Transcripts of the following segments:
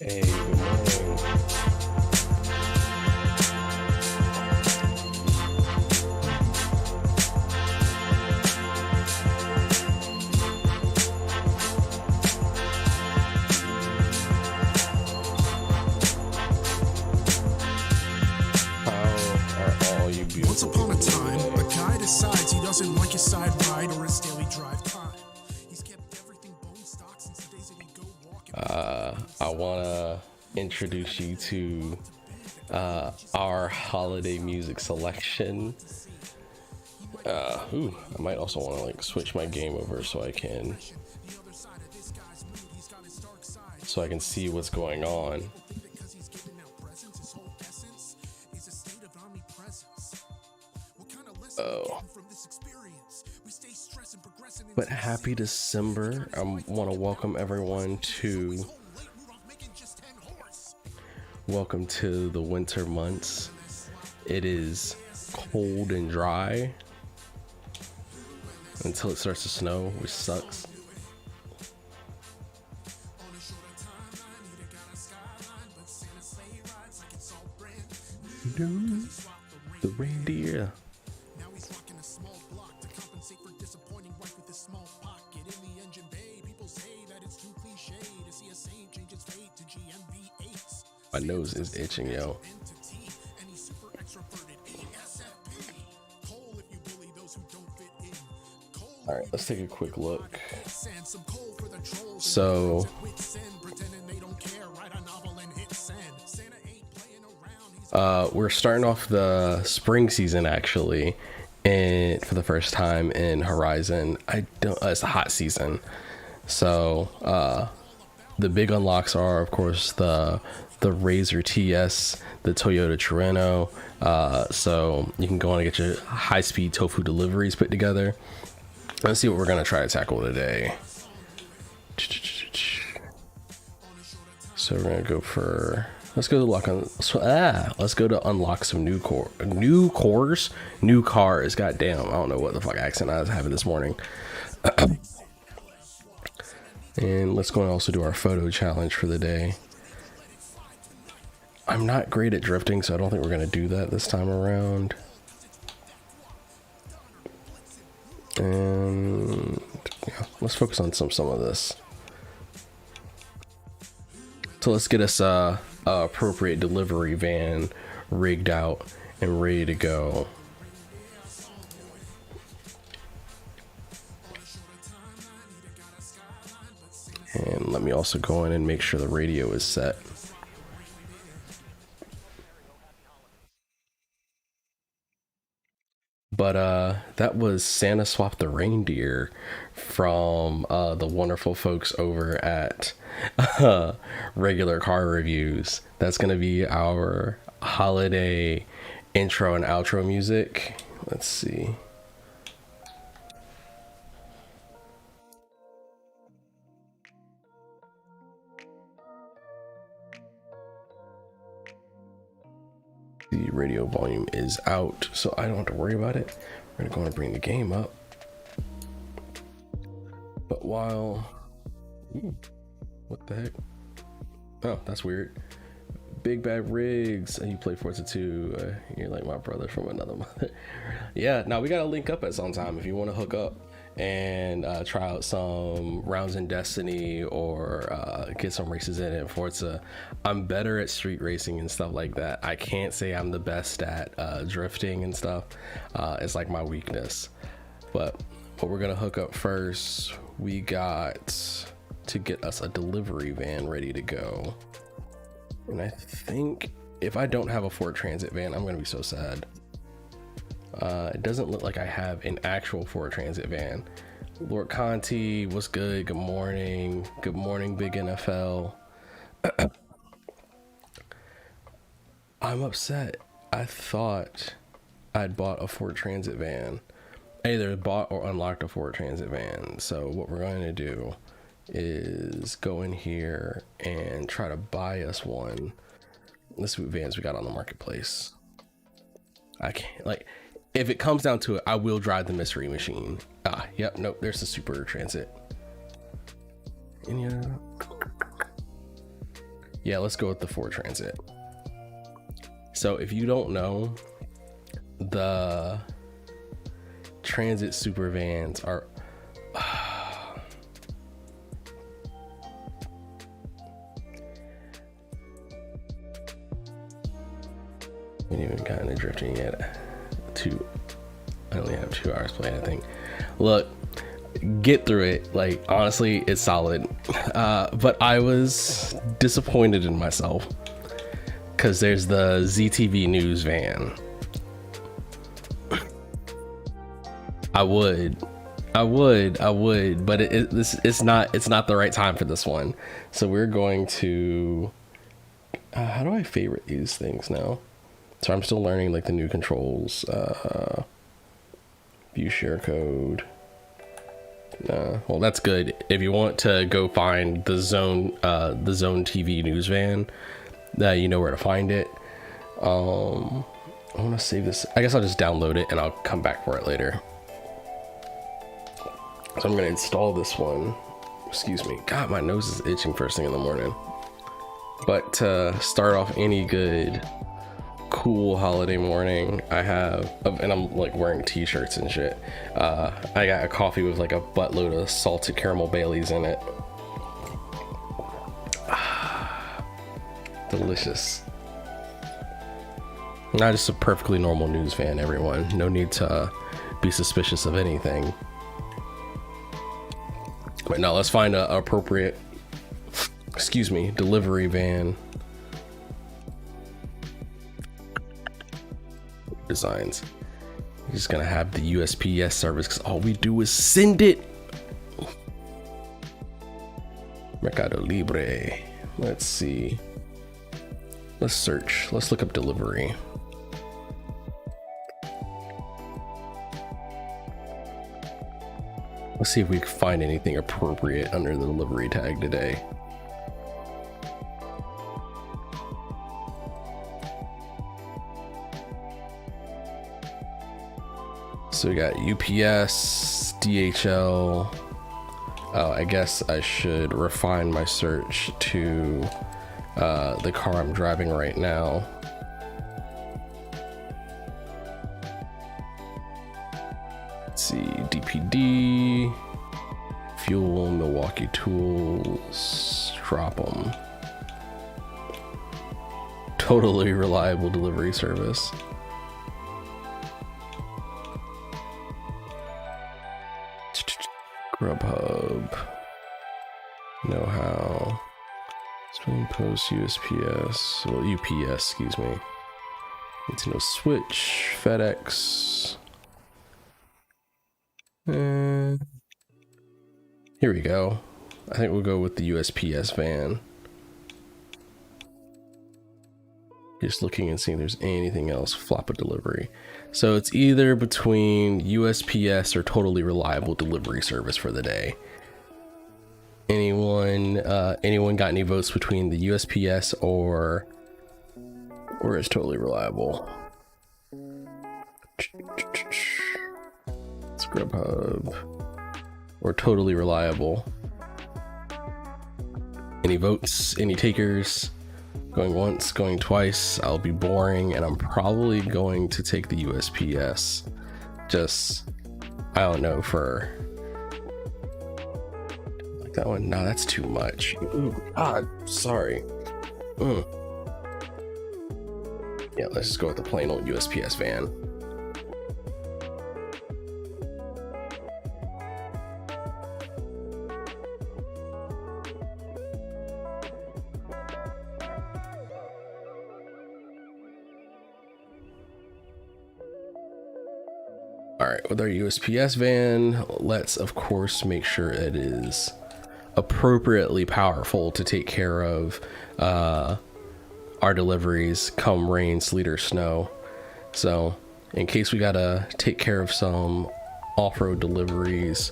Hey, good morning. How are all you Once beautiful upon a people time, doing a today? guy decides he doesn't like his side ride or his daily drive time. He's kept everything bone stock since the days that he'd go walking. I want to introduce you to our holiday music selection. I might also want to like switch my game over so I can see what's going on. Because he's giving out presents, his whole essence is a state of omnipresence. What kind of lesson we getting from this experience? We stay stressed and progressing. But happy December. I want to welcome everyone to the winter months. It is cold and dry until it starts to snow, which sucks. The reindeer. Now he's rocking a small block to compensate for disappointing wife with his small pocket in the engine bay. People say that it's too cliche to see a saint change its fate to GMV8s. My nose is itching, yo. Entity, and he's super extroverted. ESFP. Coal if you bully those who don't fit in. Coal All right, let's take a quick look. send some coal for the trolls. So Pretending they don't care. Write a novel and hit send. Santa ain't playing around. He's we're starting off the spring season actually, and for the first time in Horizon. It's a hot season, so the big unlocks are, of course, the Razor TS, the Toyota Terreno. So you can go on and get your high-speed tofu deliveries put together. Let's see what we're gonna try to tackle today. So we're gonna go for. Let's go to let's go to unlock some new cars. Goddamn, I don't know what the fuck accent I was having this morning. And let's go and also do our photo challenge for the day. I'm not great at drifting, so I don't think we're gonna do that this time around. And yeah, let's focus on some of this. So let's get us a appropriate delivery van rigged out and ready to go. And let me also go in and make sure the radio is set. But that was Santa Swap the Reindeer from the wonderful folks over at Regular Car Reviews. That's going to be our holiday intro and outro music. Let's see. The radio volume is out, so I don't have to worry about it. We're gonna go and bring the game up. But while... what the heck? Oh, that's weird. Big Bad Riggs, and you play Forza 2. You're like my brother from another mother. Yeah, now we gotta link up at some time if you want to hook up and try out some rounds in Destiny or get some races in Forza. I'm better at street racing and stuff like that. I can't say I'm the best at drifting and stuff. It's like my weakness. But we're gonna hook up first. We got to get us a delivery van ready to go. And I think if I don't have a Ford Transit van, I'm gonna be so sad. It doesn't look like I have an actual Ford Transit van. Lord Conti, what's good? Good morning. Good morning, Big NFL. I'm upset. I thought I'd bought a Ford Transit van. I either bought or unlocked a Ford Transit van. So what we're going to do is go in here and try to buy us one. Let's see what vans we got on the marketplace. I can't, like, if it comes down to it, I will drive the mystery machine. Yep, nope, there's the Super Transit. And Yeah, let's go with the Ford Transit. So if you don't know, the Transit super vans are we ain't even gotten to drifting yet. I only have 2 hours played, I think. Look, get through it. Like, honestly, it's solid. But I was disappointed in myself because there's the ZTV News van. I would, but it's not the right time for this one. So we're going to, how do I favorite these things now? So I'm still learning like the new controls, view share code. Well, that's good. If you want to go find the Zone TV News van, you know where to find it. I want to save this. I guess I'll just download it and I'll come back for it later. So I'm going to install this one. Excuse me. God, my nose is itching first thing in the morning. But to start off any good, cool holiday morning, I have, and I'm like wearing t-shirts and shit. I got a coffee with like a buttload of salted caramel Baileys in it. Delicious. Not just a perfectly normal news van, everyone. No need to be suspicious of anything. But no, let's find a appropriate, delivery van. Designs. We're just gonna have the USPS service because all we do is send it. Mercado Libre. Let's see. Let's search. Let's look up delivery. Let's see if we can find anything appropriate under the delivery tag today. So we got UPS, DHL. I guess I should refine my search to the car I'm driving right now. Let's see, DPD, Fuel, Milwaukee Tools, drop them. Totally reliable delivery service. Grubhub, know-how, Spring Post, USPS, well, UPS, excuse me. Need to know Switch, FedEx. Here we go. I think we'll go with the USPS van. Just looking and seeing if there's anything else. Flop a delivery. So it's either between USPS or totally reliable delivery service for the day. Anyone got any votes between the USPS or it's totally reliable? It's Grubhub or totally reliable. Any votes? Any takers? Going once, going twice. I'll be boring, and I'm probably going to take the USPS. Just, I don't know, for like that one. No, that's too much. Ooh, God, sorry. Yeah, let's just go with the plain old USPS van. Alright, with our USPS van, let's of course make sure it is appropriately powerful to take care of our deliveries come rain, sleet, or snow. So in case we gotta take care of some off-road deliveries,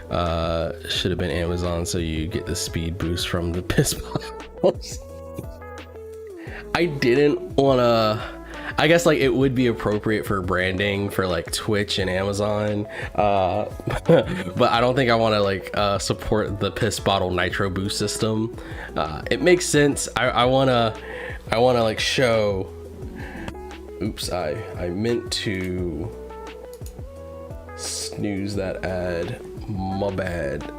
should have been Amazon, so you get the speed boost from the piss bottles. I didn't wanna I guess like it would be appropriate for branding for like Twitch and Amazon, but I don't think I want to like support the piss bottle nitro boost system. It makes sense. I wanna like show. Oops, I meant to snooze that ad. My bad.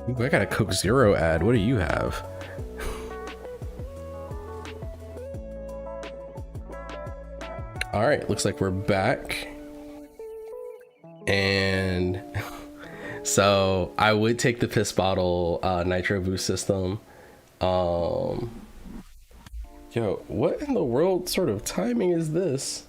Ooh, I got a Coke Zero ad. What do you have? All right, looks like we're back. And so I would take the piss bottle nitro boost system. Yo, what in the world sort of timing is this?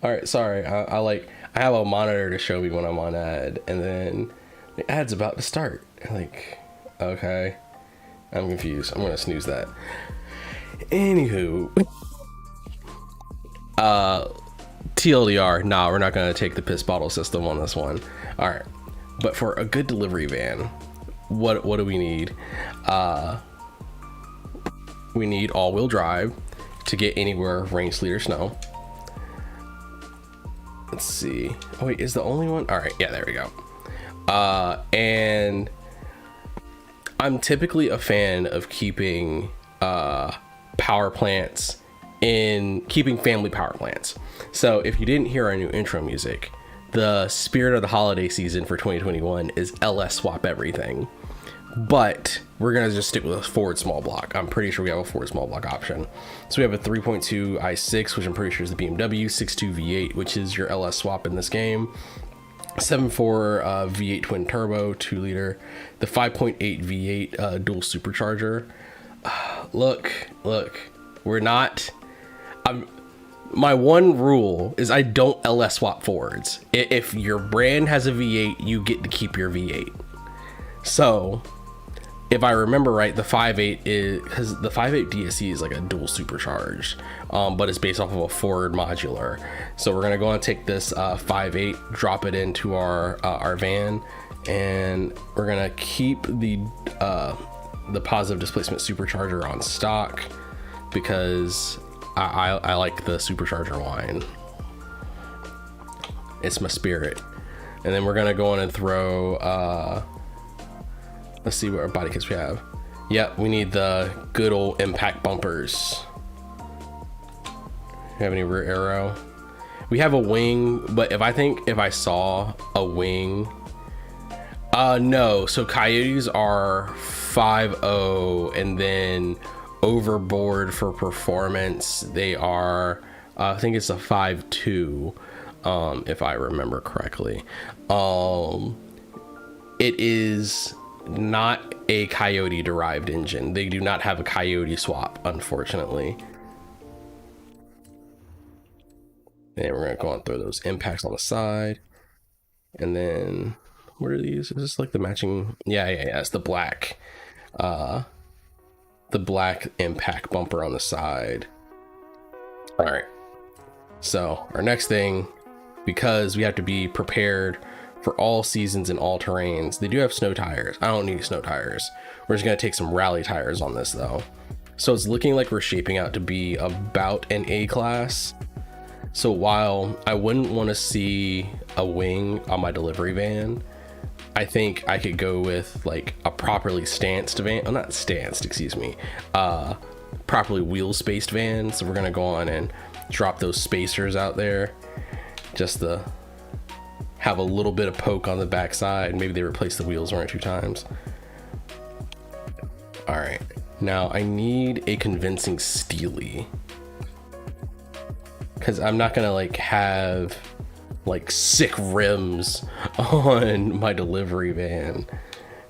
All right, sorry. I have a monitor to show me when I'm on ad, and then the ad's about to start. Like, okay, I'm confused. I'm gonna snooze that. Anywho, TLDR, nah, we're not gonna take the piss bottle system on this one. All right, but for a good delivery van, what do we need? We need all-wheel drive to get anywhere, rain, sleet, or snow. Let's see. Oh wait, is the only one? All right, yeah, there we go. And I'm typically a fan of keeping power plants keeping family power plants. So if you didn't hear our new intro music, the spirit of the holiday season for 2021 is LS swap everything. But we're gonna just stick with a Ford small block. I'm pretty sure we have a Ford small block option. So we have a 3.2 i6, which I'm pretty sure is the BMW, 6.2 V8, which is your LS swap in this game. 7.4 V8 twin turbo, 2 liter, the 5.8 V8 dual supercharger. Look, we're not. My one rule is I don't LS swap Fords. If your brand has a V8, you get to keep your V8. So if I remember right, the 5.8 is, because the 5.8 DSE is like a dual supercharged, but it's based off of a Ford modular. So we're gonna go and take this 5.8, drop it into our van, and we're gonna keep the positive displacement supercharger on stock because I like the supercharger line. It's my spirit. And then we're gonna go in and throw let's see what body kits we have. Yep, we need the good old impact bumpers. Have any rear aero? We have a wing, but if I saw a wing, no. So Coyotes are 5.0, and then overboard for performance, they are, I think it's a 5.2, if I remember correctly. It is not a Coyote derived engine. They do not have a Coyote swap, unfortunately. And we're gonna go and throw those impacts on the side. And then what are these? Is this like the matching? Yeah, it's the black impact bumper on the side. All right, so our next thing, because we have to be prepared for all seasons and all terrains, they do have snow tires. I don't need snow tires. We're just gonna take some rally tires on this though. So it's looking like we're shaping out to be about an A class. So while I wouldn't want to see a wing on my delivery van, I think I could go with like a properly stanced van. Oh, not stanced, excuse me. Properly wheel spaced van. So we're gonna go on and drop those spacers out there just to have a little bit of poke on the backside. Maybe they replace the wheels 1 or 2 times. All right, now I need a convincing steely, because I'm not gonna like have like sick rims on my delivery van.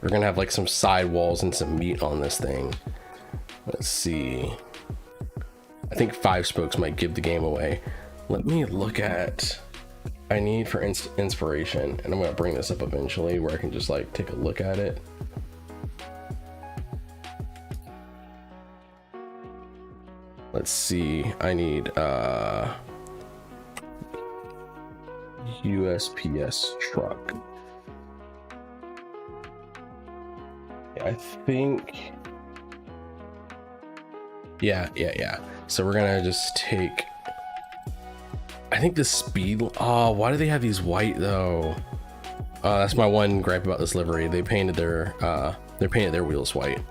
We're gonna have like some sidewalls and some meat on this thing. Let's see. I think 5 spokes might give the game away. Let me look at, I need for inspiration, and I'm gonna bring this up eventually where I can just like take a look at it. Let's see, I need USPS truck. I think Yeah. So we're gonna just take, I think the speed, oh, why do they have these white though? That's my one gripe about this livery. They painted their wheels white.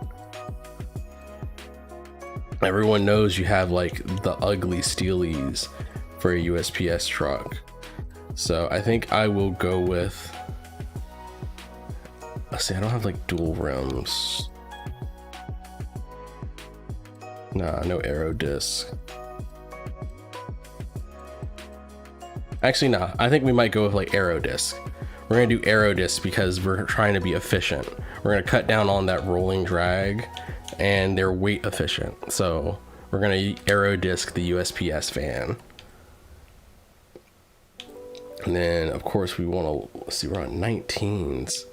Everyone knows you have like the ugly steelies for a USPS truck. So I think I will go with, let's see, I don't have like dual rims. Nah, no aero disc. Actually, nah, I think we might go with like aero disc. We're gonna do aero disc because we're trying to be efficient. We're gonna cut down on that rolling drag and they're weight efficient. So we're gonna aero disc the USPS van. And then of course we wanna, let's see, we're on 19s.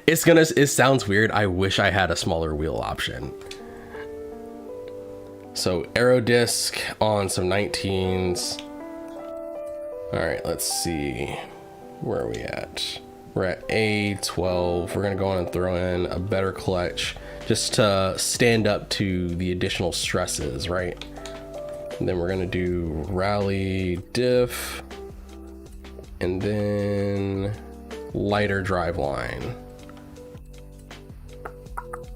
It sounds weird. I wish I had a smaller wheel option. So aero disc on some 19s. All right, let's see. Where are we at? We're at A12. We're gonna go on and throw in a better clutch just to stand up to the additional stresses, right? And then we're gonna do rally diff and then lighter drive line.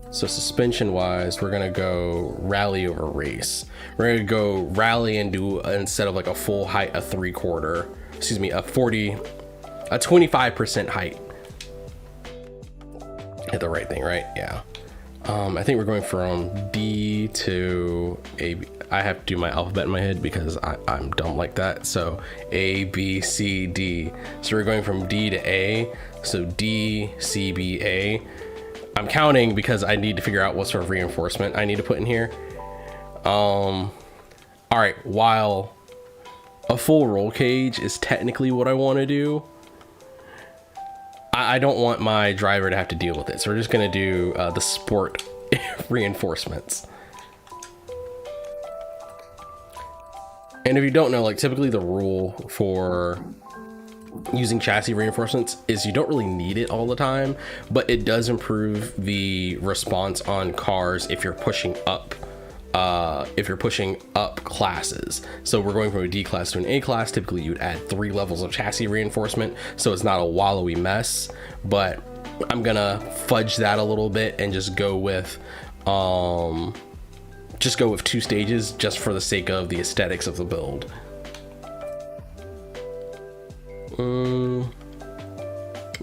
So suspension wise, we're gonna go rally over race. We're gonna go rally and do, instead of like a full height, a 25% height. Hit the right thing, right? Yeah. I think we're going from D to A. I have to do my alphabet in my head because I'm dumb like that. So A, B, C, D. So we're going from D to A. So D, C, B, A. I'm counting because I need to figure out what sort of reinforcement I need to put in here. All right, while a full roll cage is technically what I want to do, I don't want my driver to have to deal with it. So we're just gonna do the sport reinforcements. And if you don't know, like typically the rule for using chassis reinforcements is you don't really need it all the time, but it does improve the response on cars if you're pushing up classes. So we're going from a D class to an A class. Typically you would add 3 levels of chassis reinforcement, so it's not a wallowy mess, but I'm gonna fudge that a little bit and just go with 2 stages just for the sake of the aesthetics of the build.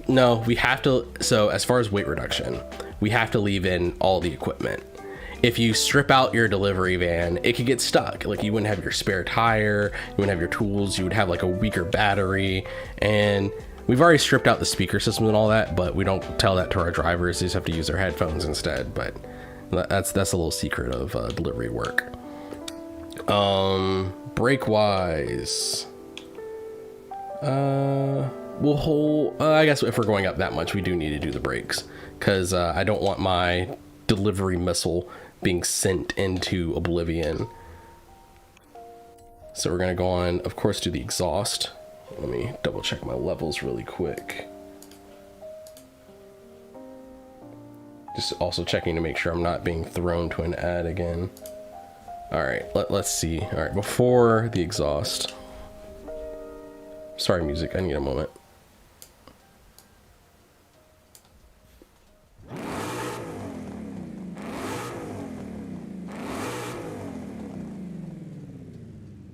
No, we have to. So as far as weight reduction, we have to leave in all the equipment. If you strip out your delivery van, it could get stuck. Like you wouldn't have your spare tire, you wouldn't have your tools, you would have like a weaker battery. And we've already stripped out the speaker system and all that, but we don't tell that to our drivers. They just have to use their headphones instead. But that's a little secret of delivery work. Brake wise, we'll hold, I guess if we're going up that much, we do need to do the brakes, because I don't want my delivery missile being sent into oblivion. So we're gonna go on, of course, to the exhaust. Let me double check my levels really quick. Just also checking to make sure I'm not being thrown to an ad again. All right, let's see. All right, before the exhaust. Sorry, music, I need a moment.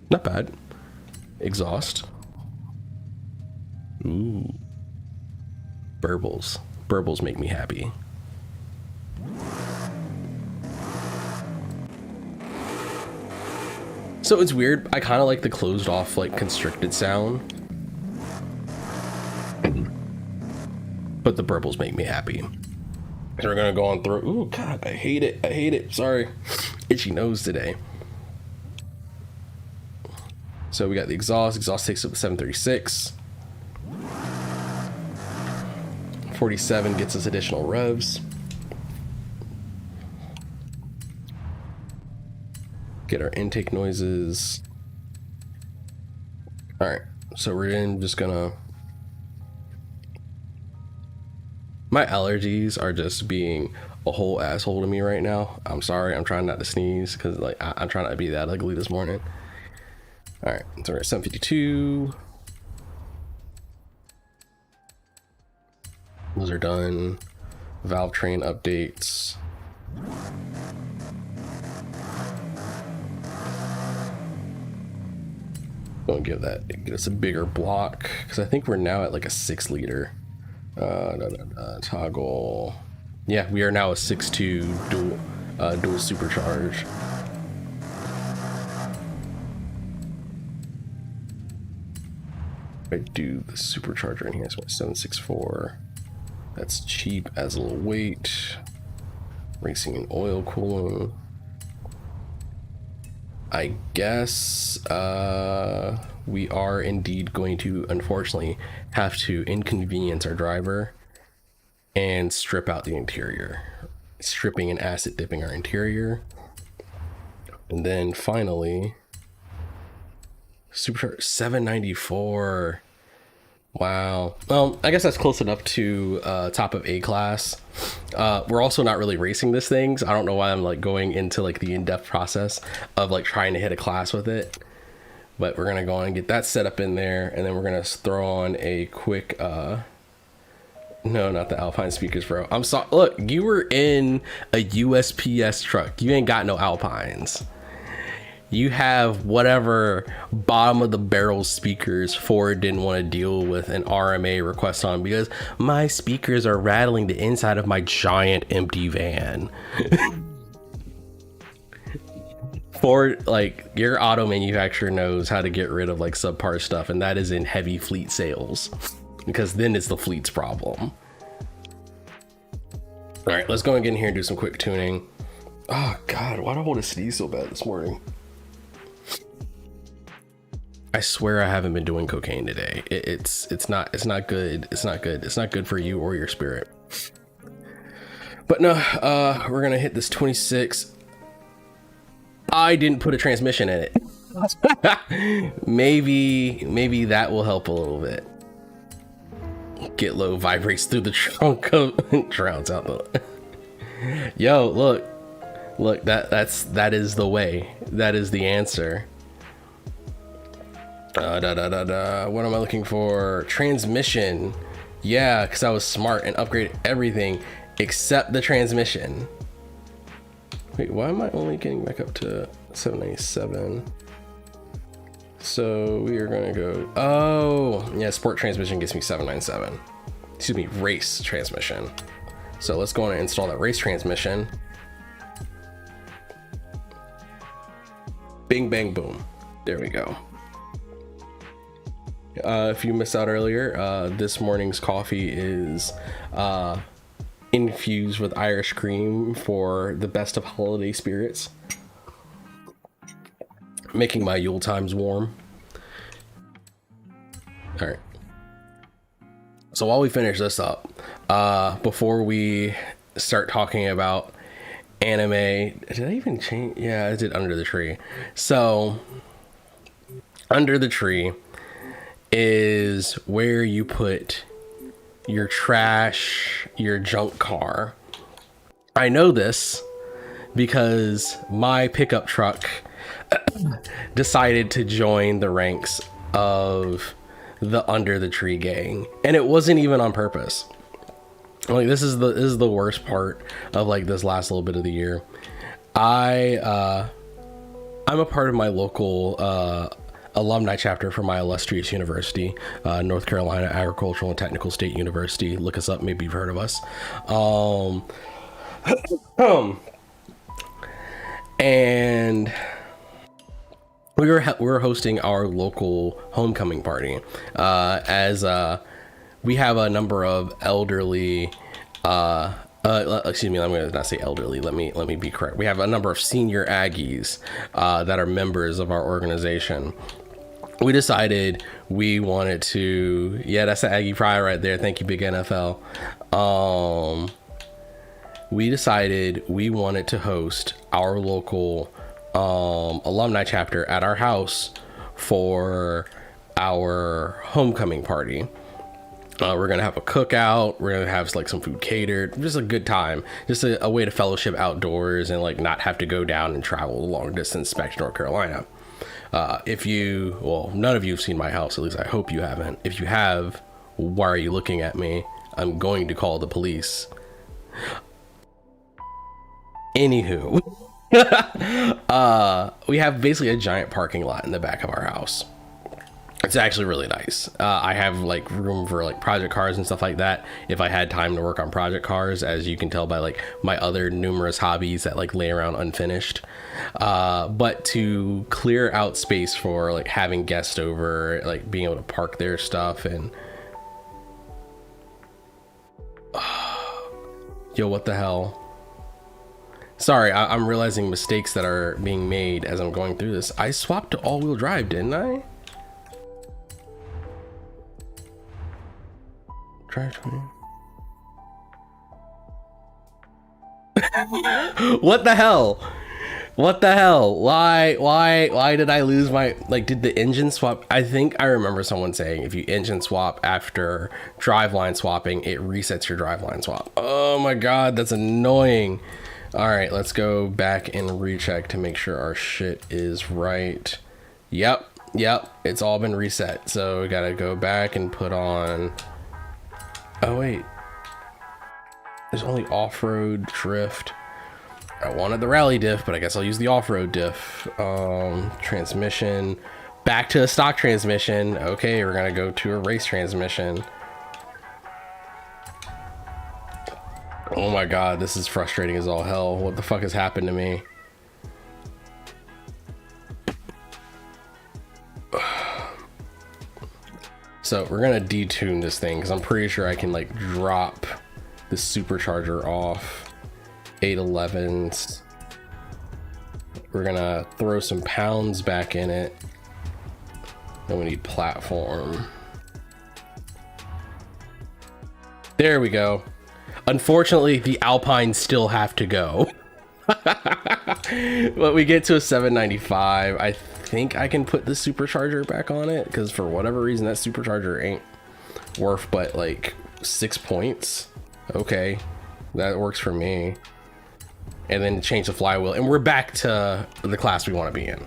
Not bad. Exhaust. Ooh. Burbles. Burbles make me happy. So it's weird. I kind of like the closed off, like constricted sound. But the burbles make me happy. So we're gonna go on through. Ooh, God, I hate it. I hate it. Sorry. Itchy nose today. So we got the exhaust. Exhaust takes up the 736. 47 gets us additional revs. Get our intake noises. All right, so we're just gonna. My allergies are just being a whole asshole to me right now. I'm sorry. I'm trying not to sneeze because like I'm trying not to be that ugly this morning. All right, so we're at 752. Those are done. Valve train updates. Gonna give that, get us a bigger block because I think we're now at like a 6 liter. Toggle. Yeah, we are now a 6.2 dual supercharge. I do the supercharger in here. So 764. That's cheap, adds a little weight. Racing and oil cooling. I guess we are indeed going to, unfortunately, have to inconvenience our driver and strip out the interior. Stripping and acid dipping our interior. And then finally, supercharger 794. Wow. Well, I guess that's close enough to top of A class. We're also not really racing this thing, so I don't know why I'm like going into like the in-depth process of like trying to hit a class with it. But we're gonna go on and get that set up in there, and then we're gonna throw on a quick no, not the Alpine speakers, bro. I'm sorry. Look, you were in a USPS truck. You ain't got no Alpines. You have whatever bottom of the barrel speakers Ford didn't want to deal with an RMA request on because my speakers are rattling the inside of my giant empty van. Ford, like, your auto manufacturer knows how to get rid of like subpar stuff, and that is in heavy fleet sales because then it's the fleet's problem. All right, let's go and get in here and do some quick tuning. Oh God, why do I want to sneeze so bad this morning? I swear I haven't been doing cocaine today. It's not good. It's not good. It's not good for you or your spirit. But no, we're gonna hit this 26. I didn't put a transmission in it. maybe that will help a little bit. Get low vibrates through the trunk of drowns out the. Yo, look, that is the way. That is the answer. What am I looking for? Transmission. Yeah, because I was smart and upgraded everything except the transmission. Wait, why am I only getting back up to 797? So we are gonna go, oh yeah, sport transmission gets me 797. Excuse me, race transmission. So let's go on and install that race transmission. Bing, bang, boom. There we go. If you missed out earlier, this morning's coffee is infused with Irish cream for the best of holiday spirits, making my Yule times warm. All right. So while we finish this up, before we start talking about anime, did I even change? Yeah, I did Under the Tree. So Under the Tree is where you put your trash, your junk car. I know this because my pickup truck decided to join the ranks of the Under the Tree gang, and it wasn't even on purpose. Like, this is the worst part of like this last little bit of the year. I'm a part of my local alumni chapter for my illustrious university, North Carolina Agricultural and Technical State University. Look us up, maybe you've heard of us. And we were hosting our local homecoming party, as we have a number of elderly, excuse me, I'm gonna not say elderly, let me be correct. We have a number of senior Aggies that are members of our organization. We decided we wanted to, yeah, that's the Aggie Pride right there. Thank you, big NFL. We decided we wanted to host our local alumni chapter at our house for our homecoming party. We're gonna have a cookout. We're gonna have like some food catered. Just a good time. Just a way to fellowship outdoors and like not have to go down and travel a long distance back to North Carolina. Well, none of you have seen my house. At least I hope you haven't. If you have, why are you looking at me? I'm going to call the police. Anywho, we have basically a giant parking lot in the back of our house. It's actually really nice. I have like room for like project cars and stuff like that if I had time to work on project cars, as you can tell by like my other numerous hobbies that like lay around unfinished. But to clear out space for like having guests over, like being able to park their stuff and yo, what the hell? Sorry, I'm realizing mistakes that are being made as I'm going through this. I swapped to all-wheel drive, didn't I? What the hell? What the hell? Why did I lose my, like, did the engine swap? I think I remember someone saying if you engine swap after driveline swapping, it resets your driveline swap. Oh my God, that's annoying. All right, let's go back and recheck to make sure our shit is right. Yep, it's all been reset. So we gotta go back and put on, oh wait, there's only off-road drift. I wanted the rally diff, but I guess I'll use the off-road diff. Transmission, back to a stock transmission. Okay, we're gonna go to a race transmission. Oh my God, this is frustrating as all hell. What the fuck has happened to me? So we're gonna detune this thing because I'm pretty sure I can like drop the supercharger off. 811s. We're gonna throw some pounds back in it. Then we need platform. There we go. Unfortunately, the Alpines still have to go. But we get to a 795. I think I can put the supercharger back on it because for whatever reason that supercharger ain't worth but like 6 points. Okay, that works for me. And then change the flywheel and we're back to the class we want to be in.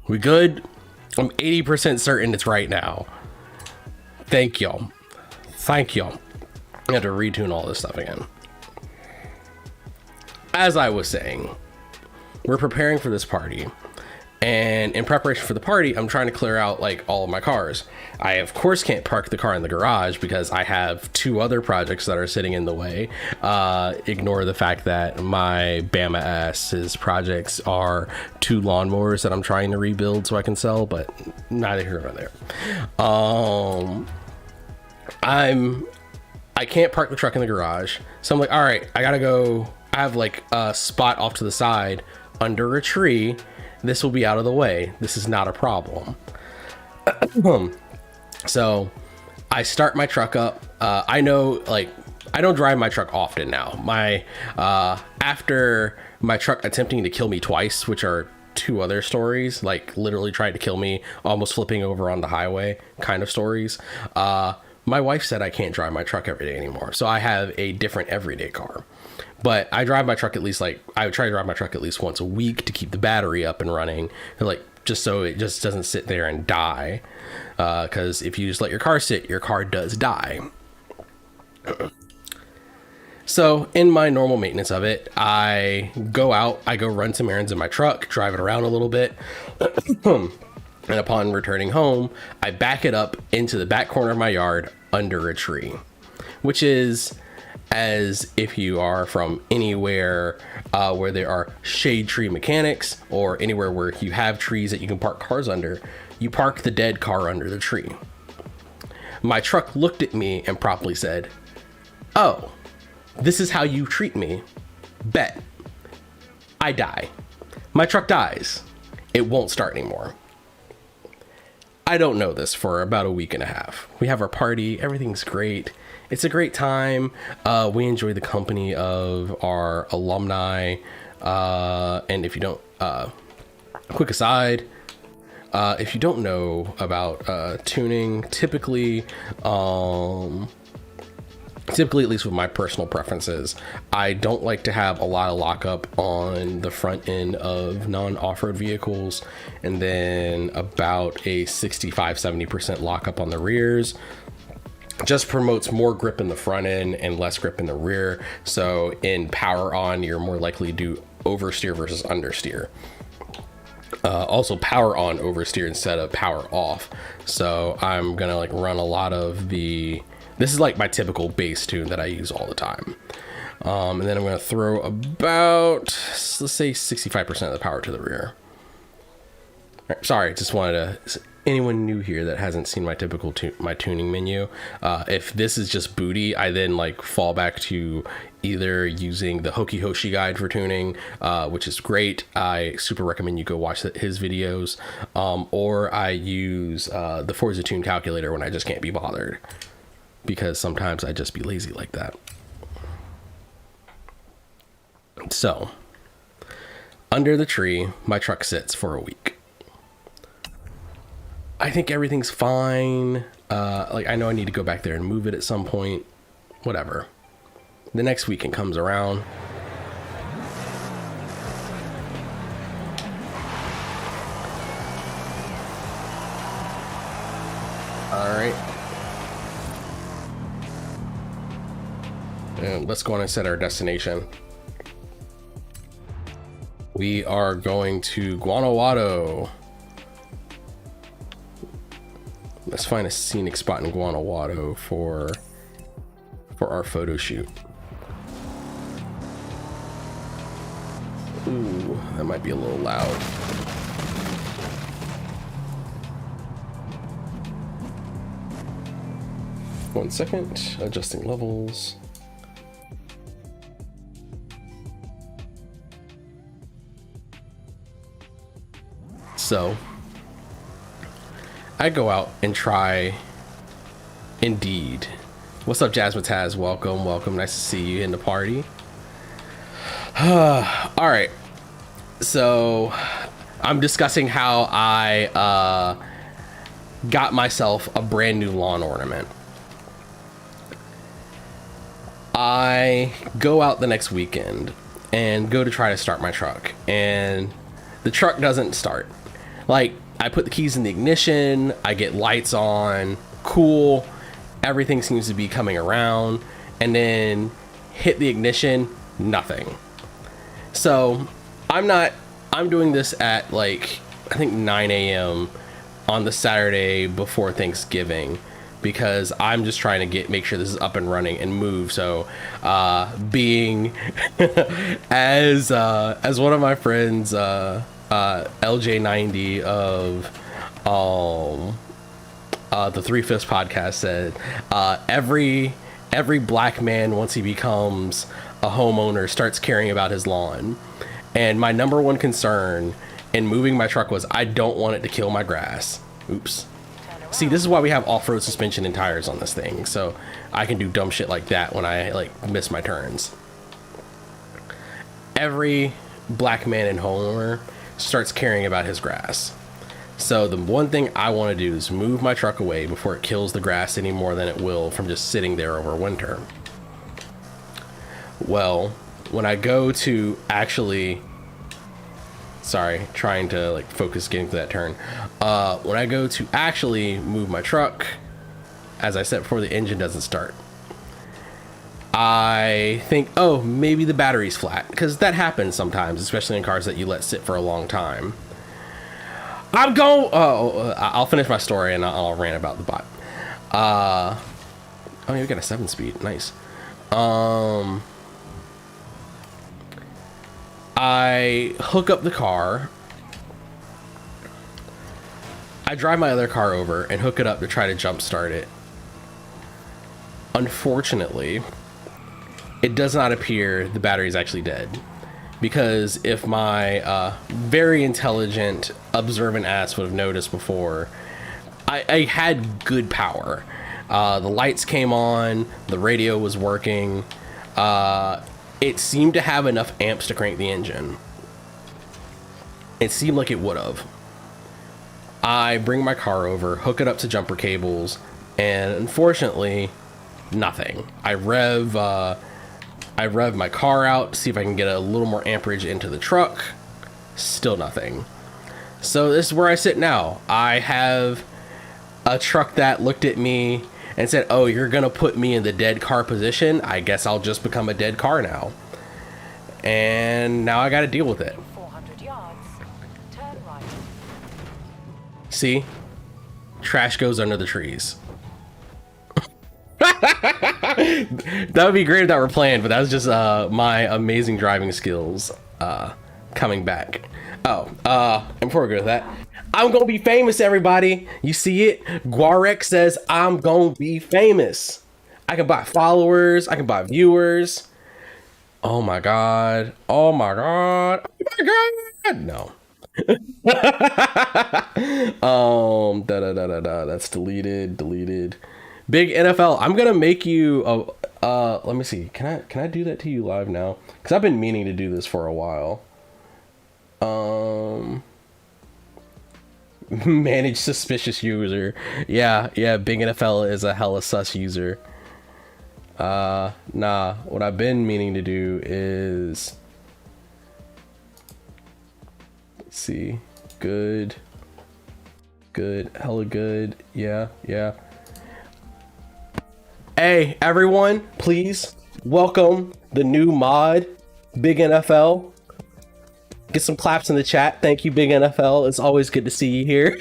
We good? I'm 80% certain it's right now. Thank y'all. I had to retune all this stuff again. As I was saying, we're preparing for this party, and in preparation for the party, I'm trying to clear out like all of my cars. I of course can't park the car in the garage because I have 2 other projects that are sitting in the way. Ignore the fact that my Bama ass's projects are 2 lawnmowers that I'm trying to rebuild so I can sell, but neither here nor there. I can't park the truck in the garage. So I'm like, all right, I gotta go. I have like a spot off to the side under a tree. This will be out of the way. This is not a problem. So I start my truck up. I know, like, I don't drive my truck often now. After my truck attempting to kill me twice, which are 2 other stories, like literally tried to kill me, almost flipping over on the highway kind of stories. My wife said I can't drive my truck every day anymore. So I have a different everyday car. But I drive my truck at least, like, I would try to drive my truck at least once a week to keep the battery up and running. Like, just so it just doesn't sit there and die. Because if you just let your car sit, your car does die. So in my normal maintenance of it, I go out, I go run some errands in my truck, drive it around a little bit. And upon returning home, I back it up into the back corner of my yard under a tree, which is, as if you are from anywhere where there are shade tree mechanics or anywhere where you have trees that you can park cars under, you park the dead car under the tree. My truck looked at me and promptly said, "Oh, this is how you treat me. Bet." I die. My truck dies. It won't start anymore. I don't know this for about a week and a half. We have our party. Everything's great. It's a great time. We enjoy the company of our alumni. And if you don't, quick aside, If you don't know about tuning, typically, at least with my personal preferences, I don't like to have a lot of lockup on the front end of non-off-road vehicles, and then about a 65-70% lockup on the rears. Just promotes more grip in the front end and less grip in the rear. So in power on, you're more likely to do oversteer versus understeer. Also power on oversteer instead of power off. So I'm gonna like run a lot of this is like my typical bass tune that I use all the time. And then I'm gonna throw about, let's say 65% of the power to the rear. Right, sorry, just wanted to, anyone new here that hasn't seen my typical my tuning menu, if this is just booty, I then like fall back to either using the Hoki Hoshi guide for tuning, which is great. I super recommend you go watch his videos, or I use the Forza Tune calculator when I just can't be bothered, because sometimes I just be lazy like that. So under the tree, my truck sits for a week. I think everything's fine. Like, I know I need to go back there and move it at some point. Whatever. The next weekend comes around. All right. And let's go on and set our destination. We are going to Guanajuato. Let's find a scenic spot in Guanajuato for our photo shoot. Ooh, that might be a little loud. One second, adjusting levels. So I go out and try Indeed. What's up, Jasmine Taz? Welcome. Nice to see you in the party. All right. So I'm discussing how I got myself a brand new lawn ornament. I go out the next weekend and go to try to start my truck, and the truck doesn't start. Like, I put the keys in the ignition, I get lights on, cool, everything seems to be coming around, and then hit the ignition, nothing. So I'm doing this at like, I think 9 a.m. on the Saturday before Thanksgiving, because I'm just trying to make sure this is up and running and move. So being as one of my friends, LJ90 of the 3/5 podcast said, every black man, once he becomes a homeowner, starts caring about his lawn. And my number one concern in moving my truck was I don't want it to kill my grass. Oops. See, this is why we have off-road suspension and tires on this thing, so I can do dumb shit like that when I like miss my turns. Every black man and homeowner starts caring about his grass. So the one thing I want to do is move my truck away before it kills the grass any more than it will from just sitting there over winter. Well, when I go to actually, sorry, trying to like focus getting to that turn. When I go to actually move my truck, as I said before, the engine doesn't start. I think, oh, maybe the battery's flat, because that happens sometimes, especially in cars that you let sit for a long time. I'll finish my story and I'll rant about the bot. Oh, yeah, we got a 7-speed. Nice. I hook up the car. I drive my other car over and hook it up to try to jump start it. Unfortunately, it does not appear the battery is actually dead. Because if my very intelligent, observant ass would have noticed before, I had good power. The lights came on, the radio was working. It seemed to have enough amps to crank the engine. It seemed like it would have. I bring my car over, hook it up to jumper cables, and unfortunately, nothing. I rev my car out, see if I can get a little more amperage into the truck. Still nothing. So this is where I sit now. I have a truck that looked at me and said, oh, you're gonna put me in the dead car position? I guess I'll just become a dead car now. And now I gotta deal with it. 400 yards, turn right. See? Trash goes under the trees. That would be great if that were planned, but that was just my amazing driving skills coming back. Oh, and before we go to that, I'm gonna be famous, everybody. You see it? Guarek says I'm gonna be famous. I can buy followers, I can buy viewers. Oh my god. Oh my god. Oh my god. No. That's deleted. Big NFL. I'm gonna make you let me see. Can I do that to you live now? Because I've been meaning to do this for a while. Manage suspicious user. Yeah, Big NFL is a hella sus user. Nah, what I've been meaning to do is, let's see, good, hella good, yeah. Hey, everyone, please welcome the new mod, Big NFL. Get some claps in the chat. Thank you, Big NFL. It's always good to see you here.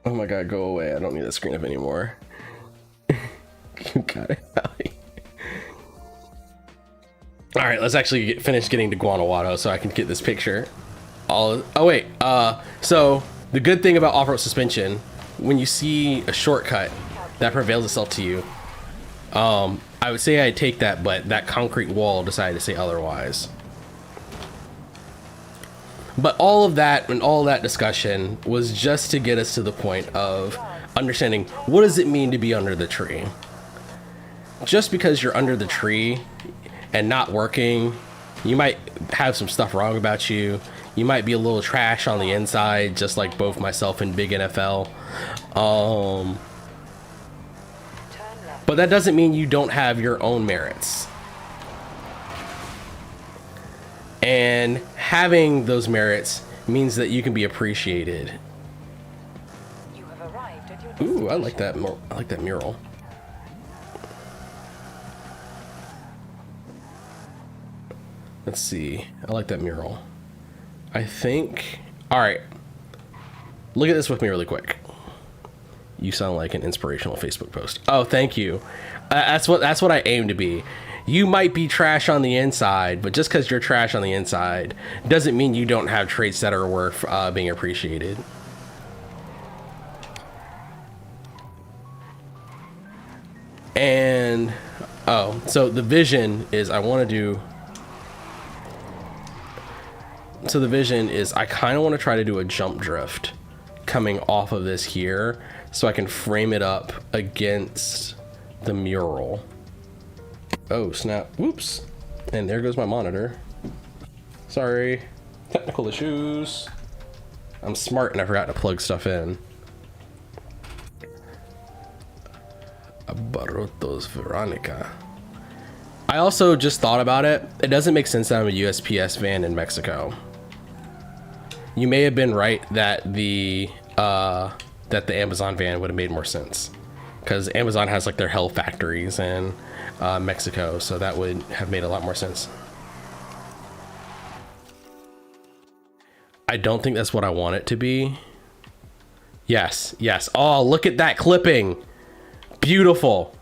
Oh my god, go away. I don't need that screen up anymore. You got it, Allie. Alright, let's actually finish getting to Guanajuato so I can get this picture. Oh wait, so the good thing about off-road suspension, when you see a shortcut that prevails itself to you, I would say I'd take that, but that concrete wall decided to say otherwise. But all of that and all that discussion was just to get us to the point of understanding what does it mean to be under the tree. Just because you're under the tree and not working, you might have some stuff wrong about you. You might be a little trash on the inside, just like both myself and Big NFL. But that doesn't mean you don't have your own merits. And having those merits means that you can be appreciated. You have arrived at your Ooh, I like that. I like that mural. Let's see. I like that mural. I think. All right. Look at this with me really quick. You sound like an inspirational Facebook post. Oh, thank you. That's what I aim to be. You might be trash on the inside, but just because you're trash on the inside doesn't mean you don't have traits that are worth being appreciated. And so the vision is I kind of want to try to do a jump drift coming off of this here so I can frame it up against the mural. Oh snap, whoops. And there goes my monitor. Sorry, technical issues. I'm smart and I forgot to plug stuff in. Abarotos Veronica. I also just thought about it. It doesn't make sense that I'm a USPS van in Mexico. You may have been right that the Amazon van would have made more sense, because Amazon has like their hell factories in Mexico, so that would have made a lot more sense. I don't think that's what I want it to be. Yes. Oh, look at that clipping. Beautiful.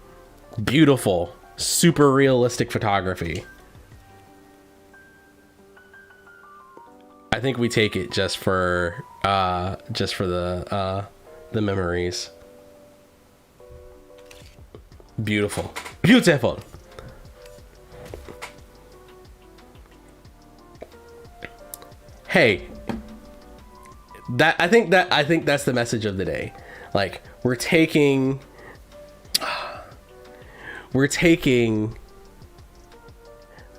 Super realistic photography. I think we take it just for the memories. Beautiful. Hey, I think that's the message of the day. Like, we're taking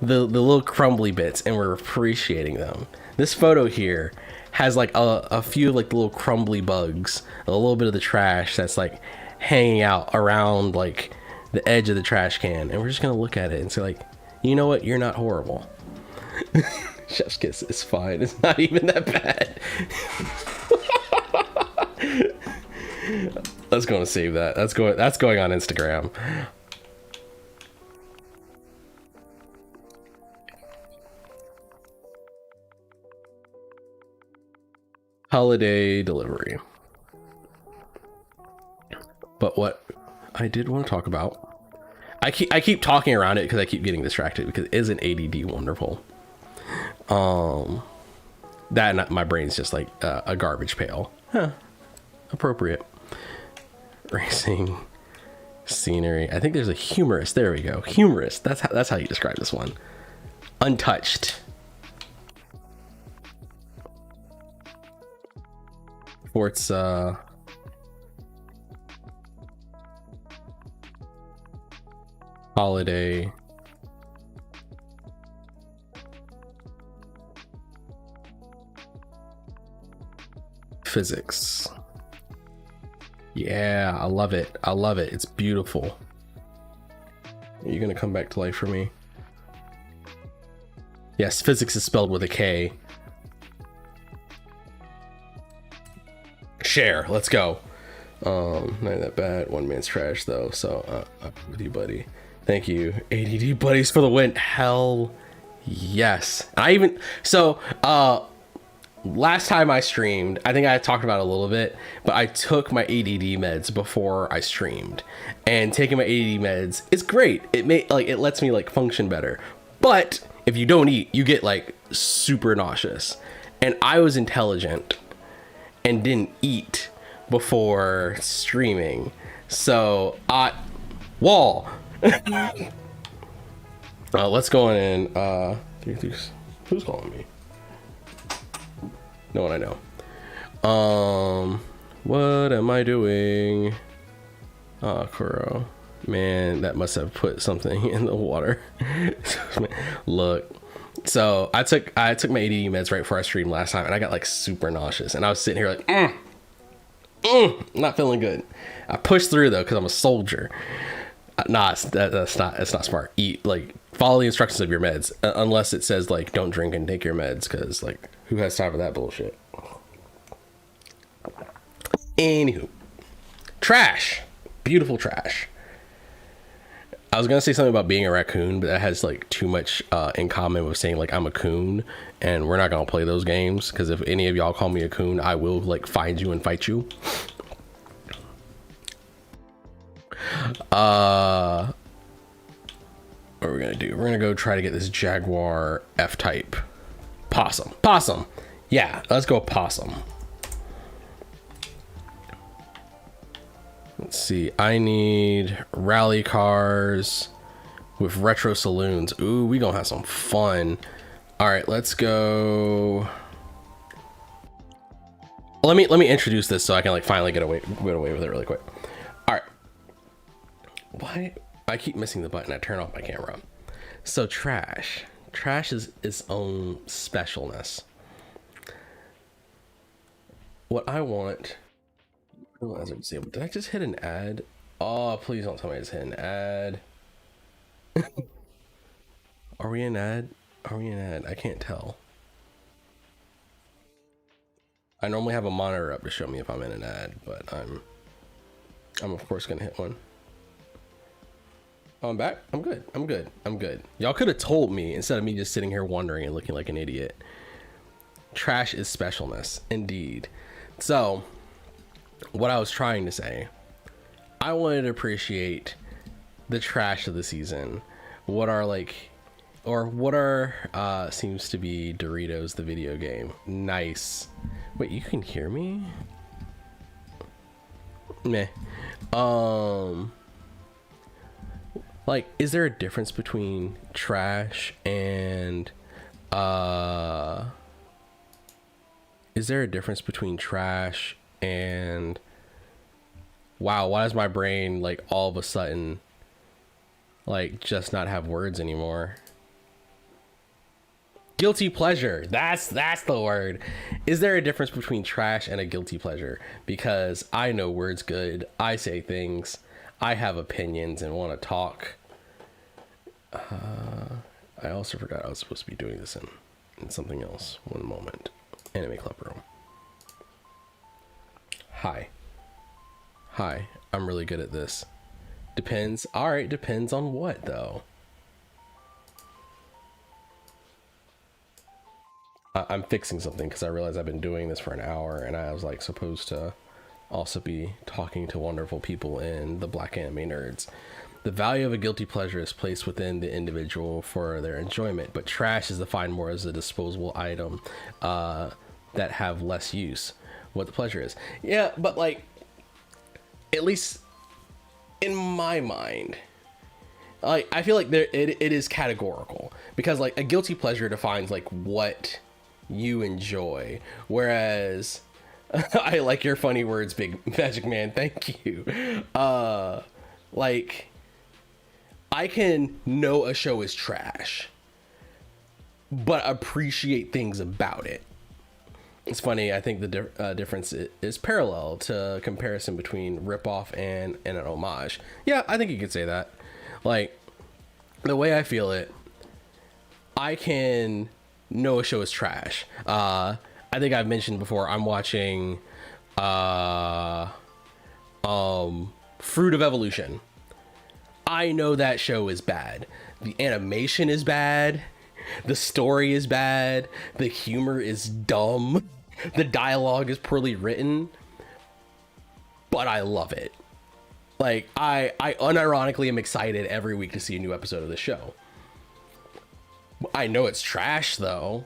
the little crumbly bits, and we're appreciating them. This photo here has like a few like little crumbly bugs, a little bit of the trash that's like hanging out around like the edge of the trash can, and we're just gonna look at it and say like, you know what, you're not horrible. Chef's kiss is fine. It's not even that bad. Let's go and save that. That's going on Instagram. Holiday delivery. But what I did want to talk about, I keep talking around it because I keep getting distracted, because isn't ADD wonderful? That my brain's just like a garbage pail. Huh. Appropriate. Racing scenery. I think there's a humorous. There we go. Humorous. That's how you describe this one. Untouched. Forza. Holiday. Physics. Yeah, I love it. I love it. It's beautiful. Are you gonna come back to life for me? Yes, physics is spelled with a K. Share. Let's go. Not that bad. One man's trash though. So I'm with you, buddy. Thank you, ADD buddies, for the win. Hell yes. Last time I streamed, I think I talked about it a little bit, but I took my ADD meds before I streamed, and taking my ADD meds is great. It lets me like function better. But if you don't eat, you get like super nauseous. And I was intelligent and didn't eat before streaming, so wall. Let's go in. Who's calling me? No one I know. What am I doing? Kuro. Man, that must have put something in the water. Look. So I took my ADD meds right before I streamed last time, and I got like super nauseous, and I was sitting here like, not feeling good. I pushed through though, because I'm a soldier. That's not smart. Eat, like, follow the instructions of your meds, unless it says like don't drink and take your meds, because like who has time for that bullshit? Anywho, trash, beautiful trash. I was gonna say something about being a raccoon, but that has like too much in common with saying like I'm a coon, and we're not gonna play those games, because if any of y'all call me a coon, I will like find you and fight you. What are we gonna do? We're gonna go try to get this Jaguar F-Type. Possum. Yeah, let's go possum. Let's see. I need rally cars with retro saloons. Ooh, we gonna have some fun. All right, let's go. Let me introduce this so I can like finally get away with it really quick. All right. Why I keep missing the button? I turn off my camera. So trash is its own specialness. What I want, realize I'm disabled. Did I just hit an ad? Oh, please don't tell me I just hit an ad. Are we in ad? I can't tell. I normally have a monitor up to show me if I'm in an ad, but I'm of course gonna hit one. Oh, I'm back. I'm good. Y'all could have told me instead of me just sitting here wondering and looking like an idiot. Trash is specialness, indeed. So, what I was trying to say, I wanted to appreciate the trash of the season. What are seems to be Doritos, the video game. Nice. Wait, you can hear me? Meh. Like, is there a difference between trash and wow, why does my brain like all of a sudden like just not have words anymore? Guilty pleasure. That's the word. Is there a difference between trash and a guilty pleasure? Because I know words good. I say things. I have opinions and want to talk. I also forgot I was supposed to be doing this in something else. One moment. Anime Club Room. Hi. I'm really good at this. Depends. All right. Depends on what though. I'm fixing something because I realized I've been doing this for an hour and I was like supposed to also be talking to wonderful people in the Black Anime Nerds. The value of a guilty pleasure is placed within the individual for their enjoyment, but trash is defined more as a disposable item that have less use. What the pleasure is. Yeah, but like, at least in my mind, like I feel like it is categorical because like a guilty pleasure defines like what you enjoy, whereas I like your funny words, Big Magic Man, thank you. Like I can know a show is trash but appreciate things about it. It's funny, I think the difference is parallel to comparison between ripoff and an homage. Yeah, I think you could say that. Like the way I feel it, I can know a show is trash. I think I've mentioned before, I'm watching Fruit of Evolution. I know that show is bad. The animation is bad. The story is bad. The humor is dumb. The dialogue is poorly written. But I love it. Like, I unironically am excited every week to see a new episode of the show. I know it's trash though.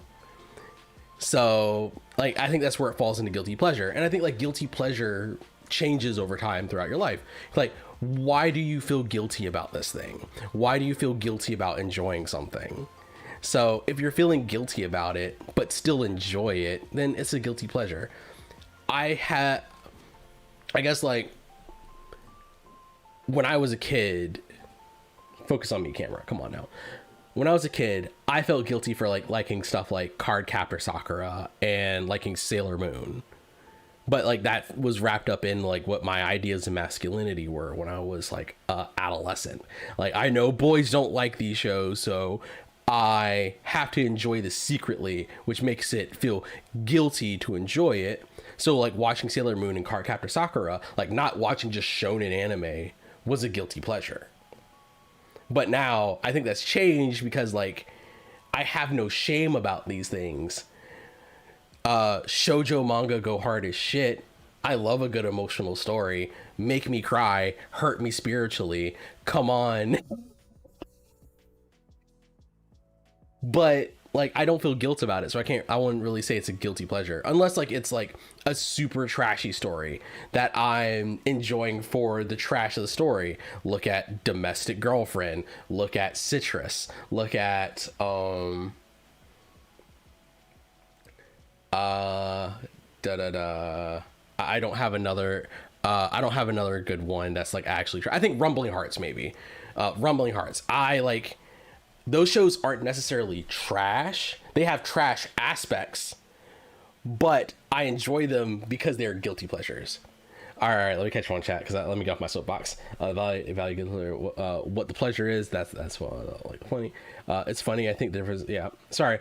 So like I think that's where it falls into guilty pleasure. And I think like guilty pleasure changes over time throughout your life. Like, why do you feel guilty about this thing? Why do you feel guilty about enjoying something? So if you're feeling guilty about it but still enjoy it, then it's a guilty pleasure. I guess like when I was a kid, focus on me, camera, come on now. When I was a kid, I felt guilty for like liking stuff like Cardcaptor Sakura and liking Sailor Moon. But like that was wrapped up in like what my ideas of masculinity were when I was like adolescent. Like I know boys don't like these shows, so I have to enjoy this secretly, which makes it feel guilty to enjoy it. So like watching Sailor Moon and Cardcaptor Sakura, like not watching just shonen anime, was a guilty pleasure. But now I think that's changed because like I have no shame about these things. Shoujo manga go hard as shit. I love a good emotional story. Make me cry, hurt me spiritually. Come on. But like I don't feel guilt about it, so I wouldn't really say it's a guilty pleasure unless like it's like a super trashy story that I'm enjoying for the trash of the story. Look at Domestic Girlfriend, look at Citrus, look at I don't have another good one that's like actually I think Rumbling Hearts maybe. Rumbling Hearts, I like those shows aren't necessarily trash. They have trash aspects, but I enjoy them because they're guilty pleasures. All right, let me catch one chat because let me get off my soapbox. Value what the pleasure is. That's what like funny. It's funny. I think there was Sorry.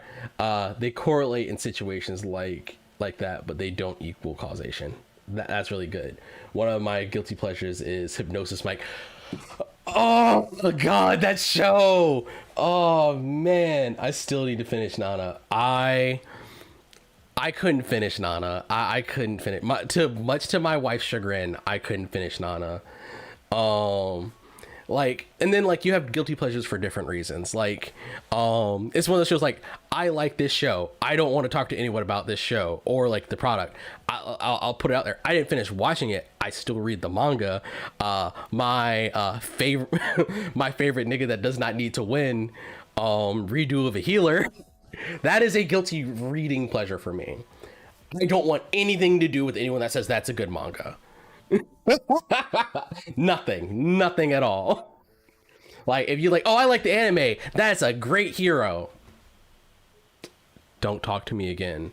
They correlate in situations like that, but they don't equal causation. That's really good. One of my guilty pleasures is Hypnosis Mike. Oh my god, that show! Oh man, I still need to finish Nana. I couldn't finish Nana. I couldn't finish. Much to my wife's chagrin, I couldn't finish Nana. Like, and then like you have guilty pleasures for different reasons. Like, it's one of those shows like I like this show. I don't want to talk to anyone about this show or like the product. I'll put it out there. I didn't finish watching it. I still read the manga. My favorite nigga that does not need to win. Redo of a healer. That is a guilty reading pleasure for me. I don't want anything to do with anyone that says that's a good manga. Nothing at all. Like if you like, oh, I like the anime, that's a great hero. don't talk to me again.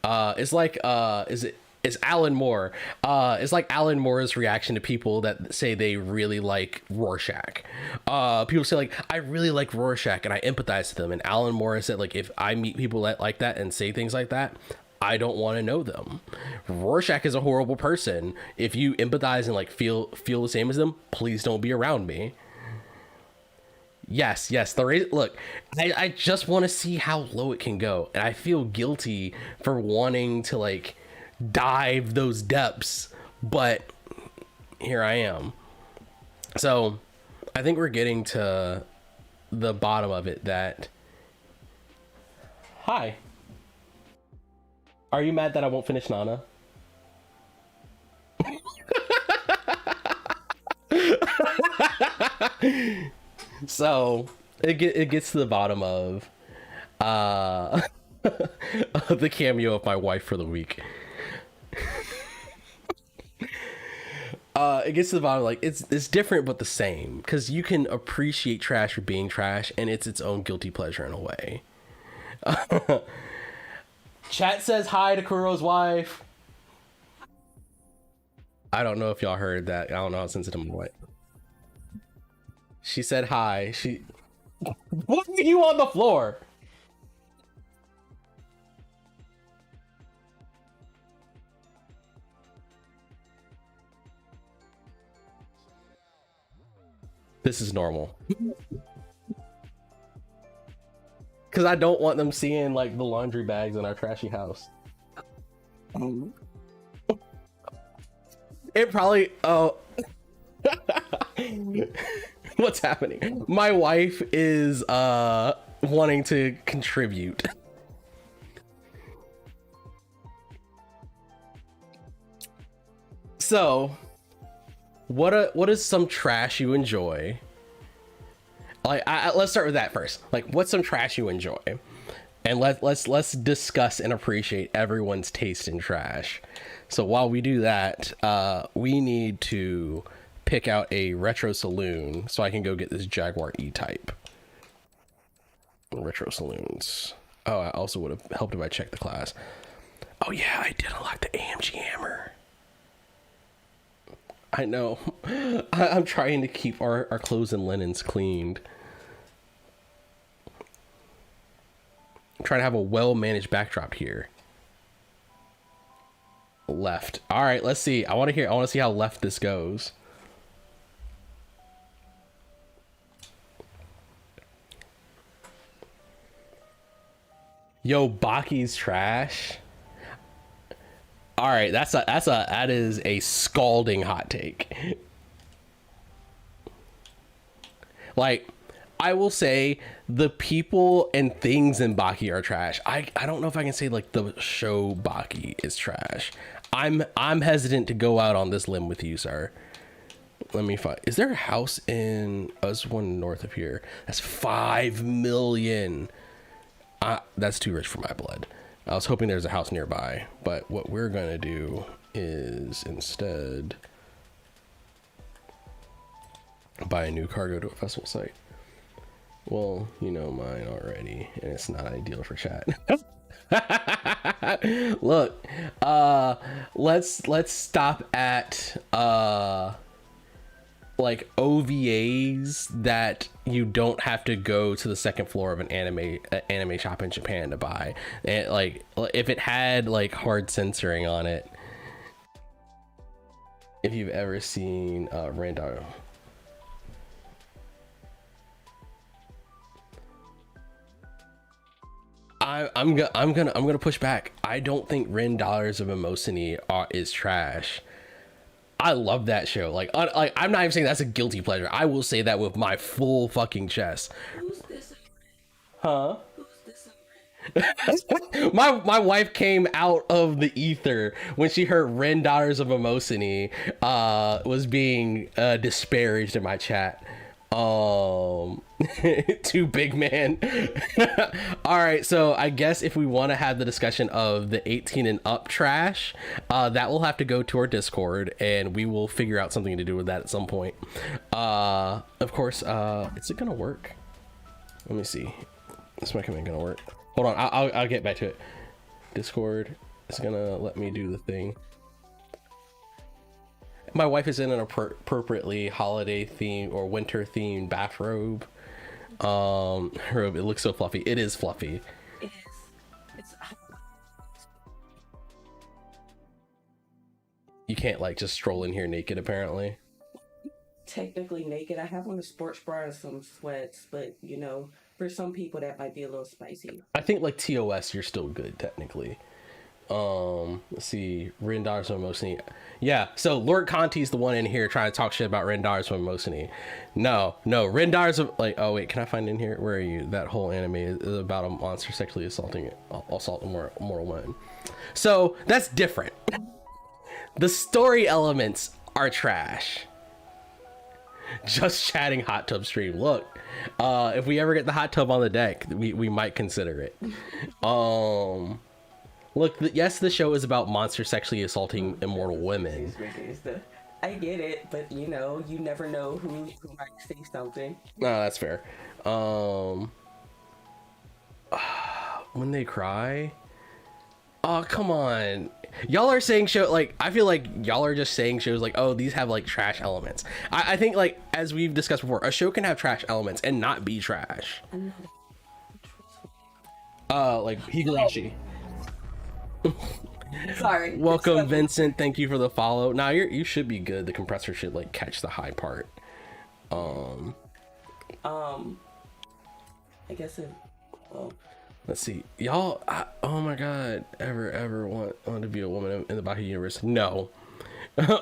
It's like it's Alan Moore. It's like Alan Moore's reaction to people that say they really like Rorschach. People say like, I really like Rorschach and I empathize with them. And Alan Moore said like, if I meet people that like that and say things like that, I don't want to know them. Rorschach is a horrible person. If you empathize and like feel the same as them, please don't be around me. Yes, look, I just want to see how low it can go, and I feel guilty for wanting to like dive those depths, but here I am. So I think we're getting to the bottom of it. That, hi, are you mad that I won't finish Nana? So it gets to the bottom of the cameo of my wife for the week. It gets to the bottom, like it's different but the same, because you can appreciate trash for being trash, and it's its own guilty pleasure in a way. Chat says hi to Kuro's wife. I don't know if y'all heard that. I don't know how sensitive I'm like. She said hi. Why are you on the floor? This is normal. Because I don't want them seeing like the laundry bags in our trashy house. It probably, oh. What's happening? My wife is wanting to contribute. So, what is some trash you enjoy? Like, let's start with that first. Like, what's some trash you enjoy? And let's discuss and appreciate everyone's taste in trash. So while we do that, we need to pick out a retro saloon so I can go get this Jaguar E-Type. Retro saloons. Oh, I also would have helped if I checked the class. Oh yeah, I did unlock the AMG Hammer. I know. I'm trying to keep our clothes and linens cleaned. I'm trying to have a well-managed backdrop here. Left. All right, let's see. I want to see how left this goes. Yo, Baki's trash. All right, that is a scalding hot take. Like, I will say the people and things in Baki are trash. I don't know if I can say like the show Baki is trash. I'm hesitant to go out on this limb with you, sir. Let me find. Is there a house in? Oh, there's one north of here. That's 5 million. That's too rich for my blood. I was hoping there's a house nearby, but what we're gonna do is instead buy a new car, go to a festival site. Well, you know mine already, and it's not ideal for chat. Look, let's stop at like OVAs that you don't have to go to the second floor of an anime shop in Japan to buy. And like, if it had like hard censoring on it. If you've ever seen Randar. I'm gonna push back. I don't think Ren Dollars of Mimosini is trash. I love that show. Like I'm not even saying that's a guilty pleasure. I will say that with my full fucking chest. Who's this? Huh? Who's this? my wife came out of the ether when she heard Ren Daughters of Mimosini was being disparaged in my chat. Too big man. All right, so I guess if we want to have the discussion of the 18 and up trash, that will have to go to our Discord and we will figure out something to do with that at some point. Of course, is it gonna work? Let me see. Is my command gonna work? Hold on, I'll get back to it. Discord is gonna let me do the thing. My wife is in an appropriately holiday themed or winter themed bathrobe. Robe. It looks so fluffy. It is fluffy. It is. It's. You can't like just stroll in here naked, apparently. Technically naked. I have on a sports bra and some sweats, but you know, for some people that might be a little spicy. I think like TOS, you're still good technically. Let's see. Rendar's Mimosini. Yeah, so Lord Conti's the one in here trying to talk shit about Rendar's Mimosini. No, Rendar's like, oh wait, can I find in here? Where are you? That whole anime is about a monster sexually assaulting a mortal woman. So that's different. The story elements are trash. Just chatting hot tub stream. Look, if we ever get the hot tub on the deck, we might consider it. Look, yes, the show is about monster sexually assaulting immortal women. I get it, but you know, you never know who might say something. No, that's fair. When they cry. Oh, come on. Y'all are saying show like, I feel like y'all are just saying shows like, oh, these have like trash elements. I think like, as we've discussed before, a show can have trash elements and not be trash. Like Higurashi. Sorry. Welcome, Vincent. Thank you for the follow. Now you should be good. The compressor should like catch the high part. I guess it. Well, let's see, y'all. Oh my god, ever want to be a woman in the Baki universe? No.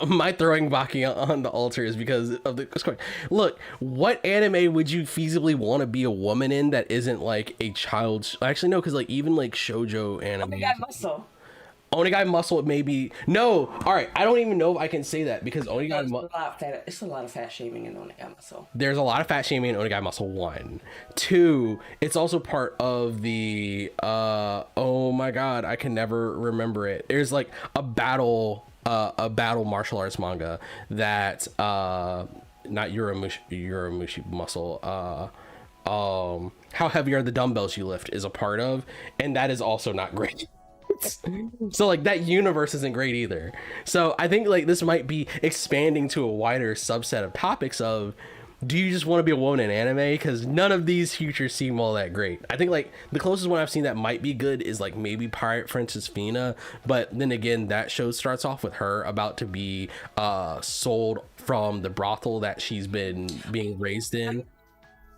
My throwing Baki on the altar is because of the. Look, what anime would you feasibly want to be a woman in that isn't like a child's? Actually, no, because like even like shoujo anime. Onegai Muscle. Onegai Muscle, maybe. No, all right. I don't even know if I can say that because Onegai Muscle. It's a lot of fat shaming in Onegai Muscle. There's a lot of fat shaming in Onegai Muscle 1. 2, it's also part of the. Oh my god, I can never remember it. There's like a battle martial arts manga that not Uramushi Muscle. How heavy are the dumbbells you lift is a part of, and that is also not great. So like that universe isn't great either. So I think like this might be expanding to a wider subset of topics of, do you just want to be a woman in anime? Because none of these futures seem all that great. I think like the closest one I've seen that might be good is like maybe Pirate Princess Fina, but then again that show starts off with her about to be sold from the brothel that she's been being raised in.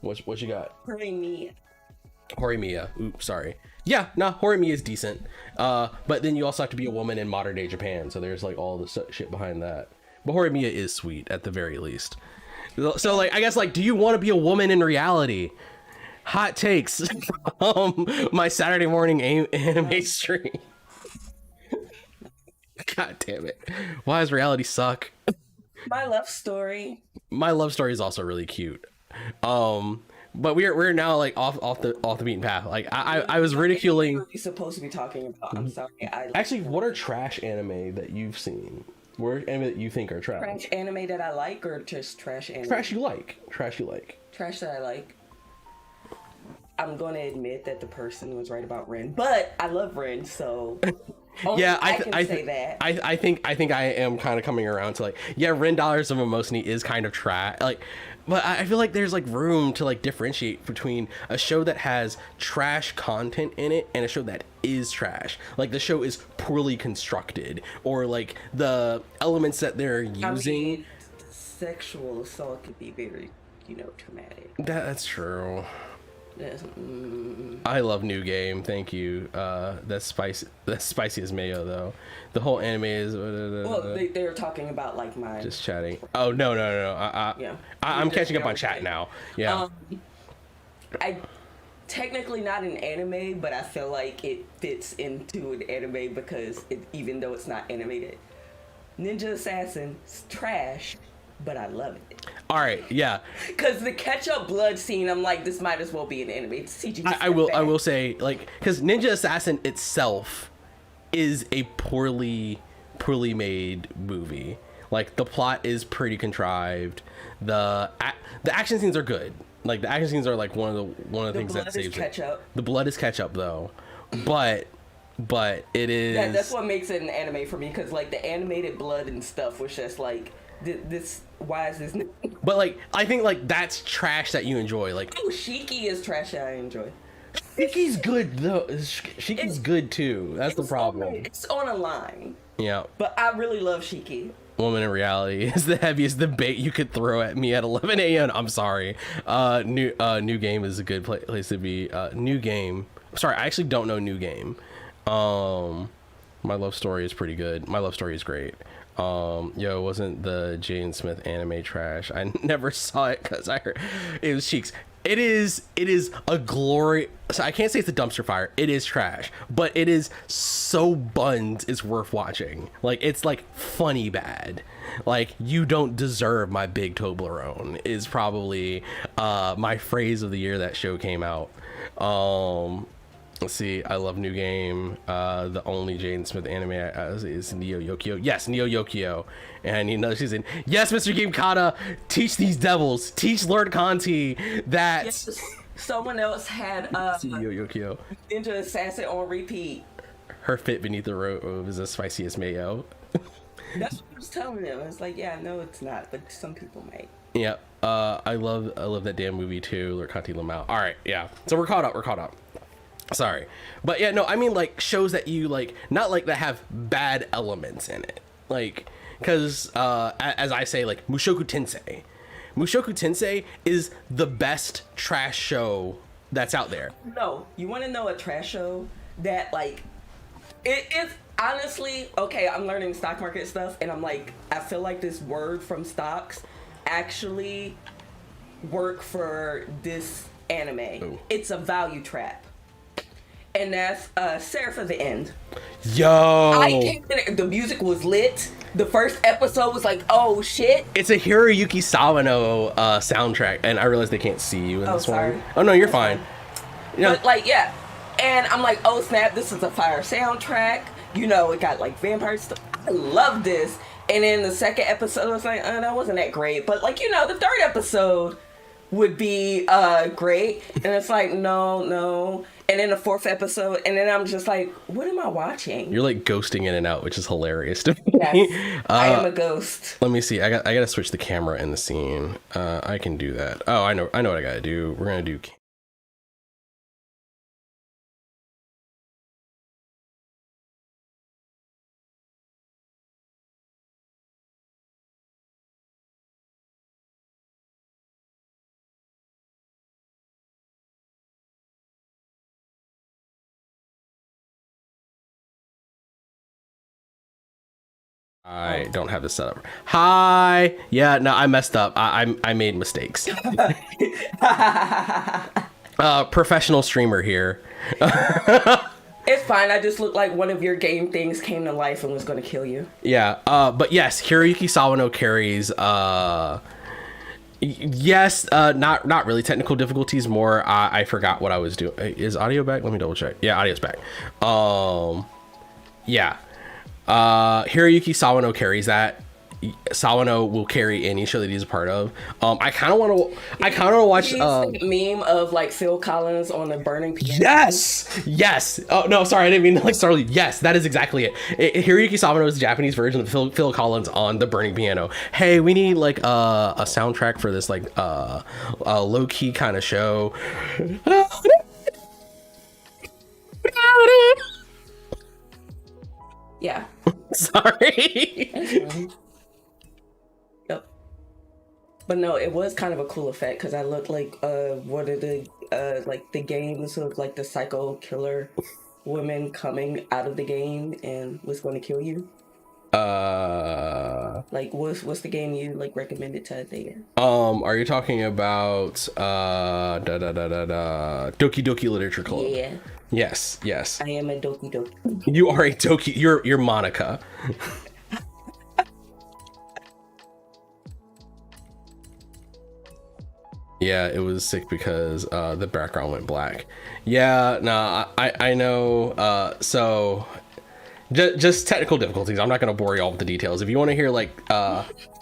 What you got? Horimiya. Oops, sorry. Yeah, no, Horimiya is decent. But then you also have to be a woman in modern day Japan, so there's like all the shit behind that. But Horimiya is sweet at the very least. So like, I guess like, do you want to be a woman in reality? Hot takes. My Saturday morning anime stream. God damn it! Why does reality suck? My love story is also really cute. But we're now like off the beaten path. Like I was ridiculing. What are you supposed to be talking about? I'm sorry. Actually, what are trash anime that you've seen? What are anime that you think are trash? Trash anime that I like, or just trash anime? Trash you like. Trash you like. Trash that I like. I'm gonna admit that the person was right about Ren, but I love Ren, so. Yeah, I can say that. I think I am kind of coming around to like, yeah, Ren Dollars of Mimosini is kind of trash. Like, but I feel like there's like room to like differentiate between a show that has trash content in it and a show that is trash. Like the show is poorly constructed, or like the elements that they're using. I mean, sexual assault could be very, traumatic. That's true. I love New Game. Thank you. That's spicy as mayo though. The whole anime is. Well, they were talking about like my. Just chatting. Oh no. Yeah. I'm catching up on chat now. Yeah. I technically not an anime, but I feel like it fits into an anime because even though it's not animated, Ninja Assassin is trash, but I love it. All right, yeah. Because the ketchup blood scene, I'm like, this might as well be an anime. CG. I will say, like, because Ninja Assassin itself is a poorly made movie. Like the plot is pretty contrived. The action scenes are good. Like the action scenes are like one of the things that saves it. Ketchup. The blood is ketchup though, but it is. Yeah, that's what makes it an anime for me, because like the animated blood and stuff was just like this. Why is this? But like I think like that's trash that you enjoy. Like Oh, Shiki is trash that I enjoy. Shiki's good though. Shiki's good too. That's the problem. It's on a line. Yeah. But I really love Shiki. Woman in Reality is the heaviest debate you could throw at me at 11 a.m. I'm sorry. New Game is a good place to be. New Game. Sorry, I actually don't know New Game. My Love Story is pretty good. My Love Story is great. Wasn't the Jaden Smith anime trash? I never saw it because I heard it was Cheeks. It is a glory. So I can't say it's a dumpster fire. It is trash, but it is so buns. It's worth watching. Like it's like funny bad. Like you don't deserve my big Toblerone is probably my phrase of the year that show came out. Let's see. I love New Game. The only Jaden Smith anime is Neo Yokio. Yes, Neo Yokio. And you know she's in. Yes, Mr. Game Kata. Teach these devils. Teach Lord Conti that. Yes, someone else had Neo Yokio. Ninja Assassin on repeat. Her fit beneath the robe is the spiciest mayo. That's what I was telling them. It's like, yeah, no, it's not, but some people might. Yeah. I love that damn movie too. Lord Conti Lamau. All right. Yeah. So we're caught up. Sorry, but yeah, no, I mean like shows that you like, not like that have bad elements in it, like because as I say, like Mushoku Tensei is the best trash show that's out there. No, you want to know a trash show that like it is honestly okay. I'm learning stock market stuff, and I'm like, I feel like this word from stocks actually work for this anime. Ooh. It's a value trap. And that's Seraph of the End. Yo, I came in, the music was lit. The first episode was like, oh shit. It's a Hiroyuki Sawano soundtrack, and I realize they can't see you in this sorry. one. Oh no, you're fine. You know, But like, yeah. And I'm like, oh snap, this is a fire soundtrack. You know, it got like vampire stuff. I love this. And then the second episode was like, that wasn't that great. But like, you know, the third episode would be great. And it's like, no. And then the fourth episode, and then I'm just like, what am I watching? you're like ghosting in and out, which is hilarious to me. Yes, I am a ghost. Let me see. I gotta switch the camera in the scene. I can do that. Oh, I know what I gotta do. We're gonna do. I don't have this set up. Hi. Yeah, no, I messed up. I made mistakes. Professional streamer here. It's fine. I just looked like one of your game things came to life and was going to kill you. Yeah. But yes, Hiroyuki Sawano carries. Yes. Not really technical difficulties. More. I forgot what I was doing. Is audio back? Let me double check. Yeah, audio's back. Yeah. Hiroyuki Sawano carries that. Sawano will carry any show that he's a part of. I kind of want to watch meme of like Phil Collins on the burning piano. Yes. Oh no, sorry, I didn't mean to like Starly. Yes, that is exactly it. Hiroyuki Sawano is the Japanese version of Phil Collins on the burning piano. Hey, we need like a soundtrack for this like low key kind of show. Yeah. Sorry. Yep. But no, it was kind of a cool effect because I looked like one of the like the games of like the psycho killer woman coming out of the game and was going to kill you. Like what's the game you like recommended to Thea? Are you talking about Doki Doki Literature Club? Yeah. Yes. I am a Doki Doki. You are a Doki. You're Monica. Yeah, it was sick because the background went black. Yeah, no, I know. So just technical difficulties. I'm not going to bore you all with the details. If you want to hear like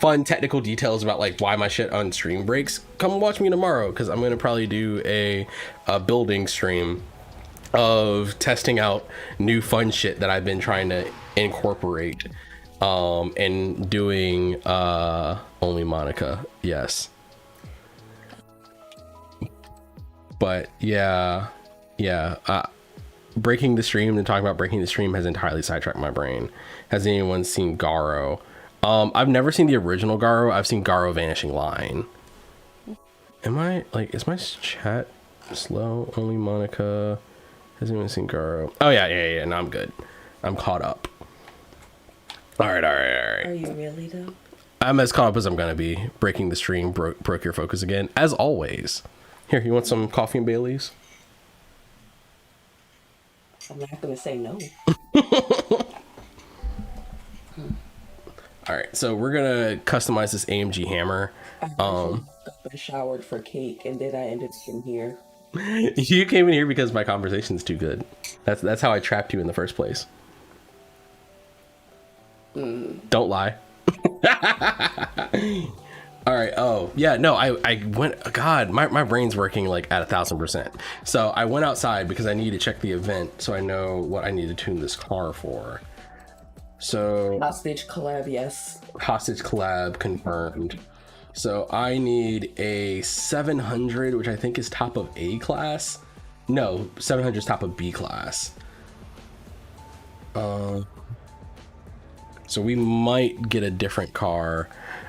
fun technical details about like why my shit on stream breaks, come watch me tomorrow, because I'm going to probably do a building stream of testing out new fun shit that I've been trying to incorporate and doing only Monica. Yes. But yeah. Breaking the stream and talking about breaking the stream has entirely sidetracked my brain. Has anyone seen Garo? I've never seen the original Garo. I've seen Garo Vanishing Line. Am I like, is my chat slow? Only Monica. Has anyone seen Garo? Oh yeah. No, I'm good. I'm caught up. All right. Are you really though? I'm as caught up as I'm gonna be. Breaking the stream broke your focus again, as always. Here, you want some coffee and Baileys? I'm not gonna say no. All right, so we're gonna customize this AMG hammer. I showered for cake, and then I ended up in here. You came in here because my conversation's too good. That's how I trapped you in the first place. Don't lie. All right. Oh yeah. No, I went. God, my brain's working like at 1,000%. So I went outside because I need to check the event so I know what I need to tune this car for. So Hostage collab, yes. Hostage collab confirmed. So I need a 700, which I think is top of A class. No, 700 is top of B class. So we might get a different car.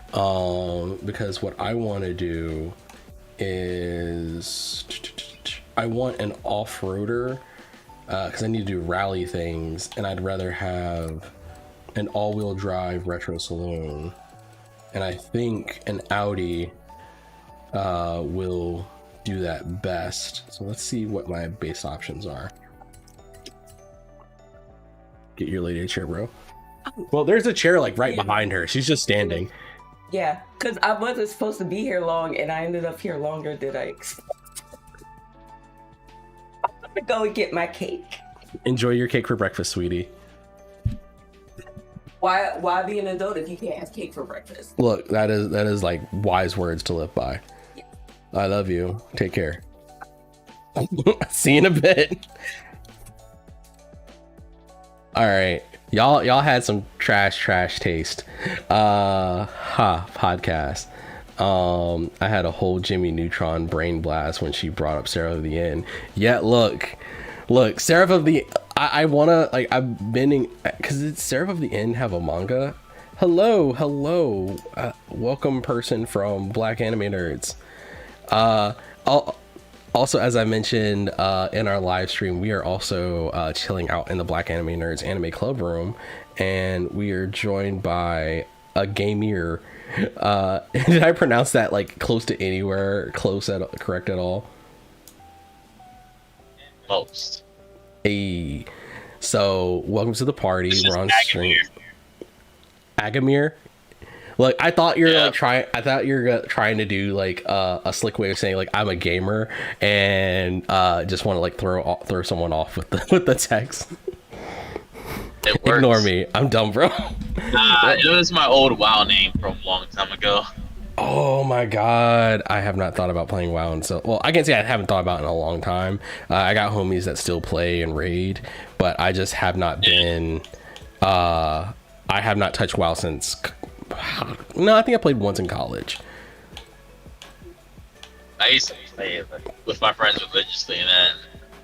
Because what I want to do is I want an off-roader because I need to do rally things, and I'd rather have an all-wheel drive retro saloon, and I think an Audi will do that best. So let's see what my base options are. Get your lady a chair, bro. Well, there's a chair like right behind her. She's just standing. Yeah, because I wasn't supposed to be here long, and I ended up here longer than I expected. I'm gonna go and get my cake. Enjoy your cake for breakfast, sweetie. Why be an adult if you can't have cake for breakfast? Look, that is like wise words to live by. Yeah. I love you. Take care. See you in a bit. All right. Y'all had some trash taste. Podcast. I had a whole Jimmy Neutron brain blast when she brought up Seraph of the End. Yeah, look, Seraph of the, I wanna, like, I've been in, cause it's Seraph of the End have a manga. Hello, welcome person from Black Anime Nerds. Also, as I mentioned in our live stream, we are also chilling out in the Black Anime Nerds Anime Club room, and we are joined by a gamer. Did I pronounce that like close to anywhere? Correct at all? Most. Hey, so welcome to the party. We're on stream. Agamir. Look, I thought you were trying to do like a slick way of saying like I'm a gamer and just want to like throw someone off with the text. It works. Ignore me. I'm dumb, bro. It was my old WoW name from a long time ago. Oh my god, I have not thought about playing WoW, and so well, I can say I haven't thought about it in a long time. I got homies that still play and raid, but I just have not been. I have not touched WoW since. No, I think I played once in college. I used to play it with my friends religiously, and then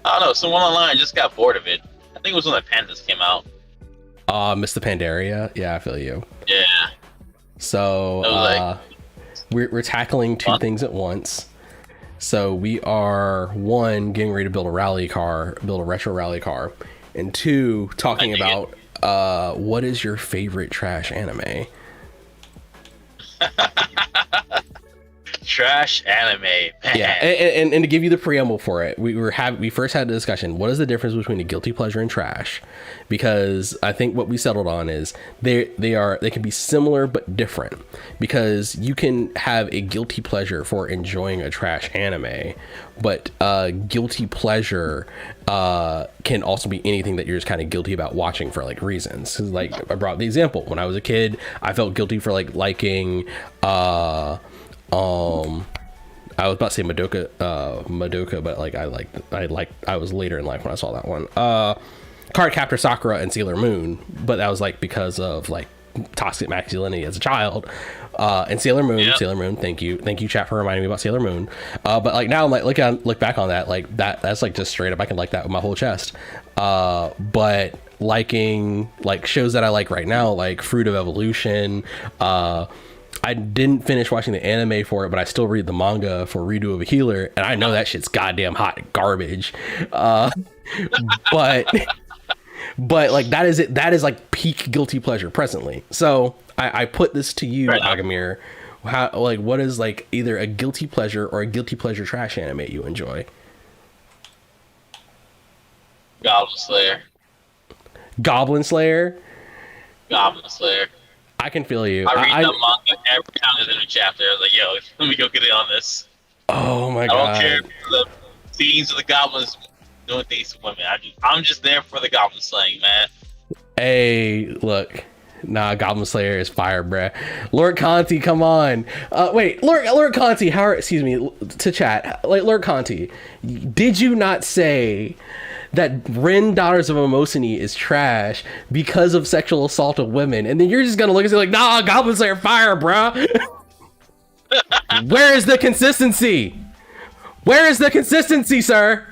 I don't know, someone online just got bored of it. I think it was when the Pandas came out. Mr. Pandaria, yeah, I feel you. Yeah. So we're tackling two things at once. So we are one, getting ready to build a retro rally car, and two, talking about what is your favorite trash anime? trash anime, man. Yeah, and to give you the preamble for it, we first had a discussion. What is the difference between a guilty pleasure and trash? Because I think what we settled on is they can be similar but different. Because you can have a guilty pleasure for enjoying a trash anime, but guilty pleasure can also be anything that you're just kind of guilty about watching for like reasons. Like I brought the example when I was a kid, I felt guilty for like liking I was about to say Madoka, but like I was later in life when I saw that one. Cardcaptor Sakura and Sailor Moon, but that was like because of like toxic masculinity as a child. And Sailor Moon, thank you chat for reminding me about Sailor Moon. But like now I'm like look back on that, like that's like just straight up I can like that with my whole chest. But liking like shows that I like right now, like Fruit of Evolution, I didn't finish watching the anime for it, but I still read the manga for Redo of a Healer, and I know that shit's goddamn hot garbage. But like that is it. That is like peak guilty pleasure presently. So I put this to you, Agamir. How like what is like either a guilty pleasure or a guilty pleasure trash anime you enjoy? Goblin Slayer. Goblin Slayer. Goblin Slayer. I can feel you. I read the manga every time there's a new chapter. I was like, yo, let me go get in on this. Oh my god. I don't care if the scenes of the goblins doing things to women. I'm just there for the goblin slaying, man. Hey, look. Nah, Goblin Slayer is fire, bruh. Lord Conti, come on. Wait, Lord Conti, excuse me, to chat. Like, Lord Conti, did you not say that Ren Daughters of Amosini is trash because of sexual assault of women? And then you're just gonna look and say like, nah, Goblin Slayer fire, bruh. Where is the consistency? Where is the consistency, sir?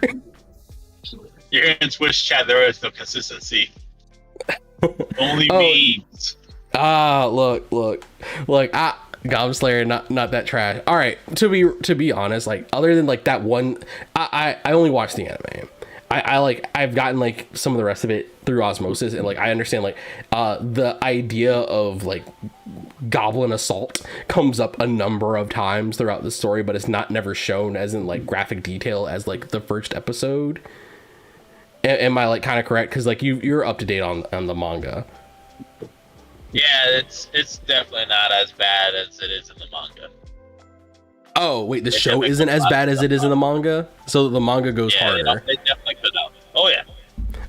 You're in Twitch chat, there is no consistency. Only memes. Look. Goblin Slayer, not that trash. All right, to be honest, like other than like that one, I only watched the anime. I've gotten like some of the rest of it through osmosis, and like I understand like the idea of like goblin assault comes up a number of times throughout the story, but it's never shown as in like graphic detail as like the first episode. Am I like kind of correct? Because like you're up to date on the manga. Yeah, it's definitely not as bad as it is in the manga. Oh wait, the show isn't as bad as it is in the manga, so the manga goes harder. It definitely could have. Oh yeah.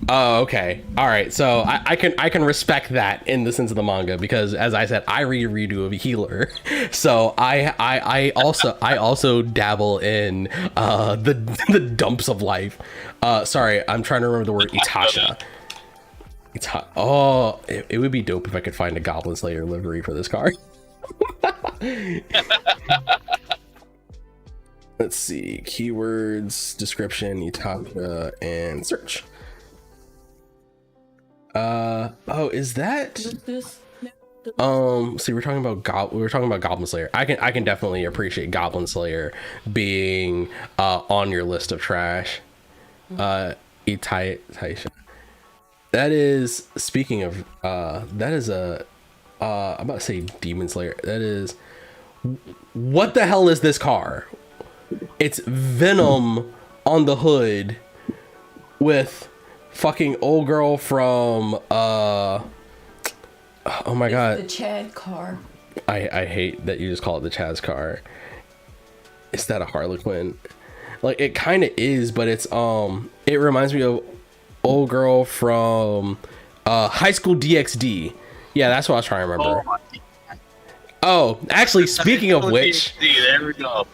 Oh, okay. All right. So I can respect that in the sense of the manga, because as I said, I read Redo of a Healer. So I also dabble in the dumps of life. Sorry, I'm trying to remember the word Itasha. It would be dope if I could find a Goblin Slayer livery for this card. Let's see. Keywords, description, Itasha, and search. Is that see, we're talking about Goblin Slayer. I can definitely appreciate Goblin Slayer being on your list of trash. Itasha. That is, speaking of that is a I'm about to say Demon Slayer. That is, what the hell is this car? It's Venom on the hood with fucking old girl from oh my god, the Chad car. I hate that you just call it the Chaz car. Is that a Harlequin? Like it kind of is, but it's it reminds me of old girl from High School DxD. Yeah, that's what I was trying to remember. Oh, actually, speaking of which, there we go.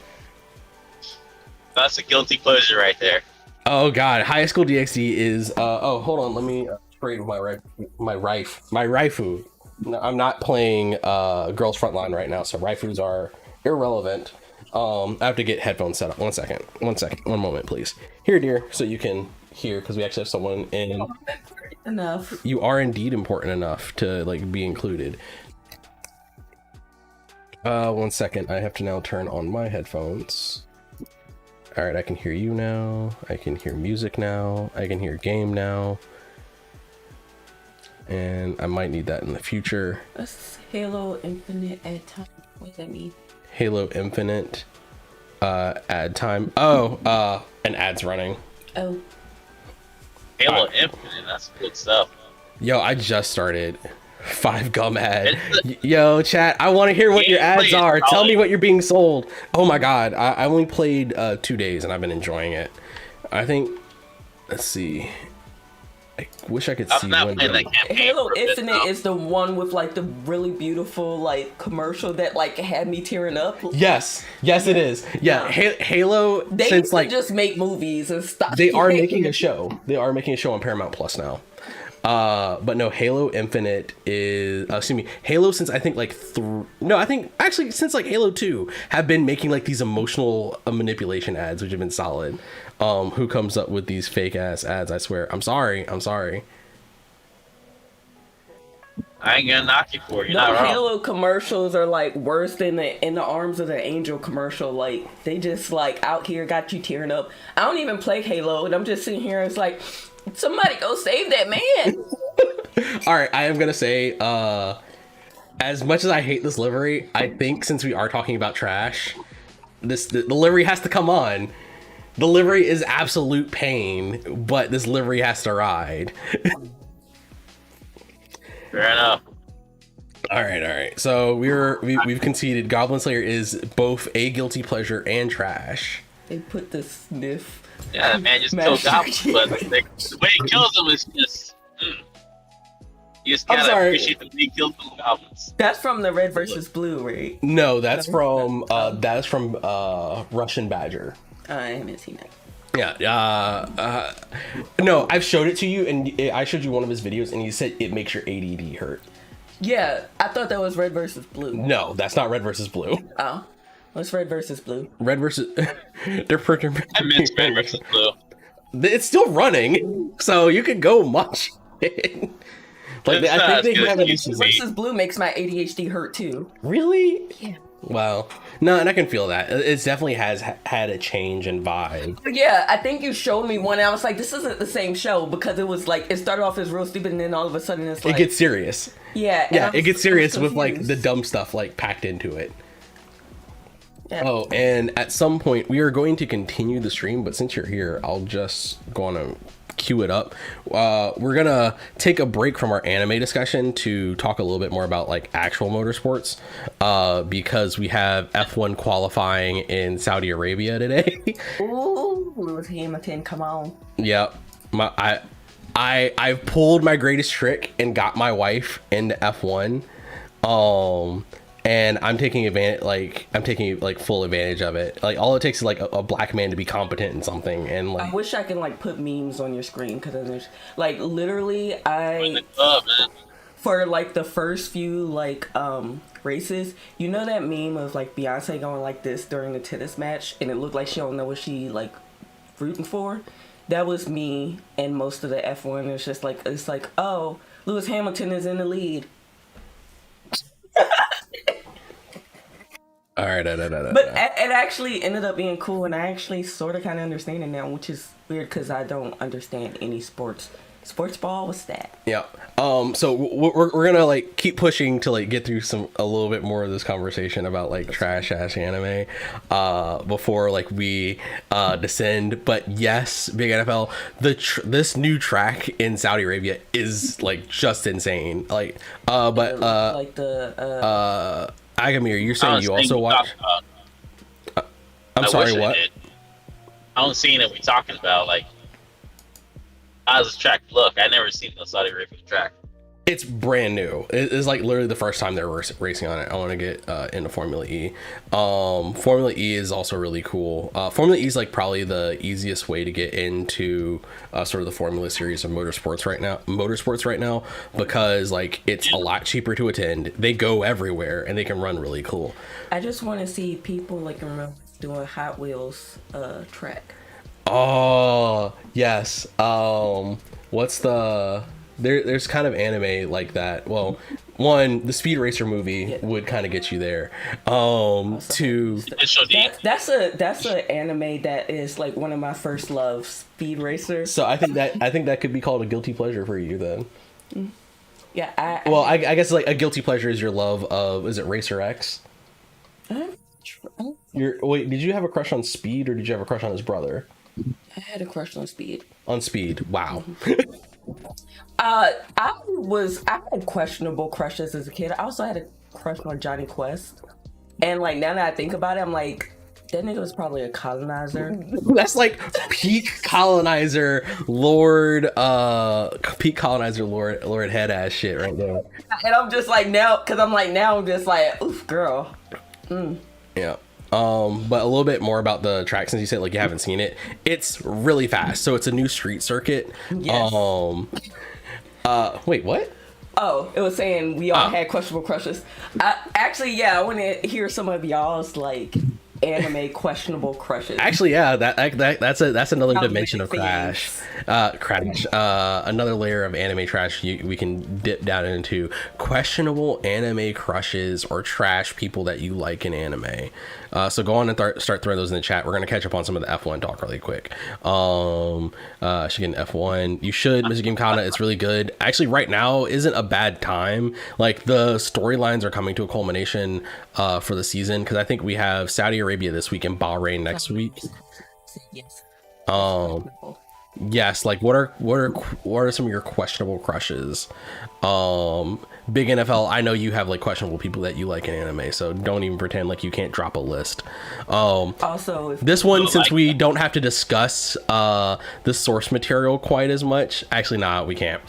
That's a guilty pleasure right there. Oh god, High School DxD is oh, hold on, let me trade my raifu. No, I'm not playing Girls Frontline right now, so raifus are irrelevant. I have to get headphones set up. One moment, please. Here, dear, so you can hear, because we actually have someone in. Enough. You are indeed important enough to like be included. 1 second, I have to now turn on my headphones. All right, I can hear you now. I can hear music now. I can hear game now. And I might need that in the future. That's Halo Infinite at time. What does that mean? Halo Infinite ad time. Oh, an ad's running. Oh, Halo Infinite, that's good stuff. Yo, I just started 5 gum ad. Yo, chat, I want to hear what your ads are. Tell me what you're being sold. Oh my god, I only played 2 days and I've been enjoying it. I think, let's see. I wish I could see not when playing that campaign Halo for a bit Infinite now. is the one with like the really beautiful like commercial that like had me tearing up. Yes, it is. Yeah, Halo, They since used to like just make movies and stuff. they are making a show. They are making a show on Paramount Plus now. But no, Halo Infinite is Halo since I think like I think actually since like Halo 2 have been making like these emotional manipulation ads, which have been solid. Who comes up with these fake ass ads? I swear. I'm sorry. I ain't gonna knock you for it. You're No, not wrong. Halo commercials are like worse than the In the Arms of the Angel commercial. Like they just like out here got you tearing up. I don't even play Halo, and I'm just sitting here. It's like somebody go save that man. All right, I am gonna say, as much as I hate this livery, I think since we are talking about trash, the livery has to come on. The livery is absolute pain, but this livery has to ride. Fair enough. All right. So we've conceded Goblin Slayer is both a guilty pleasure and trash. They put the sniff. Yeah, that man just killed goblins, but the way he kills them is just. You just I'm gotta sorry. appreciate the way he kills them goblins. That's from the Red versus Blue, right? No, that's from Russian Badger. I haven't seen that. Yeah. No, I've showed it to you, and I showed you one of his videos, and he said it makes your ADD hurt. Yeah, I thought that was Red versus Blue. No, that's not Red versus Blue. Oh, what's Red versus Blue? Red versus they're pretty. I miss Red versus Blue. It's still running, so you could go watch it. Like It's I not think they as have good a as new it used to season. be. Versus Blue makes my ADHD hurt too. Really? Yeah. Wow. No, and I can feel that. It definitely has had a change in vibe. Yeah, I think you showed me one. And I was like, this isn't the same show because it was like it started off as real stupid, and then all of a sudden it's like It gets serious. yeah, and Yeah, I it gets was serious with like confused. the dumb stuff like packed into it. Yeah. Oh, and at some point we are going to continue the stream, but since you're here, I'll just go on and cue it up. We're gonna take a break from our anime discussion to talk a little bit more about like actual motorsports, because we have F1 qualifying in Saudi Arabia today. Ooh, Lewis Hamilton, come on. Yep, I've pulled my greatest trick and got my wife into F1. And I'm taking full advantage of it. Like all it takes is like a black man to be competent in something, and I like wish I could like put memes on your screen because there's like literally In I the club, man. for like the first few like races, you know that meme of like Beyonce going like this during the tennis match and it looked like she don't know what she like rooting for. That was me and most of the F1. It's like oh, Lewis Hamilton is in the lead. all right. But it actually ended up being cool, and I actually sort of kind of understand it now, which is weird because I don't understand any sports. Sports ball, what's that? Yeah. So we're gonna like keep pushing to like get through a little bit more of this conversation about like trash ass anime, before like we descend. But yes, Big NFL, this new track in Saudi Arabia is like just insane. Like, but Like the Agamir, you're I saying was you thinking also we watch? talked about- I'm I sorry, wish I what? did. I don't see it we talking about. Like, how does this track look? I never seen the Saudi Arabian track. It's brand new. It's like literally the first time they're racing on it. I want to get into Formula E. Formula E is also really cool. Formula E is like probably the easiest way to get into sort of the Formula series of motorsports right now, because like it's a lot cheaper to attend. They go everywhere and they can run really cool. I just want to see people like doing Hot Wheels track. Oh yes. What's the there's kind of anime like that. Well, one, the Speed Racer movie would kind of get you there. Two, Initial D. That's a anime that is like one of my first loves, Speed Racer. so I think that could be called a guilty pleasure for you then. Yeah, Well, I guess like a guilty pleasure is your love of, is it Racer X? I'm Wait, did you have a crush on Speed or did you have a crush on his brother? I had a crush on Speed. On Speed, wow. I had questionable crushes as a kid. I also had a crush on Johnny Quest. And like now that I think about it, I'm like, that nigga was probably a colonizer. That's like peak colonizer lord head ass shit right there. And I'm just like now, I'm just like, oof, girl. Yeah. But a little bit more about the track, since you said like you haven't seen it. It's really fast. So it's a new street circuit. Yes. Wait, what? Oh, it was saying we all had questionable crushes. I want to hear some of y'all's like anime questionable crushes. Actually, yeah, that's another Sounds dimension like of Crash. Another layer of anime trash we can dip down into. Questionable anime crushes or trash people that you like in anime. So go on and start throwing those in the chat. We're gonna catch up on some of the F1 talk really quick. Shigen F1. You should, Mr. Gimkana. It's really good. Actually, right now isn't a bad time. Like the storylines are coming to a culmination for the season, because I think we have Saudi Arabia this week and Bahrain next week. Yes. Yes, like what are some of your questionable crushes? Big NFL, I know you have like questionable people that you like in anime, so don't even pretend like you can't drop a list. Also, this one, since we don't have to discuss the source material quite as much, actually we can't.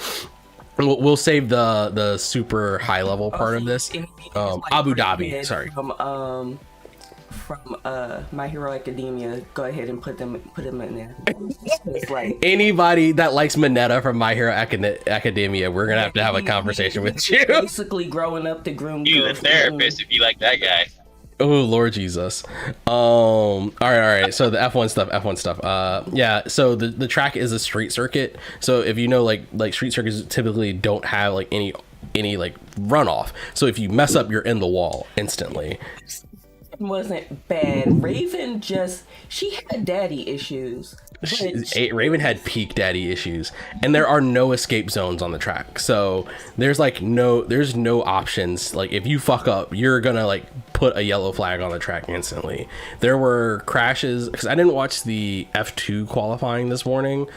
We'll save the super high level part of this. Abu Dhabi, sorry. From My Hero Academia, go ahead and put them in there. It's like anybody that likes Mineta from My Hero Academia, we're gonna have a conversation with you. Basically, growing up to groom. You the therapist if you like that guy. Oh Lord Jesus. All right. So the F1 stuff. Yeah. So the track is a street circuit. So if you know, like street circuits typically don't have like any like runoff. So if you mess up, you're in the wall instantly. Wasn't bad. Raven she had daddy issues. Raven had peak daddy issues, and there are no escape zones on the track. So there's no options. Like if you fuck up, you're gonna like put a yellow flag on the track instantly. There were crashes because I didn't watch the F2 qualifying this morning.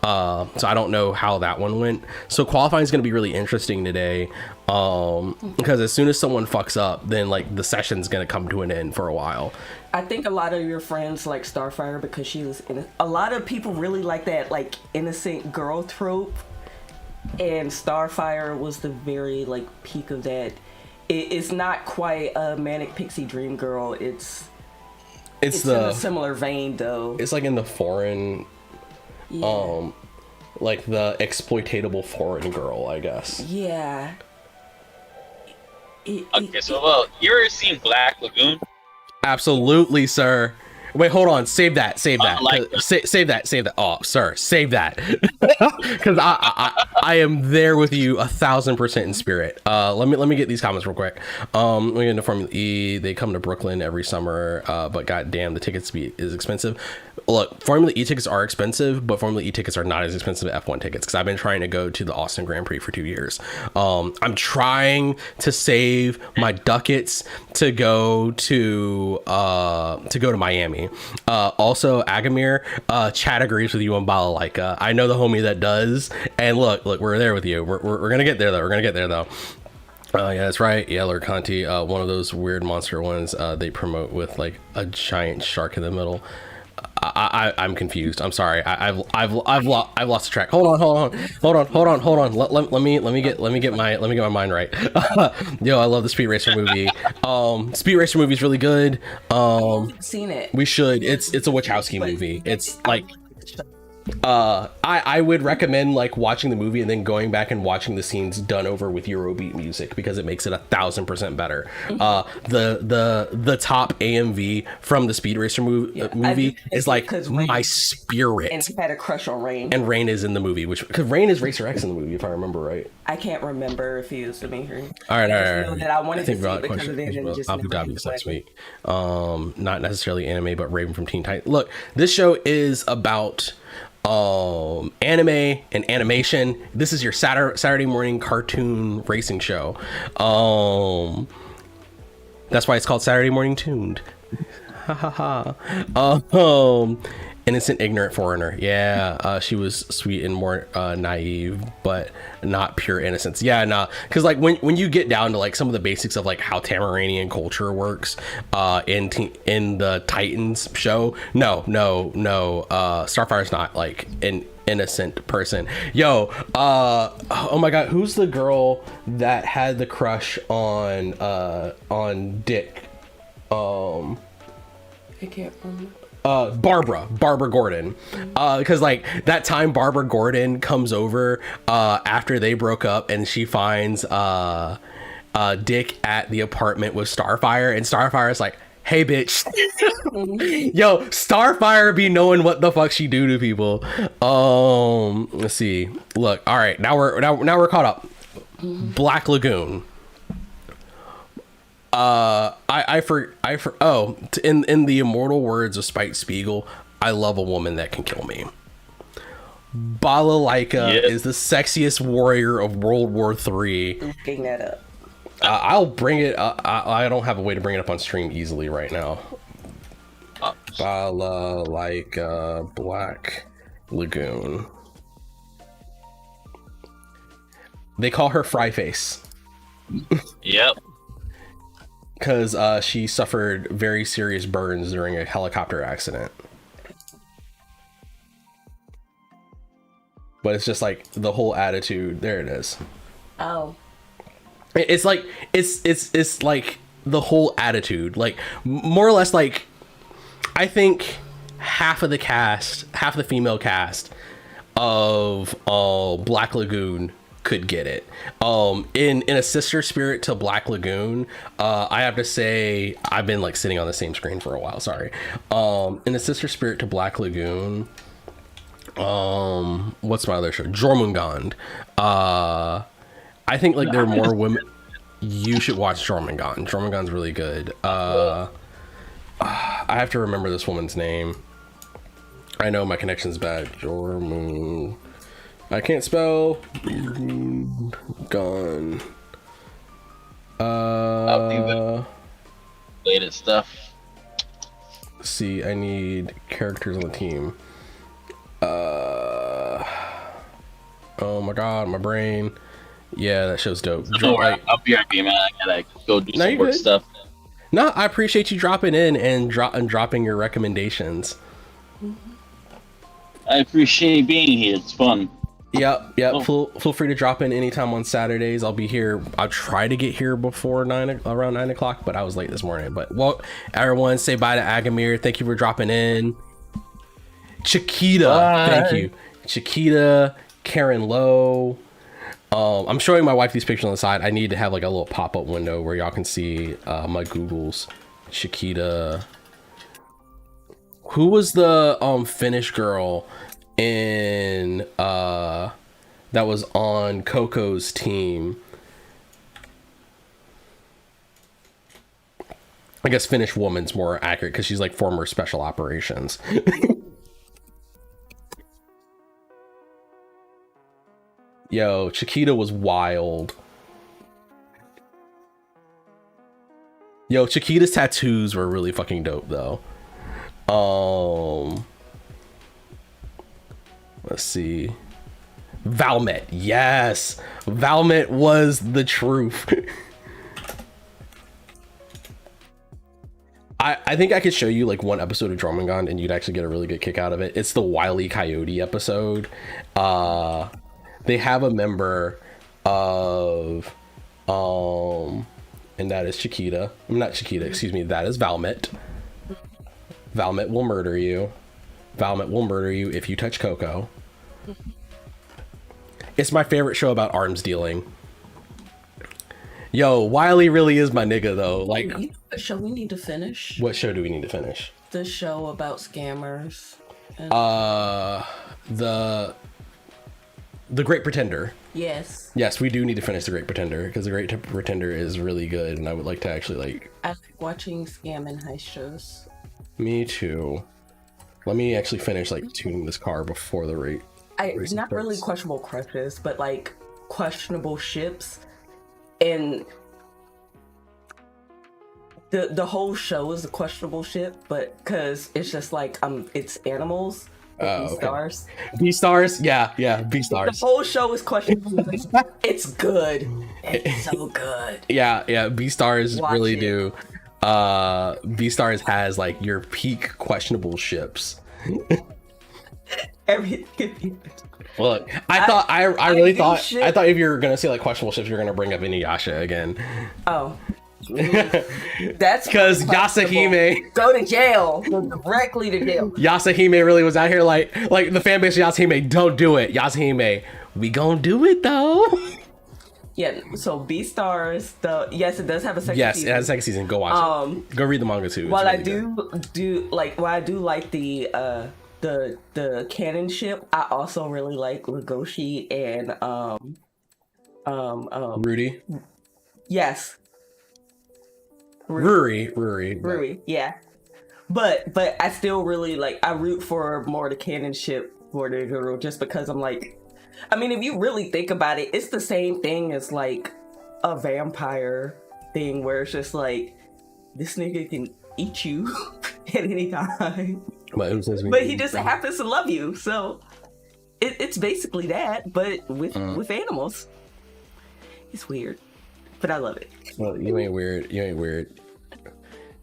So I don't know how that one went. So qualifying is going to be really interesting today. Because as soon as someone fucks up, then like the session's going to come to an end for a while. I think a lot of your friends like Starfire because she was a lot of people really like that like innocent girl trope, and Starfire was the very like peak of that. It's not quite a manic pixie dream girl. It's in a similar vein though. It's like in the foreign. Yeah. Like the exploitatable foreign girl, I guess. Yeah. Okay, so you ever seen Black Lagoon? Absolutely, sir. Wait, hold on. Save that. Save that. Save that. Oh, sir, save that. Because I am there with you 1,000% in spirit. Let me get these comments real quick. Let me get into Formula E. They come to Brooklyn every summer, but goddamn, the tickets is expensive. Look, Formula E tickets are expensive, but Formula E tickets are not as expensive as F1 tickets because I've been trying to go to the Austin Grand Prix for 2 years. I'm trying to save my ducats to go to Miami. Also, Agamir, Chad agrees with you on Balalaika. I know the homie that does, and look, we're there with you. We're gonna get there though. Yeah, that's right. Yeah, Lord Conti, one of those weird monster ones they promote with like a giant shark in the middle. I'm confused. I'm sorry. I've lost track. Hold on. Let me get my mind right. Yo, I love the Speed Racer movie. Speed Racer movie is really good. Seen it. We should. It's a Wachowski movie. It's like I would recommend like watching the movie and then going back and watching the scenes done over with Eurobeat music because it makes it 1,000% better. The top AMV from the Speed Racer movie is like my spirit. And he had a crush on Rain. And Rain is in the movie, because Rain is Racer X in the movie, if I remember right. I can't remember if he was the main hero. All right. That I wanted to see it because of it and just Abu Dhabi next week. Not necessarily anime, but Raven from Teen Titans. Look, this show is about anime and animation. This is your Saturday morning cartoon racing show. That's why it's called Saturday Morning Tuned. Ha ha ha. Innocent, ignorant foreigner. Yeah, she was sweet and more naive, but not pure innocence. Yeah, nah, because like when you get down to like some of the basics of like how Tamaranian culture works, in the Titans show, no, Starfire's not like an innocent person. Yo, oh my God, who's the girl that had the crush on Dick? I can't remember. Barbara Gordon, because like that time Barbara Gordon comes over after they broke up, and she finds Dick at the apartment with Starfire, and Starfire's like, hey bitch. Yo, Starfire be knowing what the fuck she do to people. Let's see, look, all right, now we're caught up. Black Lagoon. In the immortal words of Spike Spiegel, I love a woman that can kill me. Balalaika is the sexiest warrior of World War III. Looking that up. I'll bring it. I don't have a way to bring it up on stream easily right now. Balalaika, Black Lagoon. They call her Fry Face. Yep. Because she suffered very serious burns during a helicopter accident. But it's just like the whole attitude. There it is. Oh. It's like it's like the whole attitude. Like more or less, like I think half of the female cast of Black Lagoon could get it. In a sister spirit to Black Lagoon, I have to say I've been like sitting on the same screen for a while, sorry. In a sister spirit to Black Lagoon, what's my other show? Jormungand. I think like there are more women. You should watch Jormungand. Jormungand's really good. I have to remember this woman's name. I know my connection's bad. Jormungand. I can't spell. Gone. Related stuff. See, I need characters on the team. Oh my God, my brain. Yeah, that show's dope. I'll be right back, man. I gotta go do some work stuff. No, I appreciate you dropping in and dropping your recommendations. I appreciate being here. It's fun. Yep. Feel free to drop in anytime on Saturdays. I'll be here. I'll try to get here before around 9 o'clock, but I was late this morning. But well, everyone, say bye to Agamir. Thank you for dropping in. Chiquita, thank you. Chiquita, Karen Lowe. I'm showing my wife these pictures on the side. I need to have like a little pop-up window where y'all can see my Googles. Chiquita. Who was the Finnish girl in that was on Coco's team? I guess Finnish woman's more accurate because she's like former special operations. Yo, Chiquita was wild. Yo, Chiquita's tattoos were really fucking dope though. Let's see. Valmet, yes. Valmet was the truth. I think I could show you like one episode of Jormungand and you'd actually get a really good kick out of it. It's the Wile E. Coyote episode. They have a member of and that is Chiquita. I'm not Chiquita, excuse me, that is Valmet. Valmet will murder you. Valmet will murder you if you touch Coco. It's my favorite show about arms dealing. Yo, Wiley really is my nigga though. Like, what show we need to finish? What show do we need to finish? The show about scammers. And... The Great Pretender. Yes. Yes, we do need to finish The Great Pretender because The Great Pretender is really good, and I would like to actually like. I like watching scam and heist shows. Me too. Let me actually finish like tuning this car before the rate. It's not really questionable crushes, but like questionable ships. And the whole show is a questionable shit, but because it's just like it's animals. Okay. Stars. Beastars? Yeah, The Beastars. whole show is questionable. It's good. It's so good. Yeah, Beastars Watch really it. do. Beastars has like your peak questionable ships. Everything. Look, I really do thought shit. I thought if you were gonna say like questionable ships, you're gonna bring up Inuyasha again. Oh. That's Because questionable. Yasahime Go to jail. Go directly to jail. Yasahime really was out here like the fan base of Yasahime, don't do it. Yasahime, we gonna do it though. Yeah, so Beastars, yes, it does have a second Yes, season. it has a second season. Go watch it. Go read the manga too. It's While I really good. while I do like the canon ship, I also really like Legoshi and Rudy. yes, Ruri. yeah. But I still really I root for more the canon ship for the girl just because I'm like, I mean, if you really think about it, it's the same thing as like a vampire thing where it's just like this nigga can eat you at any time. But He just happens to love you, so it's basically that, but with animals. It's weird, but I love it. Well, you ain't weird.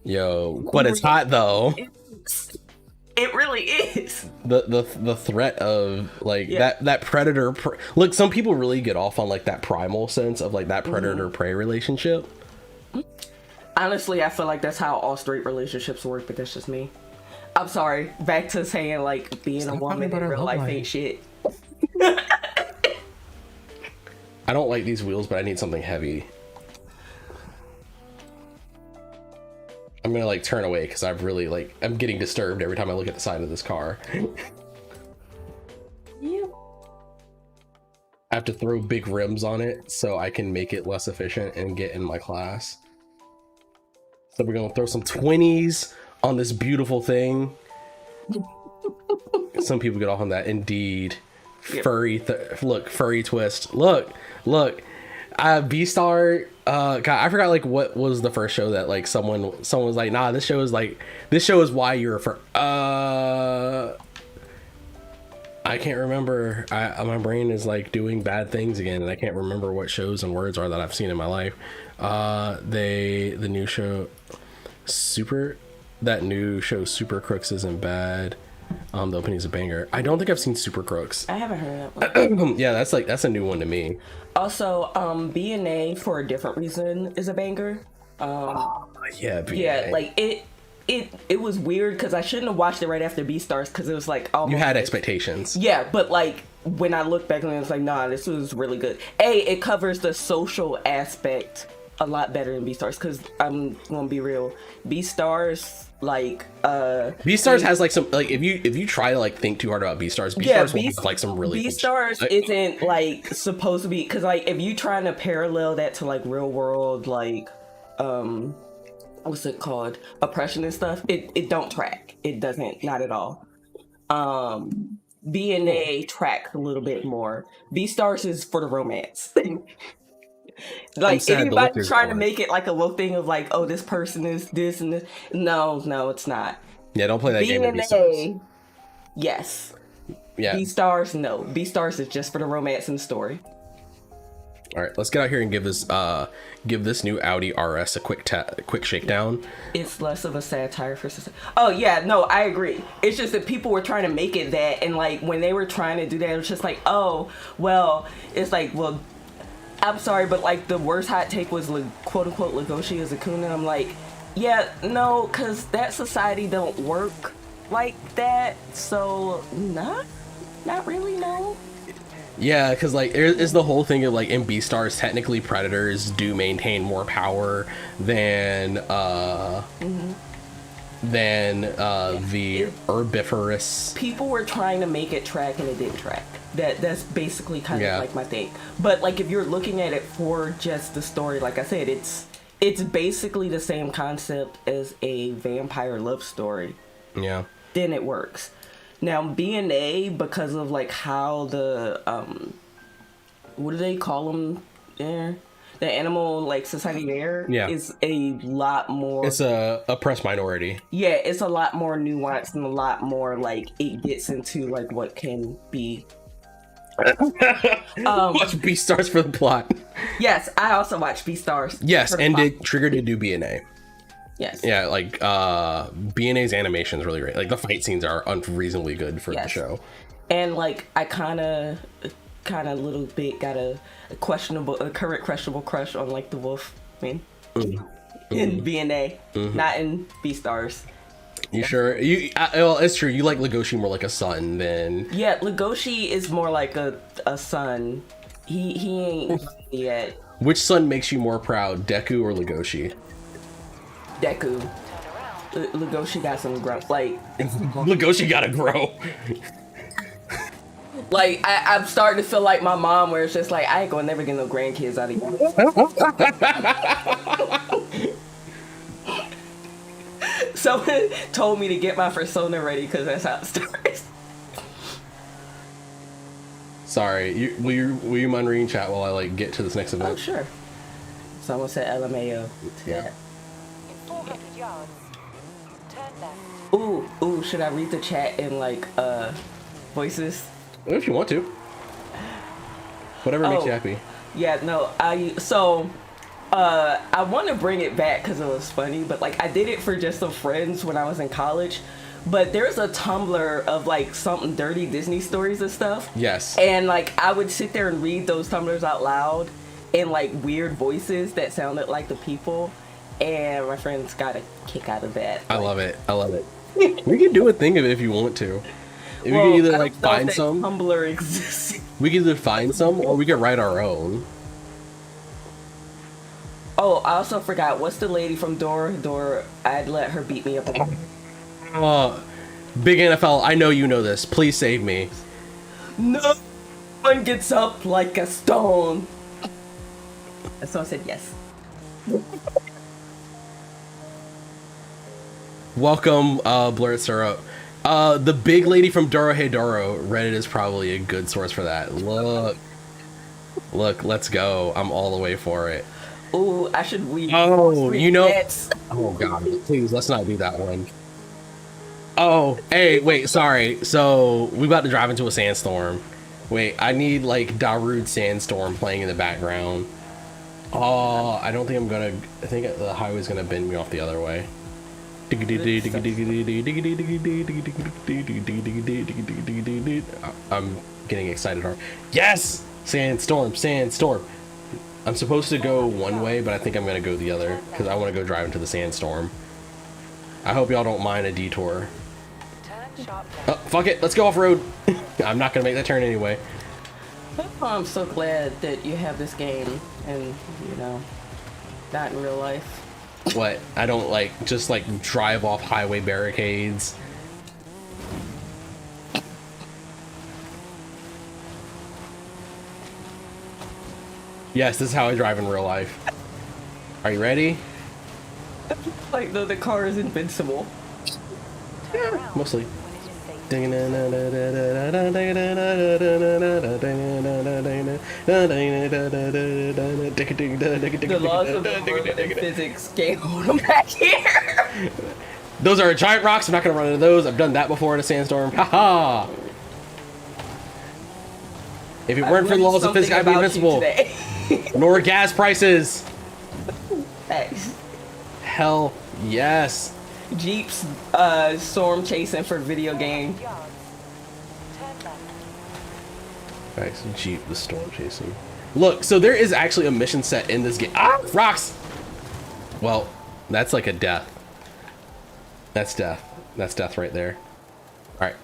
Yo, but it's hot though. It really is. The threat of Yeah. that predator. Look, some people really get off on like that primal sense of like that predator prey relationship. Honestly, I feel like that's how all straight relationships work, but that's just me. I'm sorry. Back to saying like being a woman in real life ain't shit. I don't like these wheels, but I need something heavy. I'm gonna like turn away because I've really I'm getting disturbed every time I look at the side of this car. Yeah. I have to throw big rims on it so I can make it less efficient and get in my class. So we're gonna throw some 20s on this beautiful thing. Some people get off on that. Indeed. Yep. Furry twist. Look. Beastar. God, I forgot like what was the first show that like someone was like, nah, this show is why you're I can't remember. My brain is like doing bad things again, and I can't remember what shows and words are that I've seen in my life. The new show, that new show Super Crooks isn't bad. The opening's a banger. I don't think I've seen Super Crooks. I haven't heard that one. Yeah, that's a new one to me. Also, BNA for a different reason is a banger. Yeah, Yeah, like it was weird because I shouldn't have watched it right after Beastars because it was like almost you had like, expectations. yeah, but like when I look back on it, it's like, nah, this was really good. It covers the social aspect a lot better than Beastars because I'm gonna be real, Beastars Beastars has like some like if you try to like think too hard about Beastars will have like some really Beastars isn't like supposed to be because like if you trying to parallel that to like real world like what's it called, oppression and stuff, it don't track. It doesn't, not at all. BNA tracks a little bit more. Beastars is for the romance. Like anybody trying to make it like a little thing of like, oh, this person is this and this. No, it's not. Yeah, don't play that game with Beastars. BNA, yes. Yeah. Beastars, no. Beastars is just for the romance and the story. All right, let's get out here and give this new Audi RS a quick shakedown. It's less of a satire for society. Oh yeah, no, I agree. It's just that people were trying to make it that, and like when they were trying to do that, it was just like, oh, well, it's like, well, I'm sorry, but like the worst hot take was quote unquote Legoshi as a coon, and I'm like, yeah, no, because that society don't work like that, so not really, no. Yeah, because like is the whole thing of like in Beastars, technically predators do maintain more power than the herbivorous. People were trying to make it track and it didn't track. That's basically kind of like my thing. But like if you're looking at it for just the story, like I said, it's basically the same concept as a vampire love story. Yeah. Then it works. Now BNA, because of like how the what do they call them there? the animal like society there Yeah. is a lot more. It's a oppressed minority. Yeah, it's a lot more nuanced and a lot more like it gets into like what can be. Watch Beastars for the plot. Yes, I also watch Beastars. Yes, for the and plot. it triggered to do BNA. Yes. Yeah, like BNA's animation is really great. Like the fight scenes are unreasonably good for the Yes. show. And like I kind of little bit got a current questionable crush on like the wolf man in BNA, not in Beastars. You sure? Well, it's true. You like Legoshi more like a son than. Yeah, Legoshi is more like a son. He ain't yet. Which son makes you more proud, Deku or Legoshi? Deku. Legoshi got some growth. Like Legoshi gotta grow. Like I'm starting to feel like my mom, where it's just like I ain't gonna never get no grandkids out of you. Someone told me to get my persona ready because that's how it starts. Sorry, will you mind reading chat while I like get to this next event? Oh sure. Someone said LMAO to Yeah. that. In 400 yards, turn left. Ooh, should I read the chat in like voices? If you want to. Whatever makes you happy. Yeah, no, I want to bring it back because it was funny, but like I did it for just some friends when I was in college. But there's a Tumblr of like something dirty Disney stories and stuff. Yes. And like I would sit there and read those Tumblrs out loud in like weird voices that sounded like the people, and my friends got a kick out of that. I love it. We can do a thing of it if you want to. We can either like find some. Tumblr exists. We can either find some or we can write our own. Oh, I also forgot. What's the lady from Dora? I'd let her beat me up. Big NFL, I know you know this. Please save me. No one gets up like a stone. And so I said yes. Welcome, Blurred Syrup. The big lady from Dorohedoro, Reddit is probably a good source for that. Look, let's go. I'm all the way for it. Ooh, I should read. Oh, you know. Yes. Oh god, please let's not do that one. Oh, hey, wait, sorry. So we about to drive into a sandstorm. Wait, I need like Darude Sandstorm playing in the background. Oh, I don't think I'm gonna. I think the highway's gonna bend me off the other way. I'm getting excited. Yes, sandstorm. I'm supposed to go one way, but I think I'm gonna go the other because I want to go drive into the sandstorm. I hope y'all don't mind a detour. Turn sharp Oh, left. fuck it, let's go off road. I'm not gonna make that turn anyway. Oh, I'm so glad that you have this game and, not in real life. What? I don't like just like drive off highway barricades. Yes, this is how I drive in real life. Are you ready? Like, the car is invincible. Turn around Mostly. when it is safe. The laws of the physics can't hold them back here. Those are giant rocks. I'm not gonna run into those. I've done that before in a sandstorm. Haha. If it weren't for the laws of physics, I'd be invincible. Nor gas prices. Thanks. Hell yes. Jeeps storm chasing for video game. Yards. Turn left. Alright, so Jeep, the storm chasing. Look, so there is actually a mission set in this game. Ah, rocks! Well, that's like a death. That's death. That's death right there. Alright.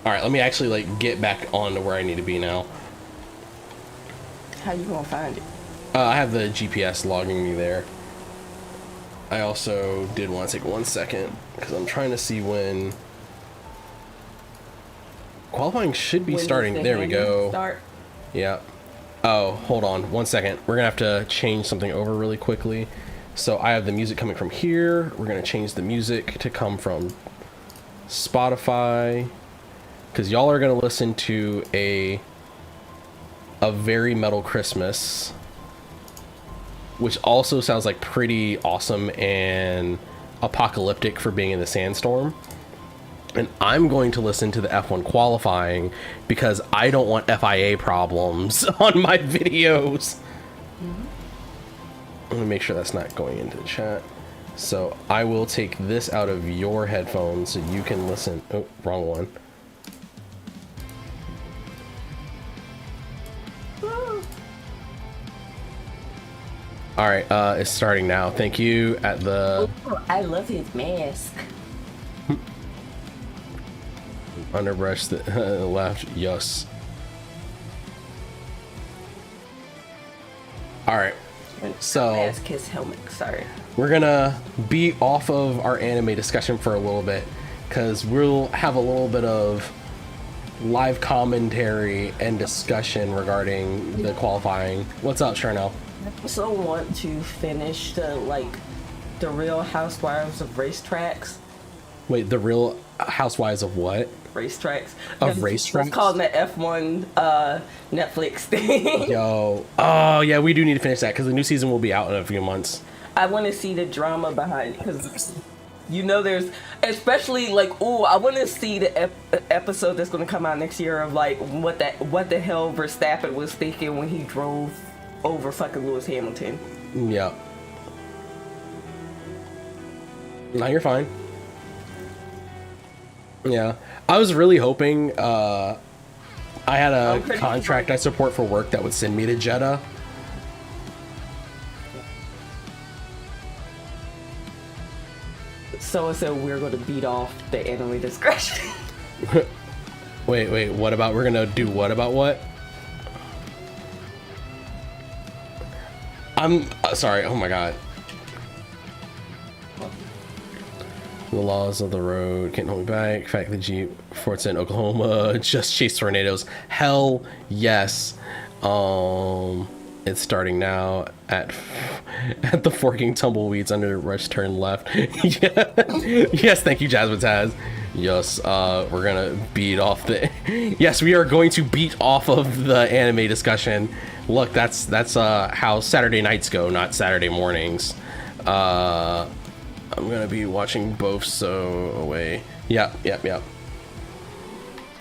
Alright, let me actually like get back on to where I need to be now. How you gonna find it? I have the GPS logging me there. I also did want to take 1 second because I'm trying to see when qualifying should be When does starting. the There we handle go. Start? Yeah. Oh, hold on 1 second. We're gonna have to change something over really quickly. So I have the music coming from here. We're gonna change the music to come from Spotify because y'all are gonna listen to a very metal Christmas. which also sounds like pretty awesome and apocalyptic for being in the sandstorm. And I'm going to listen to the F1 qualifying because I don't want FIA problems on my videos. I'm gonna make sure that's not going into the chat. So I will take this out of your headphones so you can listen. Oh, wrong one. All right, it's starting now. Thank you at the... Ooh, I love his mask. Underbrush the left, yes. All right, so Mask his helmet, sorry. we're gonna be off of our anime discussion for a little bit because we'll have a little bit of live commentary and discussion regarding the qualifying. What's up, Charnel? I also want to finish the Real Housewives of Racetracks. Wait, the Real Housewives of what? Racetracks. Of Racetracks? It's called the F1 Netflix thing. Yo, oh yeah, we do need to finish that because the new season will be out in a few months. I want to see the drama behind it because, there's, especially I want to see the episode that's going to come out next year of what the hell Verstappen was thinking when he drove over fucking Lewis Hamilton. Yeah. No, you're fine. Yeah, I was really hoping I had a contract I support for work that would send me to Jeddah. So we're going to beat off the anime discretion. Wait, what about, we're gonna do what about what? I'm sorry, oh my god. The laws of the road can't hold me back. Fact the Jeep Forza in Oklahoma just chased tornadoes. Hell yes. It's starting now at the forking tumbleweeds under the rush turn left. Yeah. Yes, thank you, Jasmine Taz. Yes, we're gonna beat off the yes, we are going to beat off of the anime discussion. Look, that's how Saturday nights go, not Saturday mornings. I'm gonna be watching both, so away. Yep.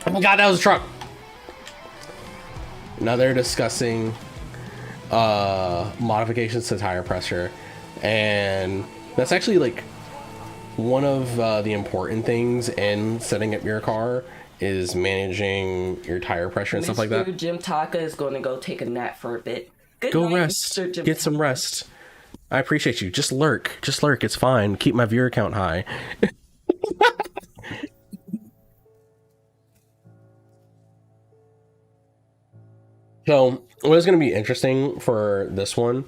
Oh my god, that was a truck. Now they're discussing modifications to tire pressure, and that's actually one of the important things in setting up your car is managing your tire pressure and stuff like that. Jim Taka is going to go take a nap for a bit. Go rest. Get some rest. I appreciate you. Just lurk. It's fine. Keep my viewer count high. So, what is going to be interesting for this one,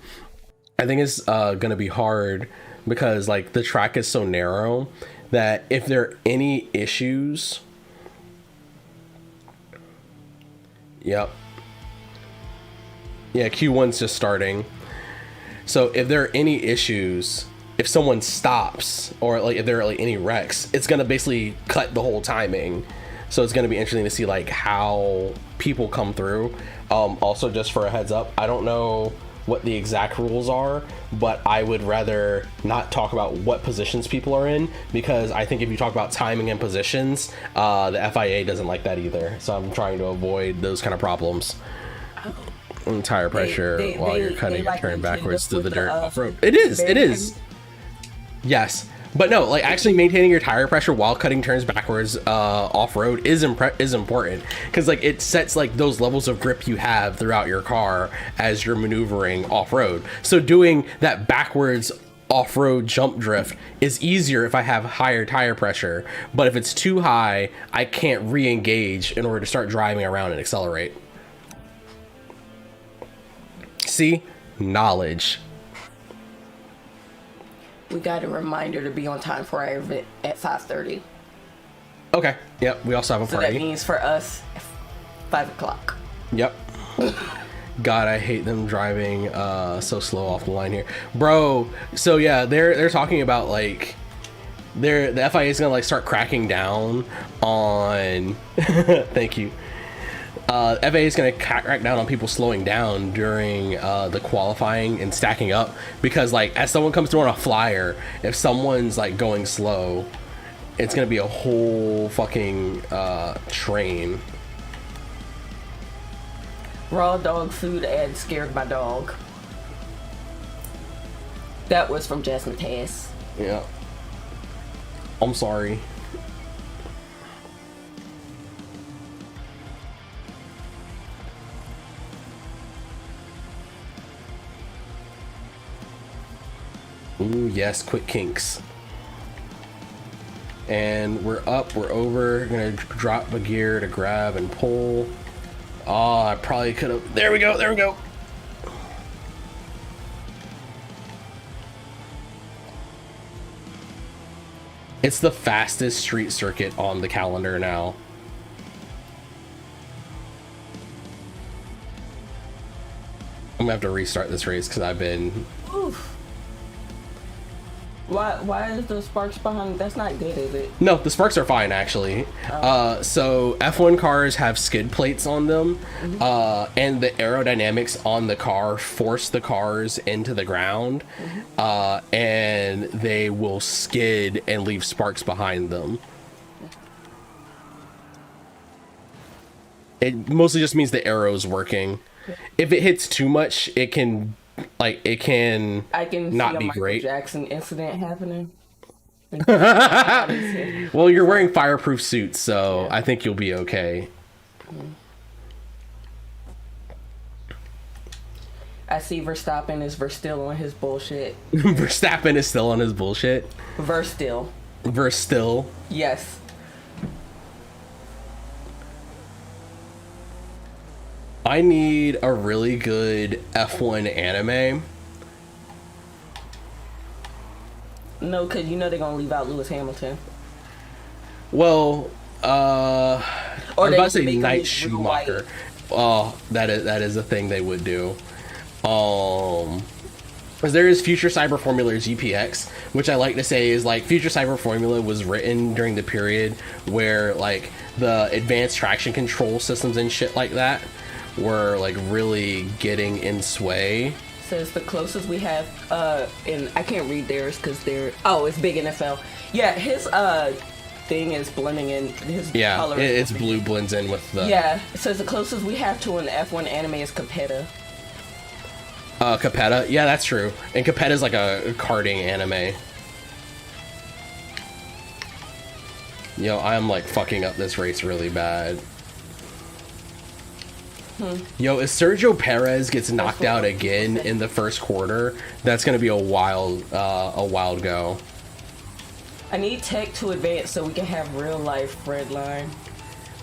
I think it's going to be hard because the track is so narrow that if there are any issues... Yep. Yeah, Q1's just starting. So if there are any issues, if someone stops or if there are any wrecks, it's going to basically cut the whole timing. So it's going to be interesting to see how people come through. Also, just for a heads up, I don't know what the exact rules are, but I would rather not talk about what positions people are in, because I think if you talk about timing and positions, the FIA doesn't like that either. So I'm trying to avoid those kind of problems. Tire pressure while you're cutting and turning backwards through the dirt off-road. It is. Yes. But no, actually maintaining your tire pressure while cutting turns backwards off-road is important, because it sets those levels of grip you have throughout your car as you're maneuvering off-road. So doing that backwards off-road jump drift is easier if I have higher tire pressure, but if it's too high, I can't re-engage in order to start driving around and accelerate. See? Knowledge. We got a reminder to be on time for our event at 5:30. Okay. Yep. We also have a party. So that means for us, 5 o'clock. Yep. God, I hate them driving so slow off the line here, bro. So yeah, they're talking about the FIA is gonna start cracking down on. Thank you. FAA is going to crack down on people slowing down during the qualifying and stacking up, because like as someone comes through on a flyer, if someone's like going slow, it's going to be a whole fucking train. Raw dog food ad scared my dog. That was from Jasmine Tass. Yeah. I'm sorry. Ooh, yes, quick kinks. And we're up, we're over. Gonna drop a gear to grab and pull. Oh, I probably could have. There we go, there we go. It's the fastest street circuit on the calendar now. I'm gonna have to restart this race because I've been. Oof. Why is the sparks behind? That's not good, is it? No, the sparks are fine actually. So F1 cars have skid plates on them, and the aerodynamics on the car force the cars into the ground, and they will skid and leave sparks behind them. It mostly just means the arrow's working. If it hits too much, it can. Like it can, I can not see a be Michael great. Jackson incident happening. Well, you're wearing fireproof suits, so yeah. I think you'll be okay. I see Verstappen is still on his bullshit. Verstappen is still on his bullshit. Verstill. Verstill. Yes. I need a really good F1 anime. No, because you know they're going to leave out Lewis Hamilton. Well, or I was about to say Night Schumacher. Oh, that is a thing they would do. Because there is Future Cyber Formula GPX, which I like to say is like Future Cyber Formula was written during the period where like the advanced traction control systems and shit like that were like really getting in sway. Says the closest we have and I can't read theirs because they're it's Big NFL. Yeah, his thing is blending in his color. It's blue blends in with the it says the closest we have to an F1 anime is Capetta. Capetta, yeah, that's true. And Capetta's like a karting anime. Yo, I'm like fucking up this race really bad. Yo, if Sergio Perez gets knocked out again in the first quarter, that's gonna be a wild go. I need tech to advance so we can have real life Redline.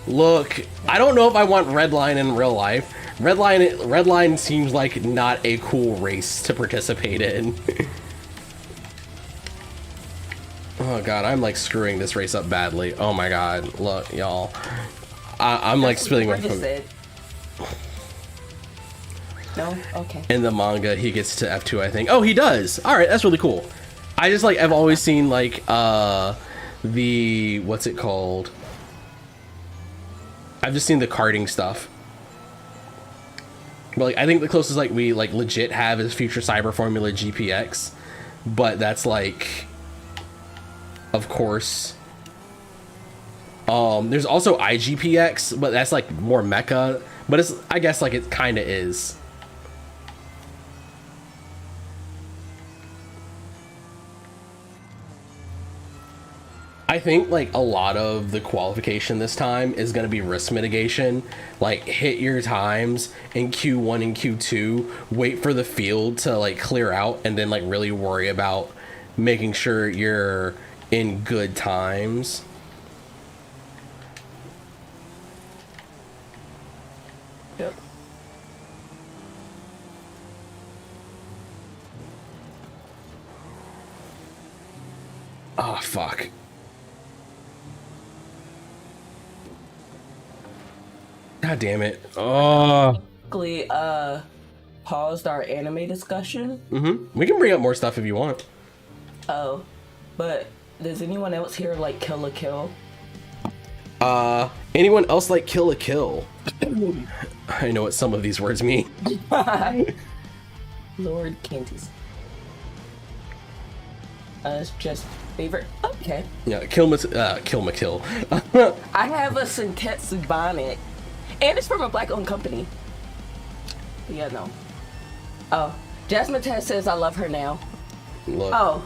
Look, I don't know if I want Redline in real life. Redline seems like not a cool race to participate in. Oh god, I'm like screwing this race up badly. Oh my god, look, y'all. I'm like spilling my food. No? Okay. In the manga, he gets to F2, I think. Oh, he does! Alright, that's really cool. I just, like, I've always seen, like, the... What's it called? I've just seen the karting stuff. But, like, I think the closest, like, we, like, legit have is Future Cyber Formula GPX. But that's, like... Of course... there's also IGPX, but that's, like, more mecha. But it's, I guess, like, it kind of is. I think, like, a lot of the qualification this time is going to be risk mitigation. Like, hit your times in Q1 and Q2, wait for the field to, like, clear out, and then, like, really worry about making sure you're in good times. Yep. Oh, fuck. God damn it. Oh. Basically, paused our anime discussion. We can bring up more stuff if you want. Oh. But does anyone else here like Kill la Kill? Anyone else like Kill a Kill? I know what some of these words mean. Lord Canties. It's just favorite. Okay. Yeah, Kill McKill. I have a Senketsu bonnet, and it's from a black-owned company. Yeah, no. Oh, Jasmine Tess says I love her now. Look. Oh,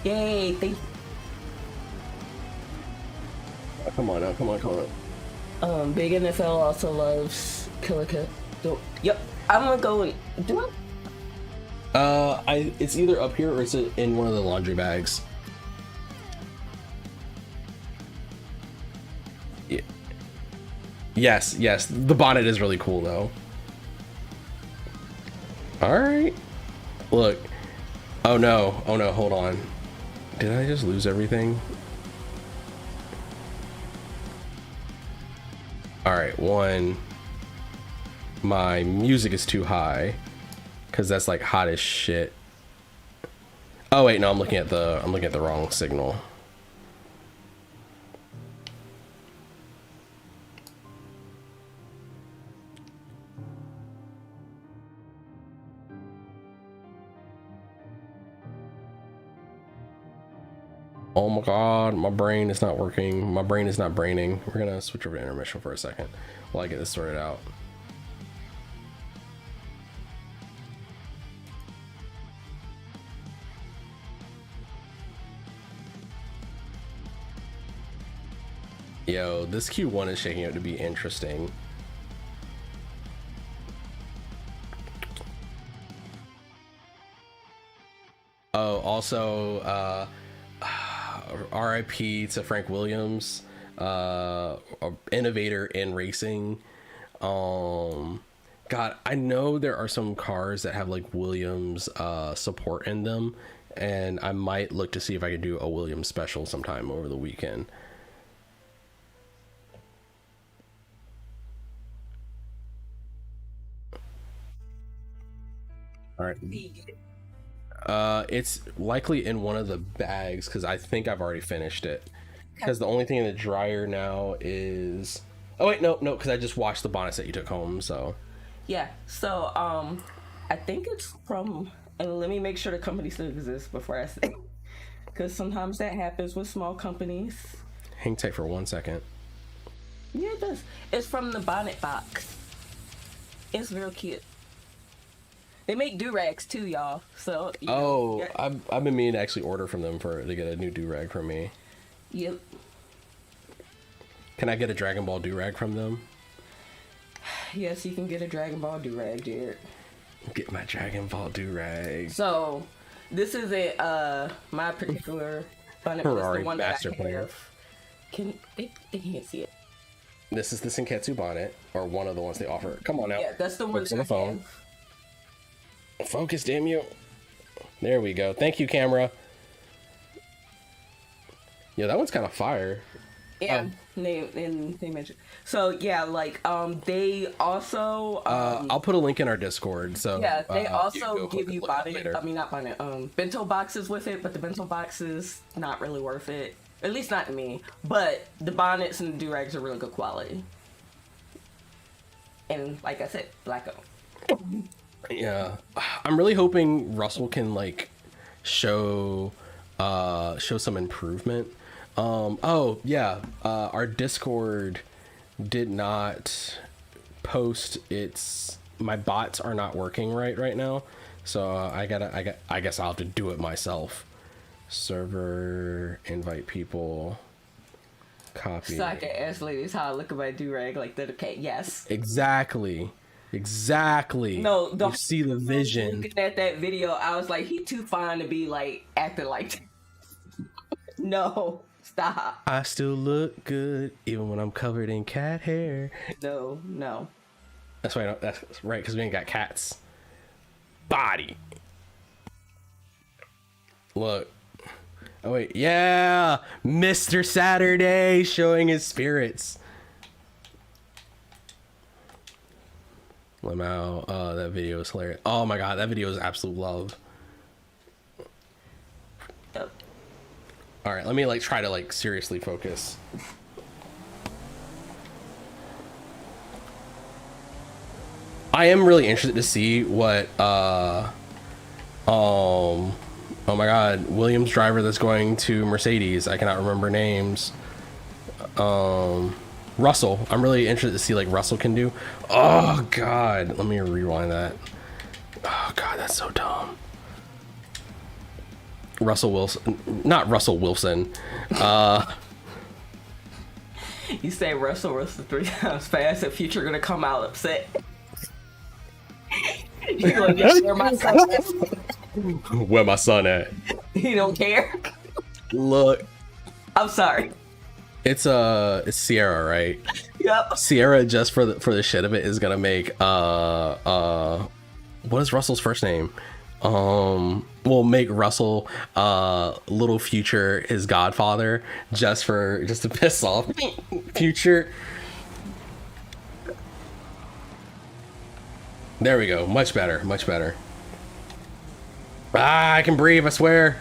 yay! Thank. Come on now, come on. Big NFL also loves Killer Cut. Yep, I'm gonna go and do it. It's either up here or it's in one of the laundry bags. Yeah. Yes, the bonnet is really cool though. All right. Look. Oh no, hold on. Did I just lose everything? All right, one. My music is too high because that's like hot as shit. Oh wait, no, I'm looking at the wrong signal. Oh my god, my brain is not working. My brain is not braining. We're gonna switch over to intermission for a second while I get this sorted out. Yo, this Q1 is shaking out to be interesting. Oh, also, RIP to Frank Williams, innovator in racing. God, I know there are some cars that have like Williams support in them, and I might look to see if I can do a Williams special sometime over the weekend. All right. It's likely in one of the bags because I think I've already finished it. Because the only thing in the dryer now is... Oh wait, no, because I just washed the bonnets that you took home, so... Yeah, so, I think it's from... And let me make sure the company still exists before I say. Because sometimes that happens with small companies. Hang tight for 1 second. Yeah, it does. It's from the bonnet box. It's real cute. They make do-rags too, y'all. So I've been meaning to actually order from them to get a new do-rag from me. Yep. Can I get a Dragon Ball do-rag from them? Yes, you can get a Dragon Ball do-rag, Jared. Get my Dragon Ball do-rag. So, this is my particular bonnet. Ferrari the one master that I plan. have. They can't see it. This is the Senketsu bonnet, or one of the ones they offer. Come on now. Yeah, that's the one Focus on the that I phone. have. Focus, damn you. There we go. Thank you, camera. Yeah, that one's kind of fire. Yeah, they mentioned. So yeah, like they also I'll put a link in our Discord. So yeah, they you also go give you look it up bonnet. later. I mean, not bonnet. Bento boxes with it, but the bento boxes not really worth it. At least not to me. But the bonnets and the do-rags are really good quality. And like I said, black owned. Yeah, I'm really hoping Russell can like show some improvement. Oh yeah, our Discord did not post my bots are not working right now, so I guess I'll have to do it myself. Server, invite people, copy. So I can ask ladies how I look at my do-rag like that. Okay, yes. Exactly. No, you see the vision. Looking at that video, I was like, he too fine to be like acting like that. No, stop. I still look good even when I'm covered in cat hair. No. That's right. That's right, because we ain't got cats. Body. Look. Oh wait, yeah, Mr. Saturday showing his spirits. Lamau, that video is hilarious. Oh my god, that video is absolute love. Yep. All right, let me like try to like seriously focus. I am really interested to see what oh my god, Williams driver that's going to Mercedes. I cannot remember names. Russell. I'm really interested to see like Russell can do. Oh god, let me rewind that. Oh god, that's so dumb. Russell Wilson, not Russell Wilson. You say Russell Wilson 3 times fast, and Future gonna come out upset. You're gonna get where my son at. Where my son at? He don't care. Look, I'm sorry. it's Sierra, right? Yep. Sierra, just for the shit of it, is gonna make what is Russell's first name? We'll make Russell little Future his godfather just to piss off Future. There we go. Much better. Much better. Ah, I can breathe, I swear.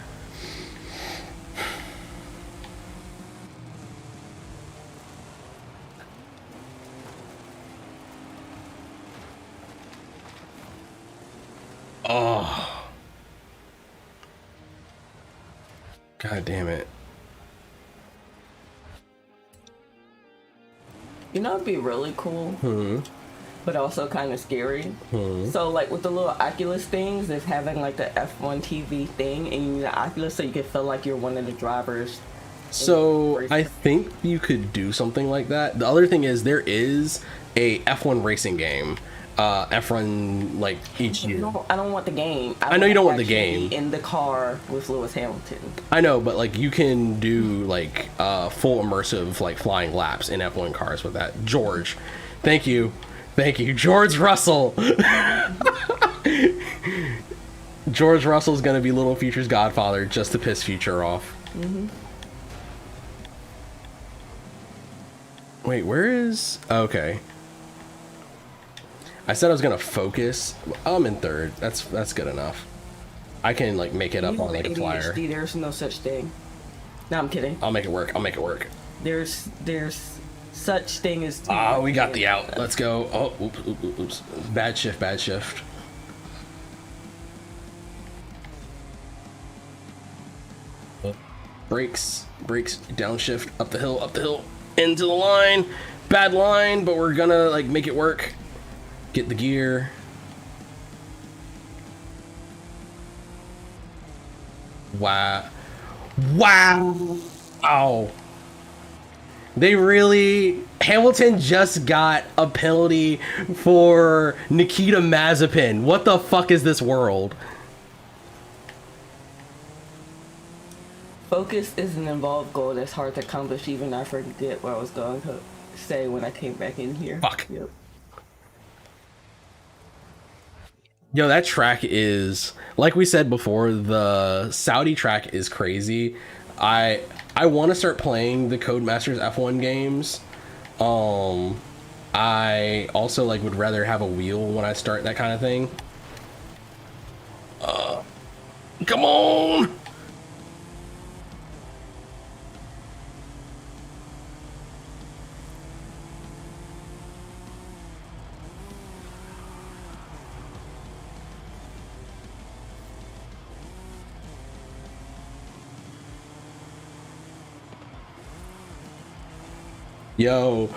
Oh. God damn it. You know, it'd be really cool, but also kind of scary. So, like with the little Oculus things, is having like the F1 TV thing, and you need an Oculus so you can feel like you're one of the drivers. So I think you could do something like that. The other thing is there is a F1 racing game. F1 like each year. I don't want the game. I know you don't want the actually game. in the car with Lewis Hamilton. I know, but like you can do like full immersive like flying laps in F1 cars with that. George, thank you, George Russell. George Russell's gonna be little Future's godfather just to piss Future off. Wait, where is? Okay. I said I was gonna focus. I'm in third. That's good enough. I can like make it up on like a flyer. ADHD, there's no such thing. No, I'm kidding. I'll make it work. There's such thing as. Ah, we got the out. Let's go. Oh, oops. Bad shift. Brakes. Downshift. Up the hill. Into the line. Bad line, but we're gonna like make it work. Get the gear. Wow. Oh. They really... Hamilton just got a penalty for Nikita Mazepin. What the fuck is this world? Focus is an involved goal that's hard to accomplish. Even I forget what I was going to say when I came back in here. Fuck. Yep. Yo, that track is, like we said before, the Saudi track is crazy. I want to start playing the Codemasters F1 games. I also like would rather have a wheel when I start that kind of thing. Come on! Yo,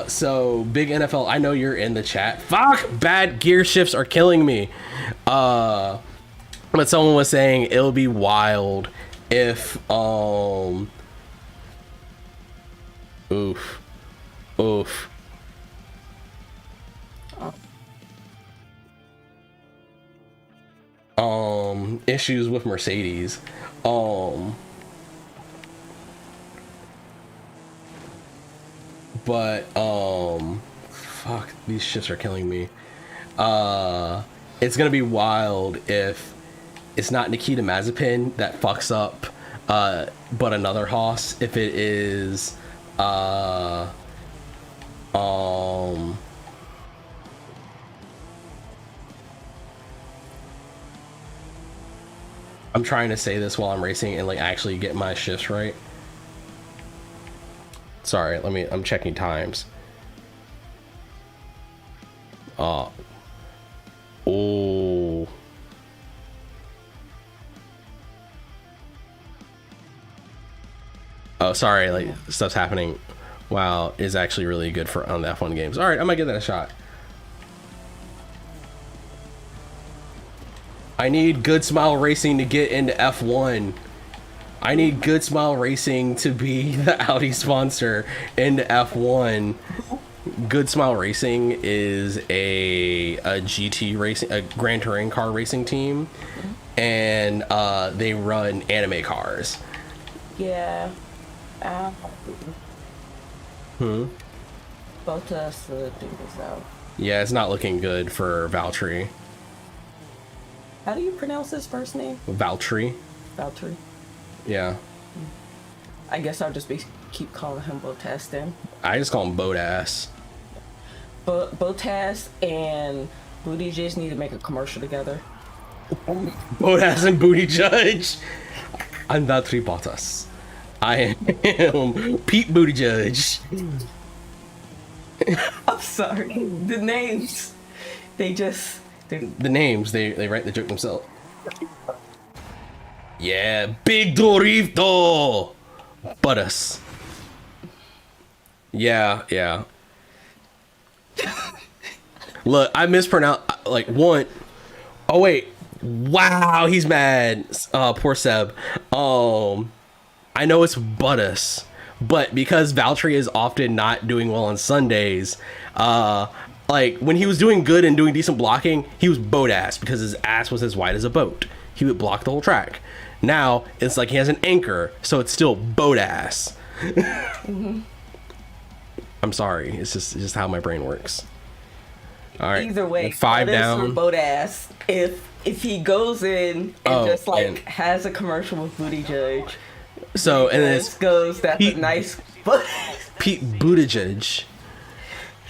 so big NFL, I know you're in the chat. Fuck, bad gear shifts are killing me. But someone was saying it'll be wild if oof. Issues with Mercedes. But fuck, these shifts are killing me. It's gonna be wild if it's not Nikita Mazepin that fucks up, but another Haas. If it is I'm trying to say this while I'm racing and like actually get my shifts right. Sorry, I'm checking times. Oh, sorry, like stuff's happening. Wow, is actually really good for on the F1 games. All right, I might give that a shot. I need Good Smile Racing to get into F1. I need Good Smile Racing to be the Audi sponsor into F1. Good Smile Racing is a GT racing, a Gran Touring car racing team, and they run anime cars. Yeah. Both of us do this out. Yeah, it's not looking good for Valtteri. How do you pronounce his first name? Valtteri. Valtteri. Yeah. I guess I'll just keep calling him Bottas then. I just call him Boat Ass. Bottas and Booty Judge need to make a commercial together. Boat Ass and Booty Judge. I'm Valtteri Bottas. I am Pete Booty Judge. I'm sorry. The names, they just... The names, they write the joke themselves. Yeah, Big Dorito! Buttus. Yeah. Look, I mispronounced, like, one. Oh, wait. Wow, he's mad. Poor Seb. I know it's Buttus, but because Valtteri is often not doing well on Sundays, like when he was doing good and doing decent blocking, he was boat ass because his ass was as wide as a boat. He would block the whole track. Now it's like he has an anchor, so it's still boat ass. I'm sorry, it's just how my brain works. All right. Either way, 5 down. For boat ass. If he goes in and has a commercial with Booty Judge. So and then it's goes. That's Pete, a nice. Pete Buttigieg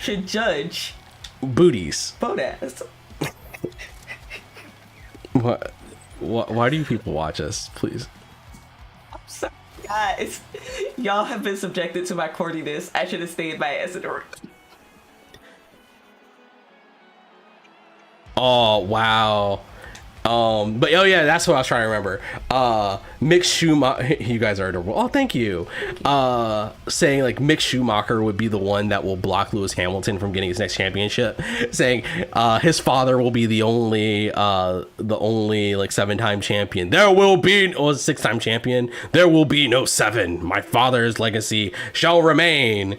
should judge booties. Boat ass. What? Why do you people watch us? Please. I'm sorry, guys. Y'all have been subjected to my corniness. I should have stayed my ass in the room. Oh wow. But oh yeah, that's what I was trying to remember. Mick Schumacher, you guys are adorable. Oh, thank you. Saying like Mick Schumacher would be the one that will block Lewis Hamilton from getting his next championship. Saying his father will be the only like 7-time champion. There will be 6-time champion. There will be no 7. My father's legacy shall remain.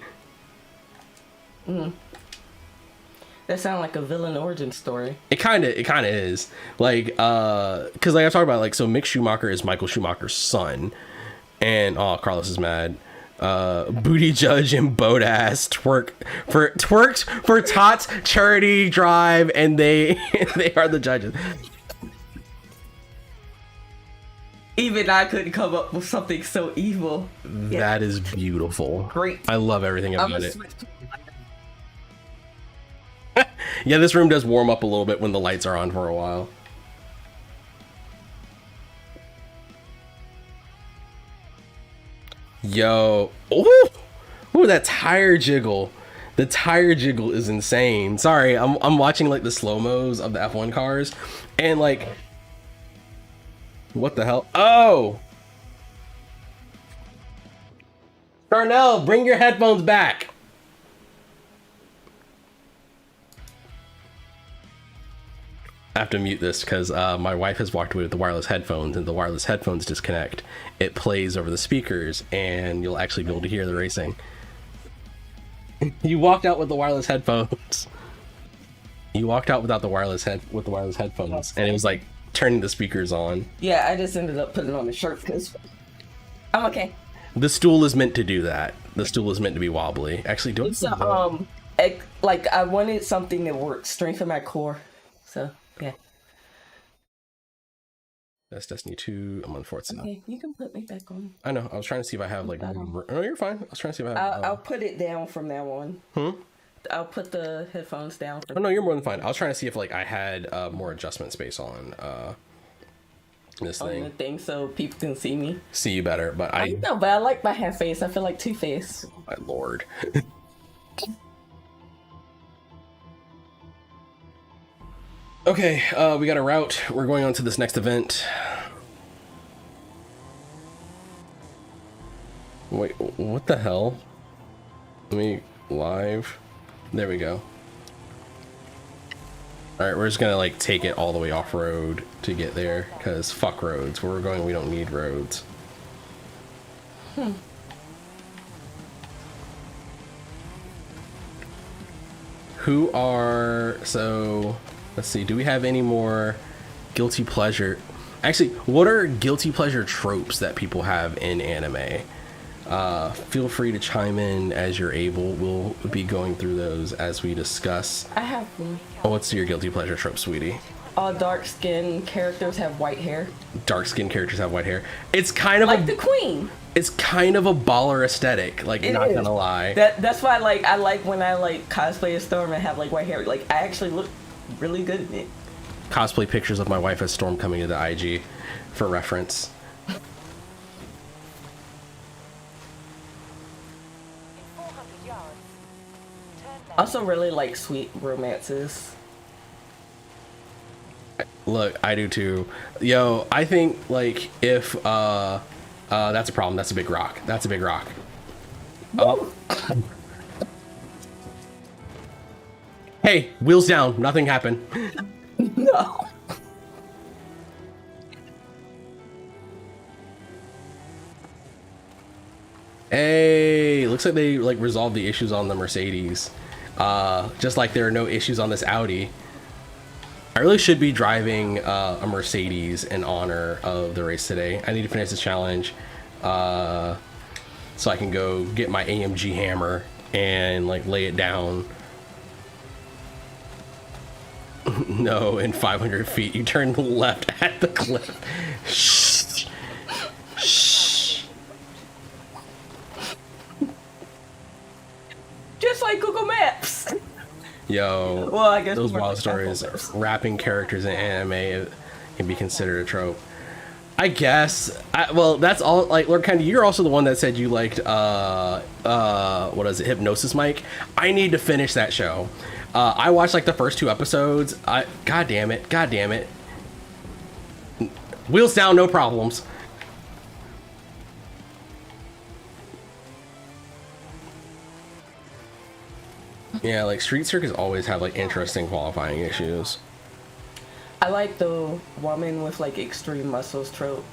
That sounds like a villain origin story. It kind of is like because like I talked about, like, so Mick Schumacher is Michael Schumacher's son, and Carlos is mad. Booty Judge and Boat Ass twerked for Tots charity drive, and they are the judges. Even I couldn't come up with something so evil. That is beautiful. Great. I love everything about it. Yeah, this room does warm up a little bit when the lights are on for a while. Yo. Ooh, that tire jiggle. The tire jiggle is insane. Sorry, I'm watching like the slow-mos of the F1 cars, and like, what the hell? Oh! Darnell, bring your headphones back. I have to mute this because my wife has walked away with the wireless headphones, and the wireless headphones disconnect. It plays over the speakers, and you'll actually be able to hear the racing. You walked out with the wireless headphones. You walked out without the wireless headphones, and it was like turning the speakers on. Yeah, I just ended up putting on the shirt because I'm okay. The stool is meant to do that. The stool is meant to be wobbly. Actually, do it. Like I wanted something that would strengthen my core, so. Yeah. That's Destiny 2. I'm on Forza. Okay, you can put me back on. I know. I was trying to see if I have like. Oh, you're fine. I was trying to see if I have. I'll put it down from now on. I'll put the headphones down. Oh no, you're more than fine. I was trying to see if like I had more adjustment space on this thing. On the thing, so people can see me. See you better, but I know, but I like my half face. I feel like Two-Face. My lord. Okay, we got a route. We're going on to this next event. Wait, what the hell? Let me live. There we go. All right, we're just gonna like take it all the way off road to get there, because fuck roads. Where we're going, we don't need roads. Who are, so let's see, do we have any more guilty pleasure? Actually, what are guilty pleasure tropes that people have in anime? Feel free to chime in as you're able. We'll be going through those as we discuss. I have one. Oh, what's your guilty pleasure trope, sweetie? All dark-skinned characters have white hair. Dark-skinned characters have white hair. It's kind of Like the queen. It's kind of a baller aesthetic. Like, It not is. gonna lie. That's why I like when I like cosplay as Storm and have like white hair. Like I actually look really good in it. Cosplay pictures of my wife as Storm coming to the IG for reference. In 400 yards, turn I left. also really like sweet romances. Look, I do too. Yo, I think like if that's a problem. That's a big rock. That's a big rock. Oh. Hey, wheels down. Nothing happened. No. Hey, looks like they like resolved the issues on the Mercedes. Just like there are no issues on this Audi. I really should be driving a Mercedes in honor of the race today. I need to finish this challenge so I can go get my AMG hammer and like lay it down. No, in 500 feet, you turn left at the cliff. Shh. Shh. Just like Google Maps. Yo, Well, I guess those more wild like stories, Apple Maps. rapping characters in anime can be considered a trope. I guess. Well, that's all. Like, Lord Candy, you're also the one that said you liked what is it, Hypnosis Mike. I need to finish that show. I watched like the first 2 episodes. God damn it. Wheels down, no problems. Yeah, like Street Circus always have like interesting qualifying issues. I like the woman with like extreme muscles trope.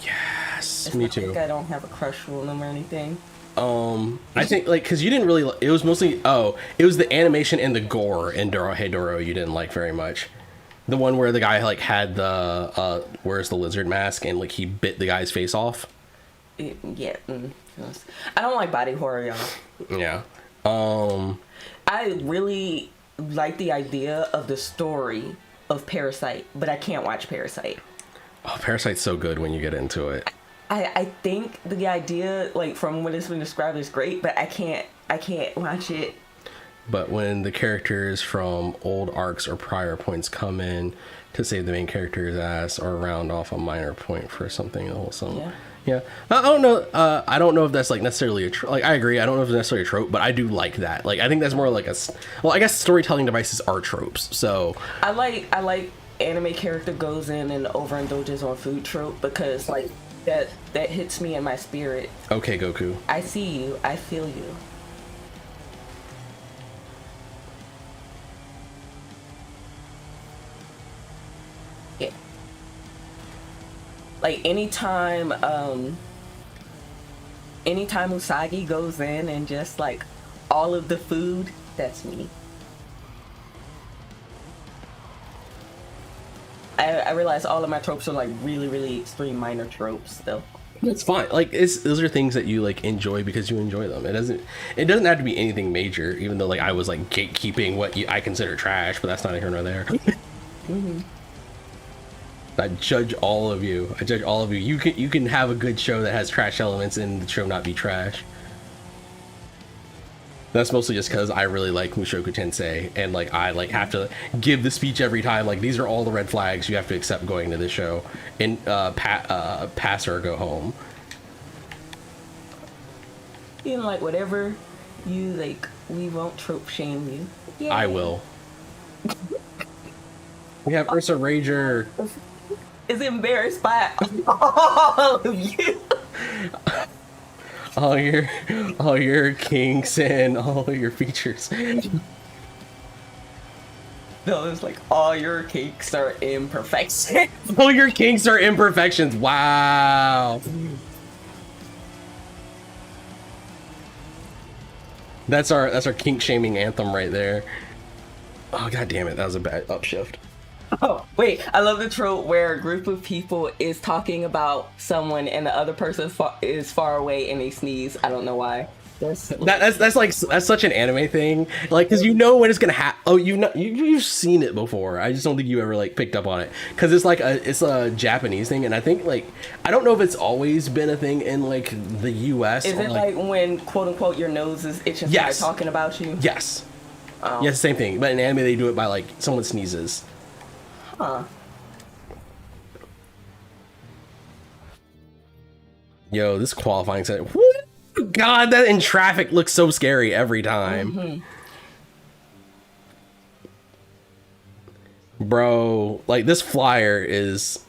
Yes, It's me not too. Like I don't have a crush on them or anything. I think like because you didn't really. It was mostly it was the animation and the gore in Dorohedoro you didn't like very much. The one where the guy like had the wears the lizard mask and like he bit the guy's face off. Yeah. Yes. I don't like body horror, y'all. Yeah. I really like the idea of the story of Parasite, but I can't watch Parasite. Oh, Parasite's so good when you get into it. I think the idea, like from what it's been described, is great, but I can't watch it. But when the characters from old arcs or prior points come in to save the main character's ass or round off a minor point for something wholesome. Yeah. I don't know. I don't know if that's like necessarily a like. I agree. I don't know if it's necessarily a trope, but I do like that. Like, I think that's more like well, I guess storytelling devices are tropes. So I like anime character goes in and overindulges on food trope because like that hits me in my spirit. okay, Goku. I see you. I feel you. Yeah. Like anytime Usagi goes in and just like all of the food, that's me. I realize all of my tropes are like really, really extreme minor tropes though. It's fine. Like those are things that you like enjoy because you enjoy them. It doesn't have to be anything major. Even though like I was like gatekeeping what I consider trash, but that's not here nor there. Mm-hmm. I judge all of you. You can have a good show that has trash elements and the show not be trash. That's mostly just because I really like Mushoku Tensei and like I like have to give the speech every time. Like these are all the red flags you have to accept going to this show and pass or go home. You know, like whatever you like, we won't trope shame you. Yay. I will. We have Ursa Rager. Is embarrassed by all of you. all your kinks and all your features. No, it's like all your kinks are imperfections. All your kinks are imperfections. Wow. That's our kink shaming anthem right there. Oh god damn it, that was a bad upshift. Oh, wait, I love the trope where a group of people is talking about someone and the other person is far away and they sneeze. I don't know why. That's such an anime thing. Like, cause you know when it's gonna happen. Oh, you've seen it before. I just don't think you ever like picked up on it. Cause it's like it's a Japanese thing, and I think like I don't know if it's always been a thing in like the U.S. Is it like when quote unquote your nose is itching by talking about you? Yes. Yes, same thing. But in anime they do it by like someone sneezes. Huh. Yo, this qualifying set. God, that in traffic looks so scary every time. Bro, like this flyer is...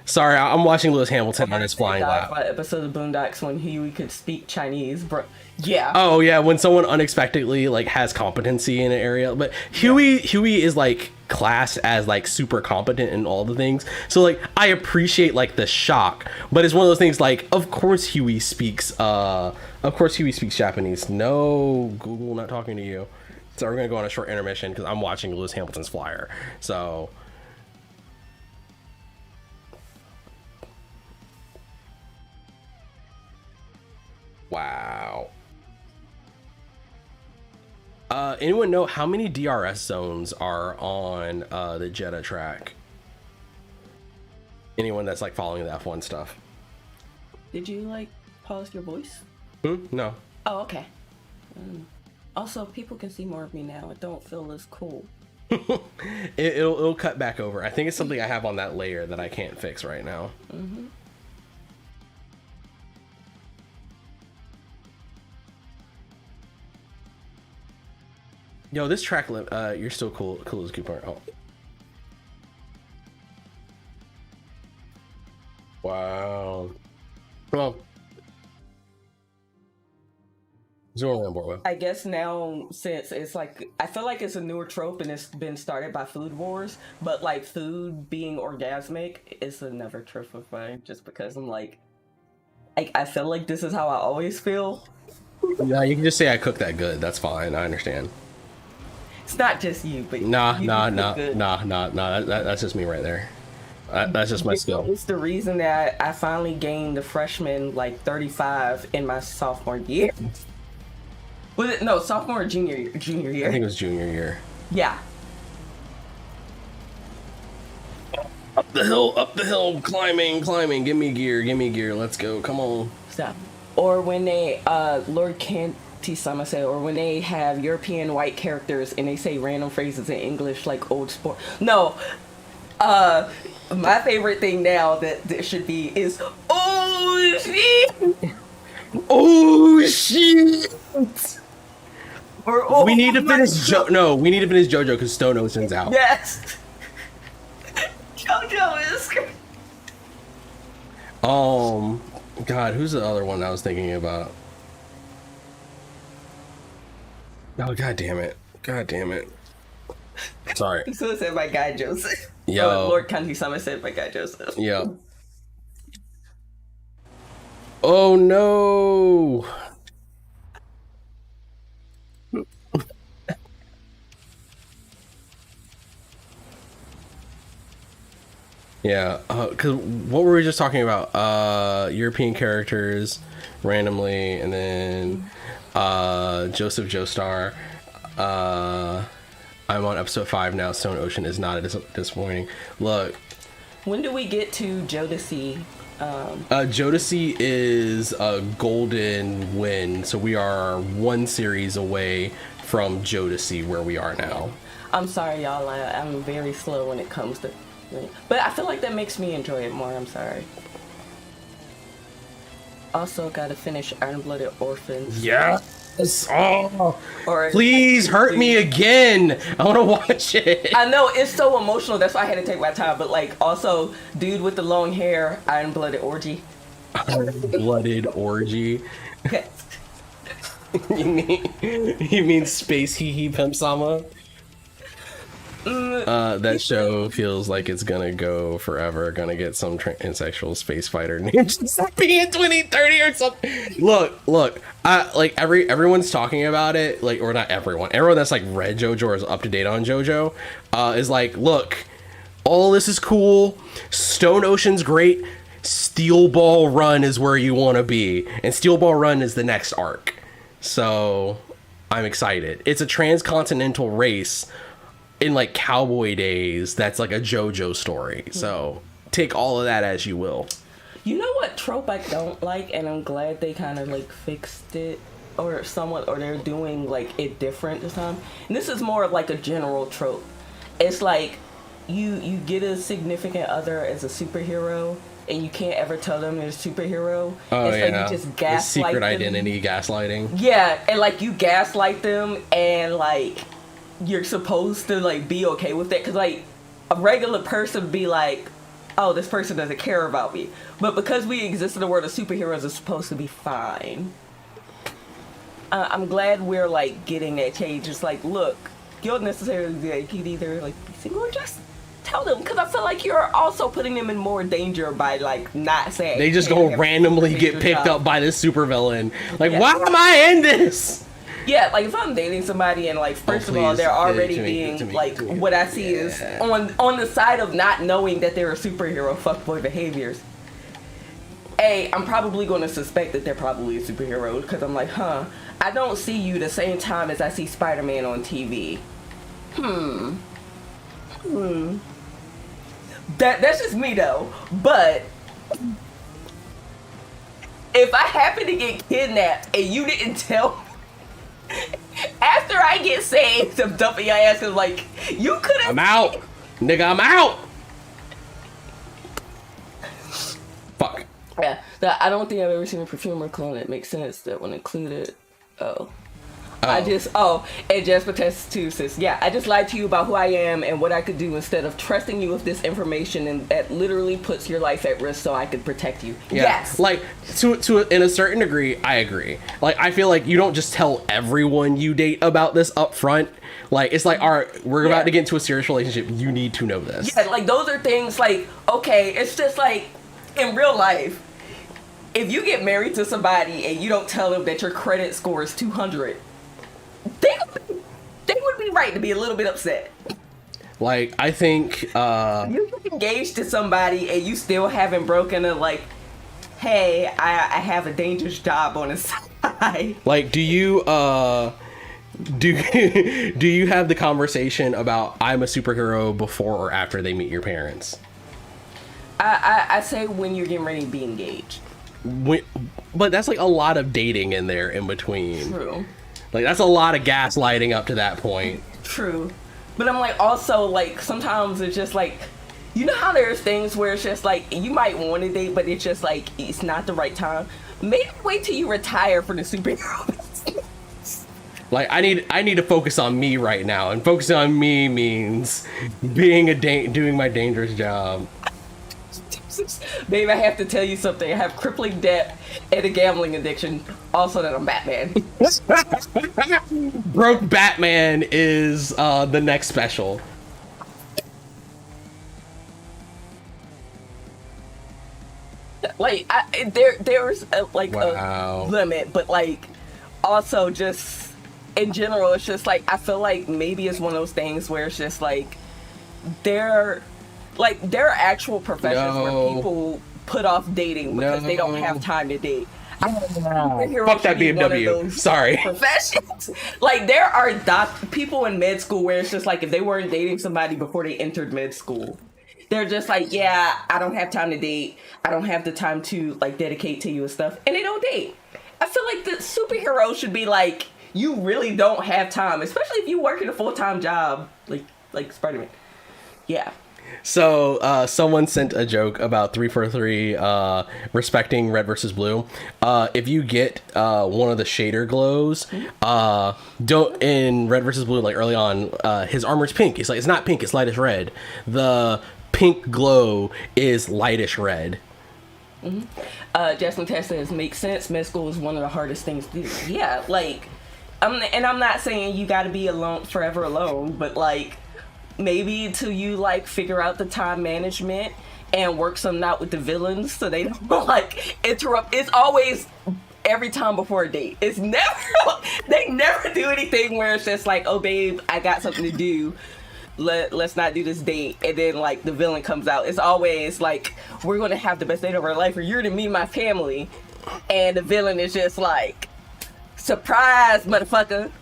Sorry, I'm watching Lewis Hamilton on his flying lap. Episode of Boondocks when Huey could speak Chinese, bro. Yeah. Oh yeah, when someone unexpectedly like has competency in an area, but Huey is like classed as like super competent in all the things. So like I appreciate like the shock, but it's one of those things like of course Huey speaks Japanese. No, Google, not talking to you. So we're gonna go on a short intermission because I'm watching Lewis Hamilton's flyer. So. Wow. Anyone know how many DRS zones are on the Jeddah track? Anyone that's like following the F1 stuff? Did you like pause your voice? No. Oh, okay. Also, people can see more of me now. It don't feel as cool. It'll cut back over. I think it's something I have on that layer that I can't fix right now. Yo, this track, you're still cool as Cooper. Oh. Wow. Well, zoom on board with. I guess now, since it's like, I feel like it's a newer trope and it's been started by Food Wars, but like food being orgasmic is another trope of mine just because I'm like, I feel like this is how I always feel. Yeah, you can just say I cook that good. That's fine. I understand. It's not just you, but Nah. That's just me right there. That's just my skill. It's the reason that I finally gained the freshman like 35 in my sophomore year. Was it sophomore or junior year? I think it was junior year. Yeah. Up the hill, climbing. Give me gear. Let's go. Come on. Stop. Or when they Lord Kanti-sama said, or when they have European white characters and they say random phrases in English like old sport. No. My favorite thing now that should be is oh shit. Oh shit. Or, oh, we need to finish we need to finish JoJo because Stone Ocean's out. Yes. JoJo is. God, who's the other one I was thinking about? Oh, god damn it. Sorry. So said my guy Joseph. Yo. Lord Kanti-sama said my guy Joseph. Yo. Oh no. Yeah, because what were we just talking about? European characters randomly, and then Joseph Joestar. I'm on episode 5 now. Stone Ocean is not disappointing. Look. When do we get to Jodeci? Jodeci is a golden win, so we are one series away from Jodeci where we are now. I'm sorry, y'all. I'm very slow when it comes to... But I feel like that makes me enjoy it more. I'm sorry. Also, gotta finish Iron-Blooded Orphans. Yes! Oh! Please hurt me again! I wanna watch it! I know, it's so emotional. That's why I had to take my time. But, like, also, dude with the long hair, Iron-Blooded Orgy. Blooded orgy. Yes. You mean space hee hee pimp sama? That show feels like it's gonna go forever. Gonna get some transsexual space fighter named Giuseppe in 2030 or something. Look. Everyone's talking about it. Like, or not everyone. Everyone that's like read JoJo or is up to date on JoJo, is like, look, all this is cool. Stone Ocean's great. Steel Ball Run is where you want to be, and Steel Ball Run is the next arc. So I'm excited. It's a transcontinental race in like cowboy days. That's like a JoJo story. So take all of that as you will. You know what trope I don't like, and I'm glad they kind of like fixed it or somewhat, or they're doing like it different this time. And this is more of like a general trope. It's like you get a significant other as a superhero, and you can't ever tell them they're a superhero. Oh, it's yeah. like you just The gaslight secret them. identity gaslighting. Yeah, and like you gaslight them, and like you're supposed to like be okay with it, because like a regular person be like, oh, this person doesn't care about me, but because we exist in the world of superheroes, it's supposed to be fine. I'm glad we're like getting that change. It's like, look, you don't necessarily like, you can either like be single or just tell them, because I feel like you're also putting them in more danger by like not saying. They just "Hey, go I have randomly a get major picked job." up by this supervillain. Like, Yeah. why am I in this? Yeah, like if I'm dating somebody and like first of all please, they're yeah, already to me, being to me, like to me. what I see is on the side of not knowing that they're a superhero, fuckboy behaviors. I'm probably going to suspect that they're probably a superhero, because I'm like, I don't see you the same time as I see Spider-Man on TV. That's just me though. But if I happen to get kidnapped and you didn't tell me, after I get saved, I'm dumping your ass, because like, you could have. I'm out. Nigga, I'm out. Fuck. Yeah, I don't think I've ever seen a perfume or cologne that makes sense that would include it. And Jasper Test too says, yeah, I just lied to you about who I am and what I could do instead of trusting you with this information, and that literally puts your life at risk so I could protect you. Yeah. Yes. Like, to in a certain degree, I agree. Like, I feel like you don't just tell everyone you date about this up front. Like, it's like, all right, we're about to get into a serious relationship. You need to know this. Yeah, like those are things like, okay, it's just like in real life, if you get married to somebody and you don't tell them that your credit score is 200, they would be right to be a little bit upset. Like, I think, You get engaged to somebody and you still haven't broken a like, hey, I have a dangerous job on the side. like, do you do you have the conversation about I'm a superhero before or after they meet your parents? I say when you're getting ready to be engaged. But that's like a lot of dating in there in between. True. Like, that's a lot of gaslighting up to that point. True. But I'm like, also, like, sometimes it's just like, you know how there's things where it's just like, you might want to date, but it's just like, it's not the right time. Maybe wait till you retire from the superhero. Like, I need to focus on me right now, and focusing on me means being doing my dangerous job. Babe, I have to tell you something. I have crippling debt and a gambling addiction. Also, that I'm Batman. Broke Batman is the next special. Like, there's a limit, but like, also just in general, it's just like, I feel like maybe it's one of those things where it's just like, there are actual professions where people put off dating because they don't have time to date. Fuck that BMW. Sorry. Professions. Like, there are people in med school where it's just like, if they weren't dating somebody before they entered med school, they're just like, yeah, I don't have time to date. I don't have the time to like dedicate to you and stuff, and they don't date. I feel like the superhero should be like, you really don't have time, especially if you work in a full-time job, like Spider-Man. Yeah. So someone sent a joke about 343 respecting red versus blue. If you get one of the shader glows, don't in red versus blue, like early on, his armor's pink. It's like, it's not pink, it's lightish red. The pink glow is lightish red. Jasmine Tess says, makes sense. Med school is one of the hardest things to do. Yeah, like, I'm not saying you got to be alone forever alone, but like, maybe until you like figure out the time management and work something out with the villains so they don't like interrupt. It's always every time before a date. It's never, they never do anything where it's just like, oh babe, I got something to do. Let's not do this date. And then like the villain comes out. It's always like, we're going to have the best date of our life, or you're to meet my family. And the villain is just like, surprise, motherfucker.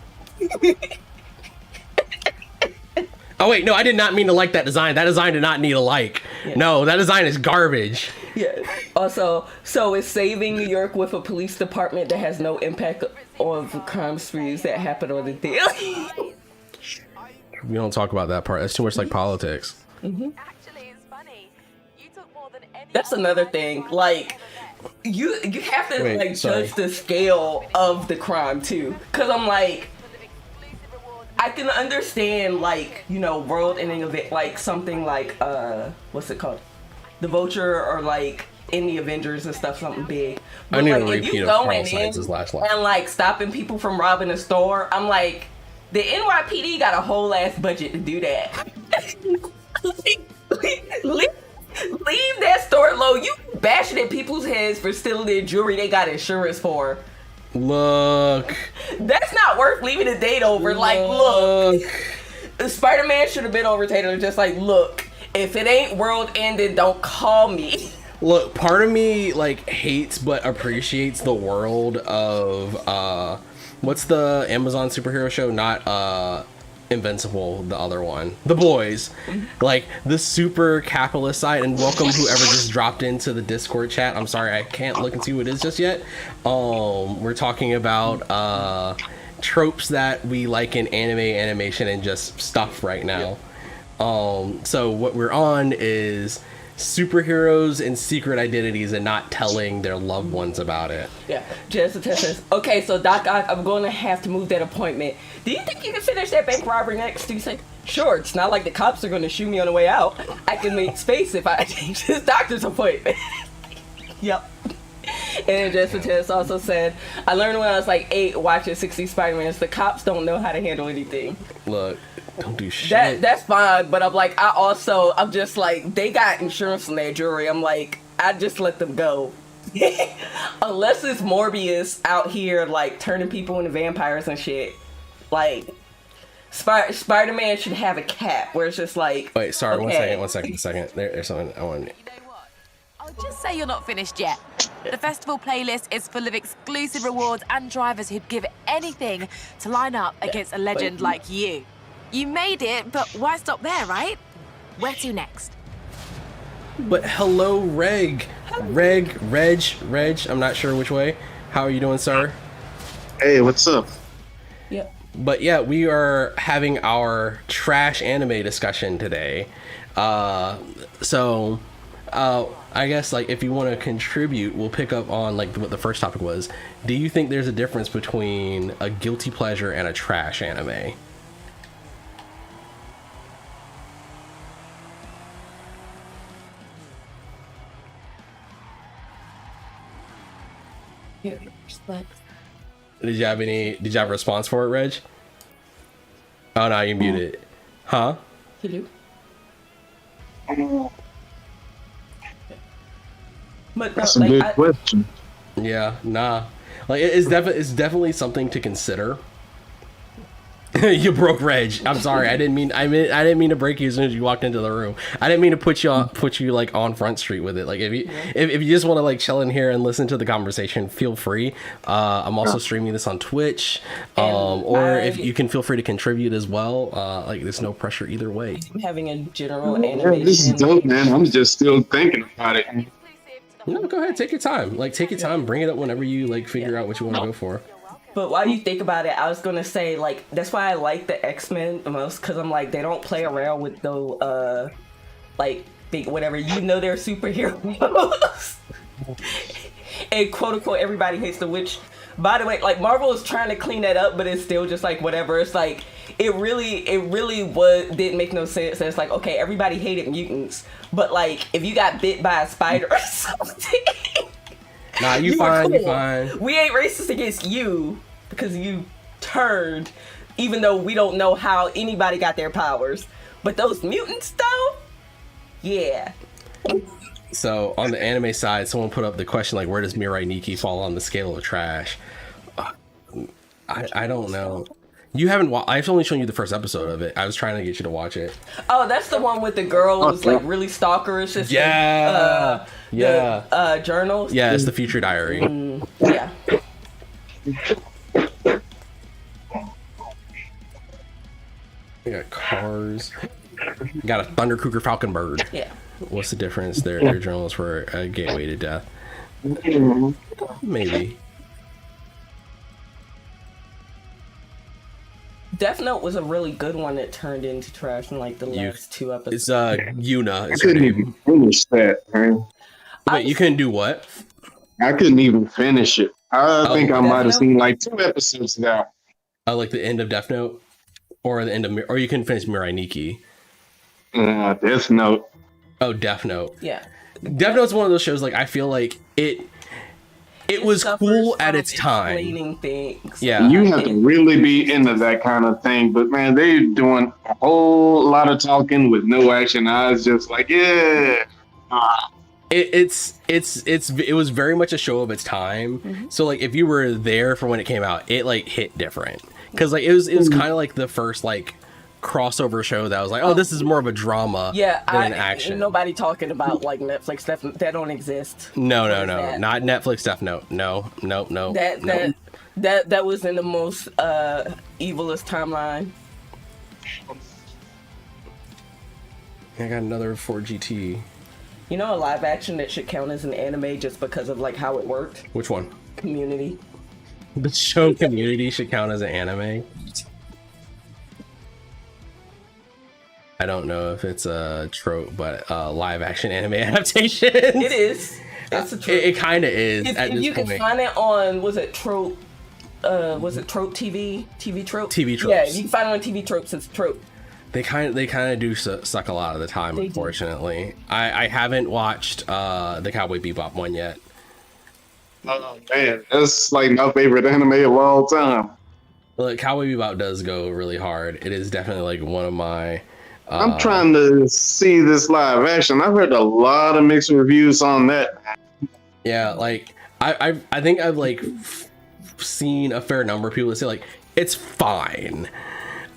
Oh wait, no, I did not mean to like that design. That design did not need a like. Yeah. No, that design is garbage. Yeah. Also, so is saving New York with a police department that has no impact on the crime sprees that happen on the daily. We don't talk about that part. That's too much like politics. Actually, it's funny. You took more than any. That's another thing. Like, you have to judge the scale of the crime too. Cause I'm like, I can understand like, you know, world-ending event, like something like what's it called, the Vulture, or like in the Avengers and stuff, something big. But I need like, a repeat of Carl Sainz's last line. And like stopping people from robbing a store, I'm like, the NYPD got a whole ass budget to do that. leave that store alone. You bashing at people's heads for stealing their jewelry they got insurance for. Look, that's not worth leaving a date over. Like, look, Spider-Man should have been over Taylor. Just like, look, if it ain't world ending, don't call me. Look, part of me like hates but appreciates the world of what's the Amazon superhero show? Not Invincible, the other one, The Boys. Like the super capitalist side. And welcome whoever just dropped into the Discord chat. I'm sorry, I can't look and see who it is just yet. We're talking about tropes that we like in anime, animation, and just stuff right now. So what we're on is superheroes and secret identities and not telling their loved ones about it. Yeah. Jessica says, okay, so Doc Ock, I'm going to have to move that appointment. Do you think you can finish that bank robbery next? You say, sure, it's not like the cops are going to shoot me on the way out. I can make space if I change this doctor's appointment. Yep. And Jessica also said, I learned when I was like 8 watching 60 Spider-Mans, the cops don't know how to handle anything. Look, don't do shit. That's fine, but I'm just like, they got insurance on their jewelry. I'm like, I just let them go. Unless it's Morbius out here like turning people into vampires and shit. Like, Spider-Man should have a cap where it's just like, wait, sorry, okay. one second. There's something I want. I'll just say you're not finished yet. The festival playlist is full of exclusive rewards and drivers who'd give anything to line up against a legend like you. You made it, but why stop there, right? Where to next? But hello, Reg. I'm not sure which way. How are you doing, sir? Hey, what's up? Yeah. But yeah, we are having our trash anime discussion today. So I guess like if you want to contribute, we'll pick up on like what the first topic was. Do you think there's a difference between a guilty pleasure and a trash anime? Did you have a response for it, Reg? Oh no, you muted. Huh? You do? But That's a good question. Yeah, nah. Like it's definitely something to consider. You broke Reg. I'm sorry. I didn't mean to break you as soon as you walked into the room. I didn't mean to put you like on Front Street with it. Like if you just want to like chill in here and listen to the conversation, feel free. I'm also streaming this on Twitch. Or if you can feel free to contribute as well. Like there's no pressure either way. I'm having a general animation. Yeah, this is dope, man. I'm just still thinking about it. No, go ahead. Take your time. Like take your time. Bring it up whenever you like figure out what you want to go for. But while you think about it, I was gonna say like that's why I like the X-Men the most, because I'm like they don't play around with the like big whatever, you know, they're superheroes. And quote unquote everybody hates them, which by the way, like Marvel is trying to clean that up, but it's still just like whatever. It's like it really didn't make no sense. It's like, okay, everybody hated mutants, but like if you got bit by a spider or something Nah, you were fine, you cool. fine. We ain't racist against you because you turned, even though we don't know how anybody got their powers. But those mutants, though, yeah. So on the anime side, someone put up the question like, where does Mirai Nikki fall on the scale of trash? I don't know. You haven't I've only shown you the first episode of it. I was trying to get you to watch it. Oh, that's the one with the girl who's like really stalkerish. It's the journals. Yeah, it's the future diary. Yeah. We got cars. We got a Thunder Cougar Falcon Bird. Yeah. What's the difference? Their journals were a gateway to death. Maybe. Death Note was a really good one that turned into trash in like the last 2 episodes. It's Yuna. I Is her couldn't name. even finish that, man. Wait, you couldn't do what? I couldn't even finish it. I think I Death might have Note? seen like 2 episodes now. Like the end of Death Note, or the end of, or you can finish Mirai Nikki. Death Note. Oh, Death Note. Yeah. Death Note's one of those shows. Like I feel like it was cool at its time. Explaining things. Yeah. You have to really be into that kind of thing, but man, they're doing a whole lot of talking with no action. I was just like, yeah. It was very much a show of its time. So like if you were there for when it came out, it like hit different because like it was kind of like the first like crossover show that was like, oh, this is more of a drama than an action. Nobody talking about like Netflix stuff that don't exist. No, not Netflix Death Note. No. That was in the most evilest timeline. I got another 4GT. You know, a live action that should count as an anime just because of like how it worked. Which one? Community. The show Community should count as an anime. I don't know if it's a trope, but live action anime adaptation. It is. It's a trope. It kind of is. If at this you point. can find it on, was it Trope TV? TV Trope? TV Tropes. Yeah, you can find it on TV Tropes. It's Trope. They kind of do suck a lot of the time, unfortunately. I haven't watched the Cowboy Bebop one yet. Oh man, that's like my favorite anime of all time. Look, Cowboy Bebop does go really hard. It is definitely like one of my. I'm trying to see this live action. I've heard a lot of mixed reviews on that. Yeah, like I think I've like seen a fair number of people that say like it's fine.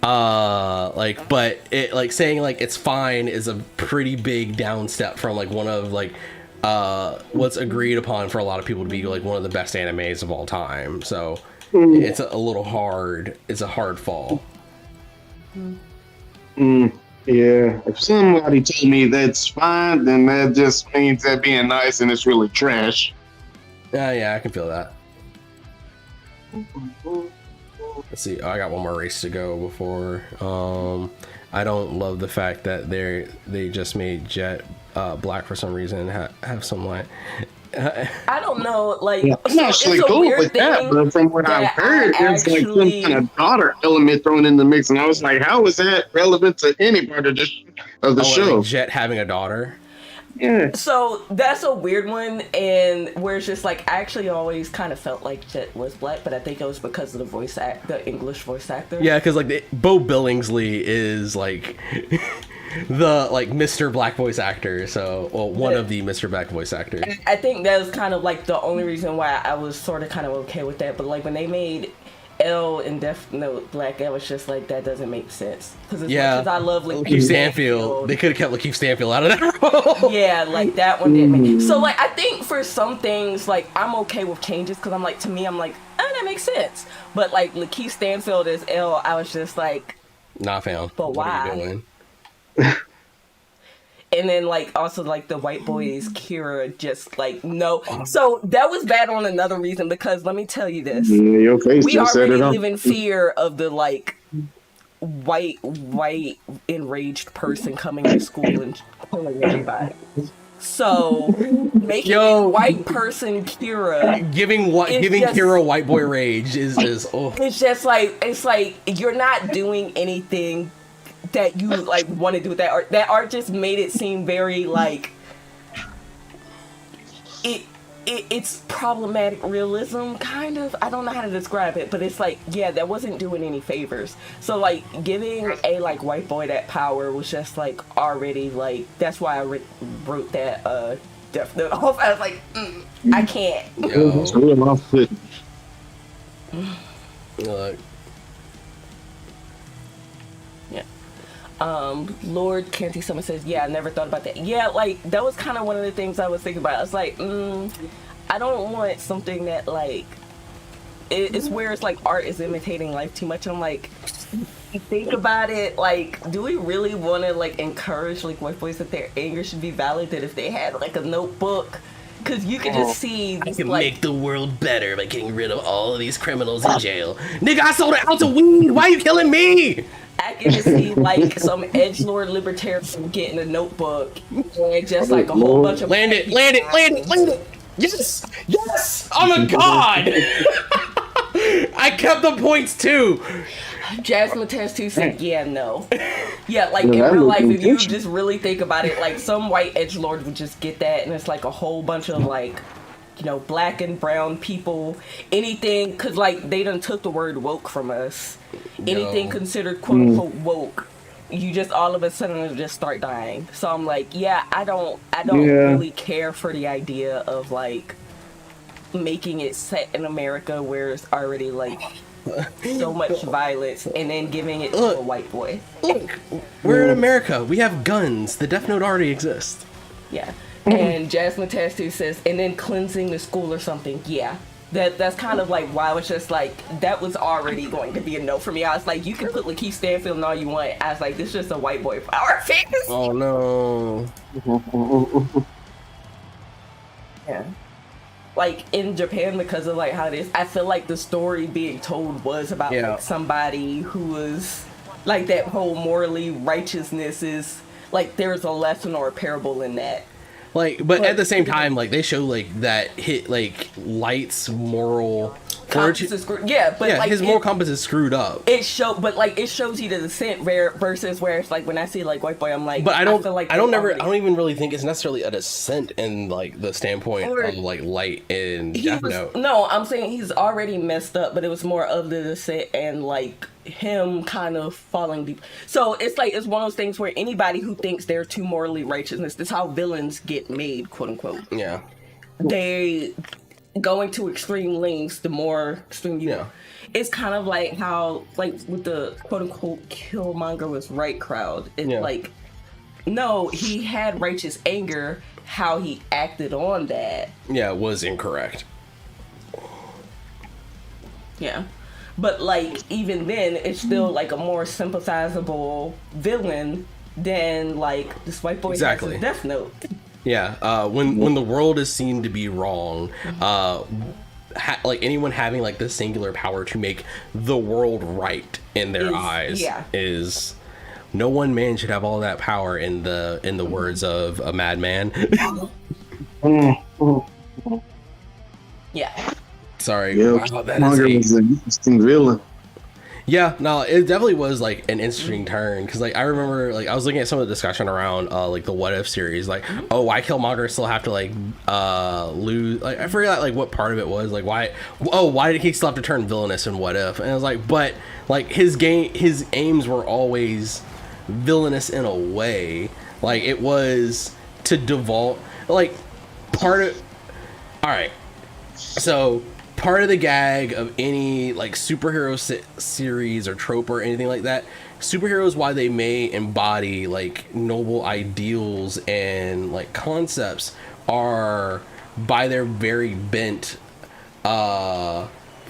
Like, but it like saying like it's fine is a pretty big down step from like one of like what's agreed upon for a lot of people to be like one of the best animes of all time. So it's a little hard. It's a hard fall. Yeah, if somebody told me that's fine, then that just means that being nice and it's really trash. Yeah, I can feel that. Let's see. Oh, I got one more race to go before. I don't love the fact that they just made Jet black for some reason. Have some like. I don't know, like I'm actually cool with that, but from what I've heard, there's like some kind of daughter element thrown in the mix, and I was like, how is that relevant to any part of the show? Like Jet having a daughter. Yeah. So that's a weird one, and where it's just like I actually always kind of felt like Jet was black, but I think it was because of the English voice actor. Yeah, because like Bo Billingsley is like the like Mr. Black voice actor, so one of the Mr. Black voice actors. I think that was kind of like the only reason why I was sort of kind of okay with that. But like when they made L in Death Note black, I was just like, that doesn't make sense. Because as much as I love Lakeith Stanfield, they could have kept Lakeith Stanfield out of that role. Yeah, like that one didn't make. So like I think for some things like I'm okay with changes because I'm like, to me I'm like, oh, that makes sense. But like Lakeith Stanfield as L, I was just like, not found. But what why? Are you doing? And then like also like the white boys Kira just like no. So that was bad on another reason because let me tell you this. Yeah, your face We just already set it up. live in fear of the like white enraged person coming to school and killing everybody. So making a white person Kira giving Kira white boy rage is it's just like it's like you're not doing anything that you like want to do with that art. That art just made it seem very like it's problematic realism, kind of. I don't know how to describe it, but it's like, yeah, that wasn't doing any favors. So like giving a like white boy that power was just like already like, that's why I wrote that Death Note off. I was like, I can't. It's real off-putting. Like, Lord Canty Summer says, yeah, I never thought about that. Yeah, like that was kind of one of the things I was thinking about. I was like, I don't want something that like it's where it's like art is imitating life too much. I'm like, think about it, like, do we really want to like encourage like white boys that their anger should be valid, that if they had like a notebook, because you can just see I can like, make the world better by getting rid of all of these criminals in jail. Nigga, I sold an ounce of weed. Why are you killing me? I can just see like some edgelord libertarian getting a notebook and just like a whole bunch of Land it. Yes, I'm a god. I kept the points too. Jasmine Test 2 said, yeah, no. Yeah, like Yeah, in that real was life, if you intentional. just really think about it, like some white edgelord would just get that, and it's like a whole bunch of like, you know, black and brown people, anything, because like they done took the word woke from us. Anything No. considered quote unquote woke, you just all of a sudden just start dying. So I'm like, yeah, I don't Yeah. really care for the idea of like making it set in America where it's already like so much violence and then giving it to a white boy. Look, we're in America. We have guns. The Death Note already exists. Yeah. And Jasmine Tastu says, and then cleansing the school or something. Yeah. That's kind of like why I was just like, that was already going to be a no for me. I was like, you can put Lakeith Stanfield and all you want. I was like, this is just a white boy power fantasy. Oh no. Yeah. Like in Japan, because of like how it is, I feel like the story being told was about like somebody who was like that whole morally righteousness is like there's a lesson or a parable in that. Like, but at the same time, like they show like that hit like Light's moral Compass is screwed. Yeah, but yeah, like his moral compass is screwed up. It shows you the descent versus where it's like when I see like white boy, I'm like, But I don't feel like I don't even really think it's necessarily a descent in like the standpoint Or- of like Light and Death Note. No, I'm saying he's already messed up, but it was more of the descent and like him kind of falling deep. So it's like it's one of those things where anybody who thinks they're too morally righteous, this is how villains get made, quote unquote. Yeah. They going to extreme lengths, the more extreme you know. It's kind of like how like with the quote unquote Killmonger was right crowd. It's like no, he had righteous anger. How he acted on that. Yeah, it was incorrect. Yeah. But like even then it's still like a more sympathizable villain than like this white boy has his Death Note. Yeah, when the world is seen to be wrong, like anyone having like the singular power to make the world right in their eyes is no one man should have all that power in the words of a madman. Yeah. Sorry. Yeah, wow, that Killmonger was an interesting villain. Yeah, no, it definitely was like an interesting turn because like I remember like I was looking at some of the discussion around like the What If series, like oh why Killmonger still have to like lose, like I forgot like what part of it was, like why did he still have to turn villainous in What If, and I was like but like his aims were always villainous in a way, like it was to devolve like part of all right so part of the gag of any like superhero series or trope or anything like that, superheroes, why they may embody like noble ideals and like concepts, are by their very bent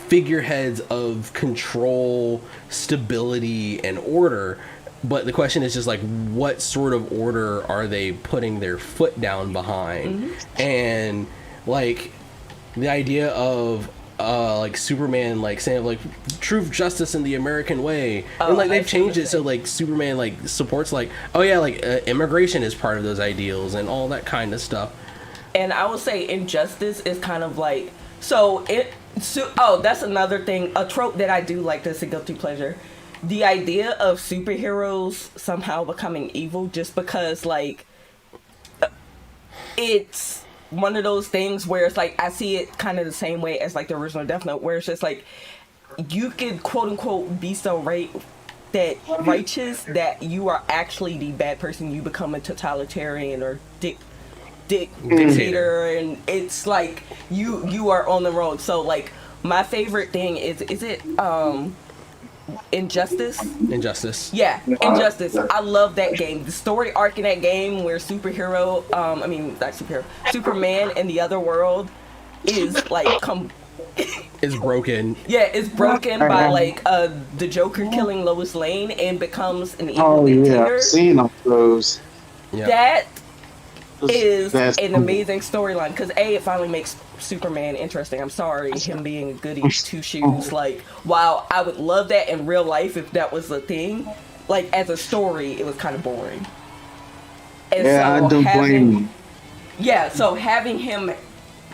figureheads of control, stability, and order. But the question is just like what sort of order are they putting their foot down behind? And like the idea of like Superman like saying like truth, justice, and the American way, and like they've changed it so like Superman like supports like oh yeah like immigration is part of those ideals and all that kind of stuff. And I would say injustice is kind of like that's another thing, a trope that I do like that's a guilty pleasure. The idea of superheroes somehow becoming evil just because like it's one of those things where it's like I see it kind of the same way as like the original Death Note, where it's just like you could quote unquote be so righteous that you are actually the bad person. You become a totalitarian or dictator, and it's like you are on the road. So like my favorite thing is it Injustice? Injustice. Yeah, Injustice. I love that game. The story arc in that game where Superman in the other world is like is broken. Yeah, it's broken by like the Joker killing Lois Lane and becomes an evil dictator. Yeah, I've seen all those. Yep. That is That's an cool. amazing storyline because it finally makes Superman interesting. I'm sorry, him being a goody two shoes. Like, wow, I would love that in real life if that was a thing. Like, as a story, it was kind of boring. And Yeah, I don't blame you. Yeah, so having him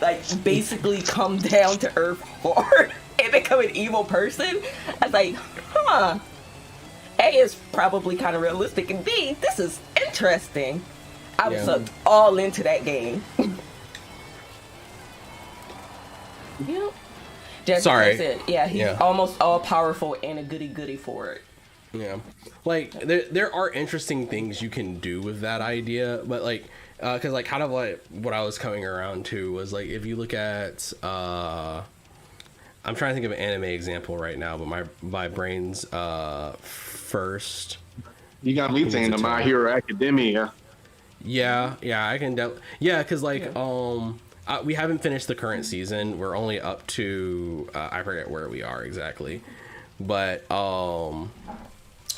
like basically come down to earth hard and become an evil person, I was like, huh. A is probably kind of realistic, and B, this is interesting. I was sucked all into that game. Yeah. Just Sorry. Said, yeah, he's almost all powerful and a goody for it. Yeah, like there are interesting things you can do with that idea, but like because like kind of like what I was coming around to was like if you look at I'm trying to think of an anime example right now, but my brain's first. You got me thinking of My Hero Academia. Yeah, I can because like we haven't finished the current season. We're only up to I forget where we are exactly, but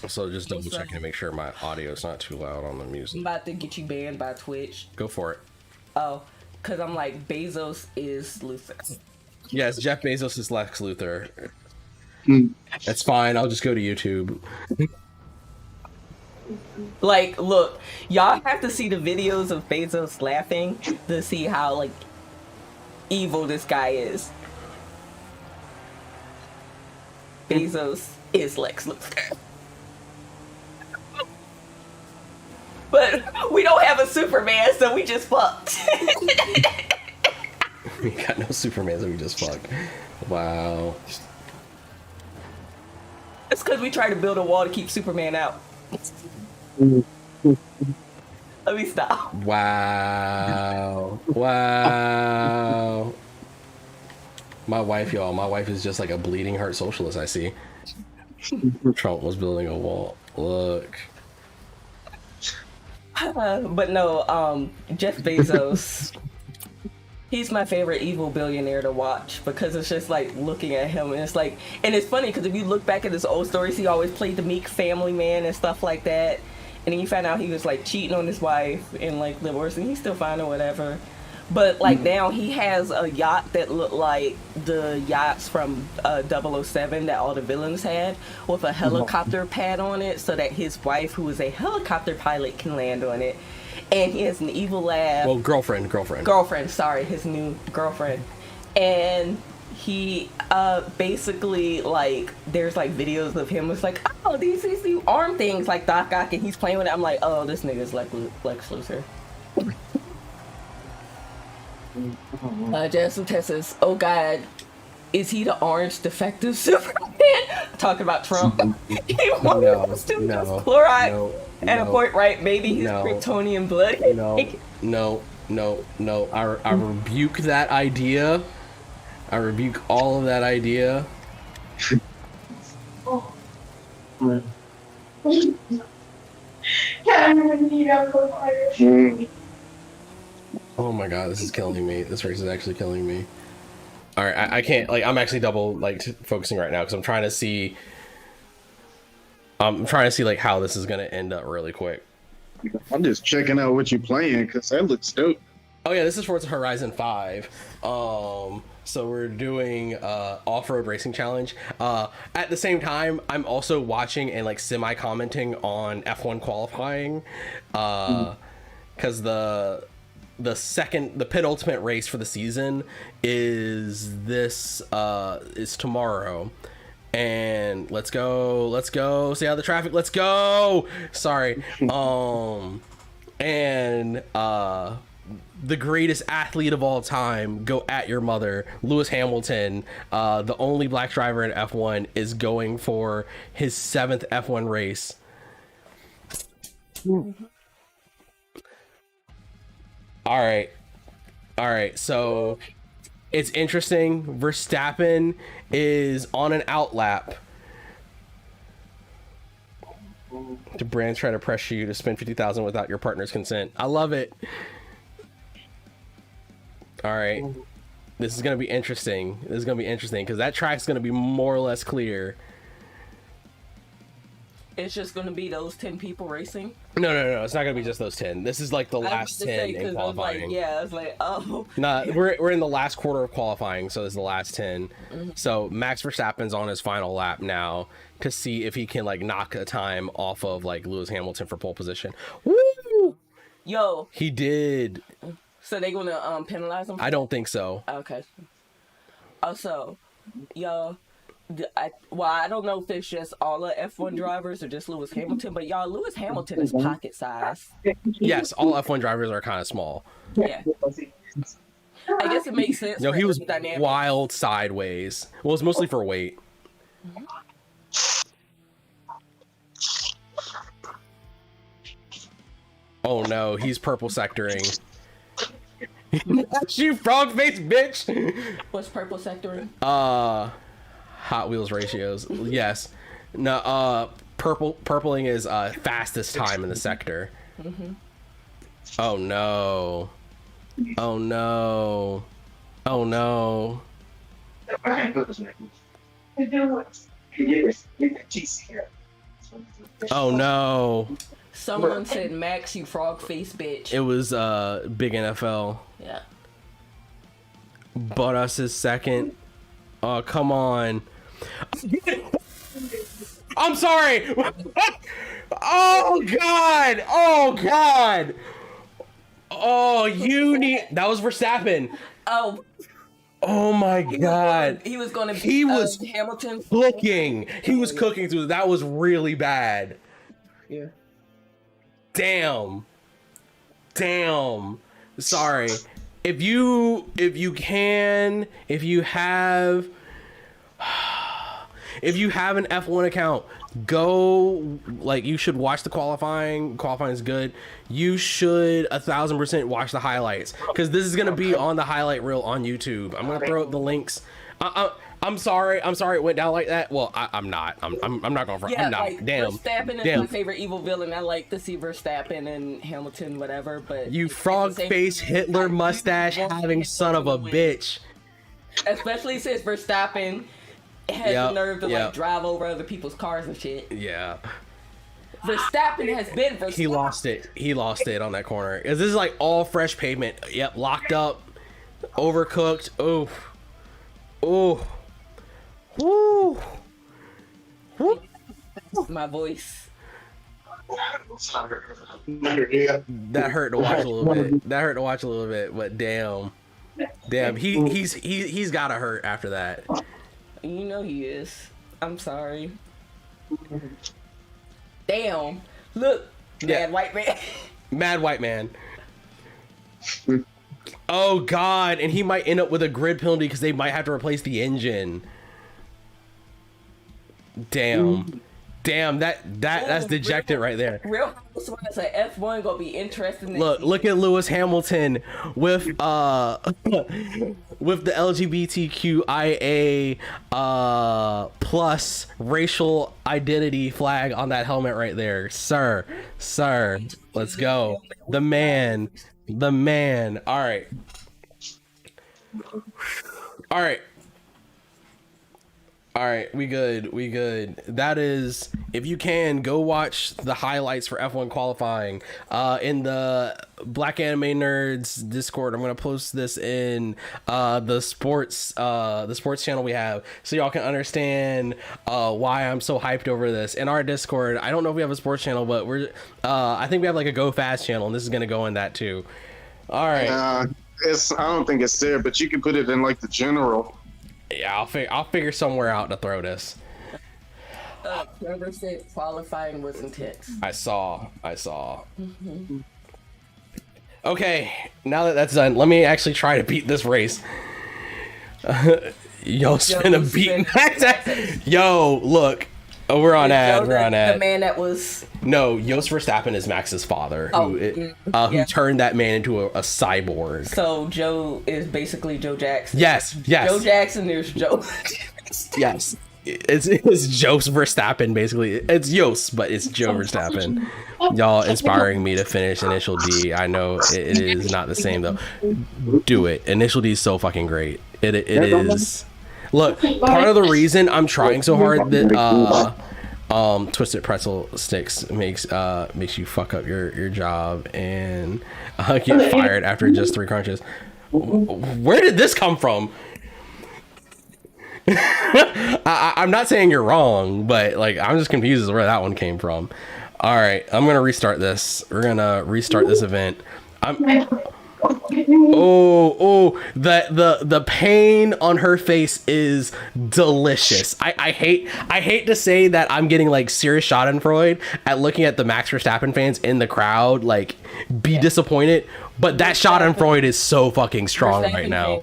so just double checking to make sure my audio is not too loud on the music. I'm about to get you banned by Twitch. Go for it. Oh, because I'm like, Bezos is Luthor. Yes, Jeff Bezos is Lex Luthor. That's fine. I'll just go to YouTube. Like, look, y'all have to see the videos of Bezos laughing to see how, like, evil this guy is. Bezos is Lex Luthor. But we don't have a Superman, so we just fucked. We got no Superman, so we just fucked. Wow. It's because we tried to build a wall to keep Superman out. Let me stop. Wow. My wife is just like a bleeding heart socialist, I see. Trump was building a wall. Look. But no, Jeff Bezos, he's my favorite evil billionaire to watch because it's just like looking at him and it's like, and it's funny because if you look back at his old stories, he always played the meek family man and stuff like that. And then you find out he was like cheating on his wife and like divorce, and he's still fine or whatever. But like now he has a yacht that looked like the yachts from 007 that all the villains had, with a helicopter pad on it so that his wife, who is a helicopter pilot, can land on it. And he has an evil laugh. Well, girlfriend. Sorry, his new girlfriend. And he basically, like, there's like videos of him. It's like, oh, these new arm things like Doc Ock, and he's playing with it. I'm like, oh, this nigga's like Lex Luthor. Jasmine says, oh God, is he the orange defective Superman? Talking about Trump. He wants to use chloride at a point, right? Maybe he's Kryptonian blood. No. I rebuke that idea. I rebuke all of that idea. Oh my god, this is killing me. This race is actually killing me. Alright, I can't, like, I'm actually double, like, focusing right now because I'm trying to see like how this is gonna end up really quick. I'm just checking out what you're playing because that looks dope. Oh yeah, this is Forza Horizon 5. So we're doing off-road racing challenge. At the same time, I'm also watching and like semi-commenting on F1 qualifying, because the penultimate race for the season is tomorrow. And let's go see how the traffic, let's go. Sorry. And the greatest athlete of all time go at your mother. Lewis Hamilton, the only black driver in F1, is going for his 7th F1 race. All right, so it's interesting. Verstappen is on an outlap. The brands try to pressure you to spend $50,000 without your partner's consent. I love it. All right, this is gonna be interesting. This is gonna be interesting because that track's gonna be more or less clear. It's just gonna be those 10 people racing. No, it's not gonna be just those 10. This is like the last 10 in qualifying. I was like, oh. Nah, we're in the last quarter of qualifying, so this is the last 10. So Max Verstappen's on his final lap now to see if he can like knock a time off of like Lewis Hamilton for pole position. Woo! Yo. He did. So they gonna penalize him? I don't think so. Okay. Also, yo, I don't know if it's just all the F1 drivers or just Lewis Hamilton, but y'all, Lewis Hamilton is pocket size. Yes, all F1 drivers are kind of small. Yeah. I guess it makes sense. No, he was wild sideways. Well, it's mostly for weight. Oh no, he's purple sectoring. You frog face bitch. What's purple sectoring? Hot Wheels ratios. Yes. No, purpling is fastest time in the sector. Oh no. Oh no. Oh no. Oh no. Someone said, Max, you frog face bitch. It was Big NFL. Yeah. Bottas is second. Oh, come on. I'm sorry. Oh god. Oh god. Oh, you need. That was Verstappen. Oh. Oh my god. He was going to be. He was Hamilton. cooking. He was cooking through. That was really bad. Yeah. Damn. Sorry. If you have an F1 account, go, like, you should watch the qualifying. Qualifying is good. You should 1000% watch the highlights, because this is gonna be on the highlight reel on YouTube. I'm gonna throw up the links. I'm sorry it went down like that. Well, I'm not going for. Yeah, I'm not. like, Damn. Verstappen is my favorite evil villain. I like to see Verstappen and Hamilton, whatever. But You frog face Hitler mustache having son of a bitch. Especially since Verstappen has the nerve to like drive over other people's cars and shit. Yeah. Verstappen has been Verstappen. He lost it on that corner. This is like all fresh pavement. Yep, locked up, overcooked. Oof. Oh. Woo. Woo. My voice. That hurt to watch a little bit. But damn, he's gotta hurt after that. You know he is. I'm sorry. Damn. Look, mad white man. Mad white man. Oh god, and he might end up with a grid penalty because they might have to replace the engine. Damn, that's dejected right there. Real Housewives of F1 gonna be interesting. Look at Lewis Hamilton with with the LGBTQIA plus racial identity flag on that helmet right there, sir. Let's go, the man. All right, we good. That is, if you can, go watch the highlights for F1 qualifying in the Black Anime Nerds Discord. I'm gonna post this in the sports channel we have, so y'all can understand why I'm so hyped over this. In our Discord, I don't know if we have a sports channel, but I think we have like a Go Fast channel, and this is gonna go in that too. All right. I don't think it's there, but you can put it in like the general. Yeah, I'll figure somewhere out to throw this. Trevor said qualifying was intense. I saw. Mm-hmm. Okay, now that that's done, let me actually try to beat this race. Yo, spin a beat. Yo, look. Oh, we're on ad. We're on ad. The man that was... No, Jos Verstappen is Max's father, who turned that man into a cyborg. So Joe is basically Joe Jackson. Yes. Joe Jackson, there's Joe. Yes. It's Jos Verstappen, basically. It's Jos, but it's Joe Verstappen. Y'all inspiring me to finish Initial D. I know it is not the same, though. Do it. Initial D is so fucking great. It is. Look, part of the reason I'm trying so hard that Twisted Pretzel Sticks makes you fuck up your job and get fired after just 3 crunches. Where did this come from? I'm not saying you're wrong, but like I'm just confused as where that one came from. All right, I'm gonna restart this. We're gonna restart this event. The pain on her face is delicious. I hate to say that I'm getting like serious schadenfreude at looking at the Max Verstappen fans in the crowd like be disappointed, but that schadenfreude is so fucking strong right now.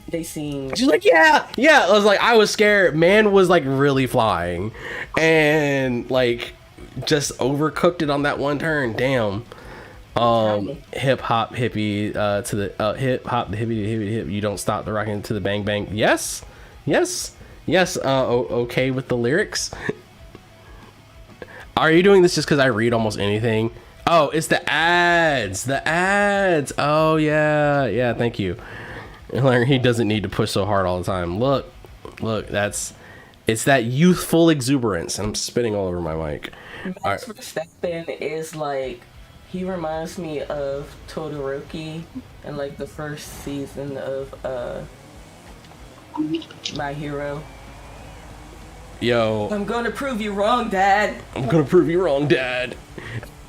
They seem... She's like, yeah. I was scared. Man was like really flying, and like just overcooked it on that one turn. Damn. Hip hop hippie to the hip hop the hippie to hip. You don't stop the rocking to the bang bang. Yes. Okay with the lyrics. Are you doing this just because I read almost anything? Oh, it's the ads. Oh yeah. Thank you. He doesn't need to push so hard all the time. Look, it's that youthful exuberance. I'm spitting all over my mic. Max Verstappen is like, he reminds me of Todoroki in like the first season of My Hero. Yo, I'm gonna prove you wrong, Dad.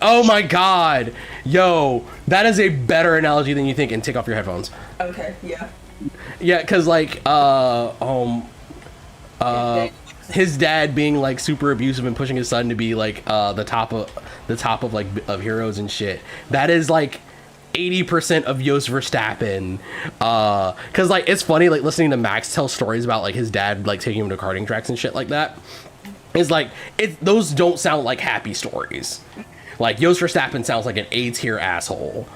Oh my god. Yo, that is a better analogy than you think, and take off your headphones. Okay, yeah. Yeah, cause like his dad being like super abusive and pushing his son to be like the top of like of heroes and shit. That is like 80% of Jos Verstappen. Cause like it's funny like listening to Max tell stories about like his dad like taking him to karting tracks and shit like that. It's like those don't sound like happy stories. Like Jos Verstappen sounds like an A-tier asshole.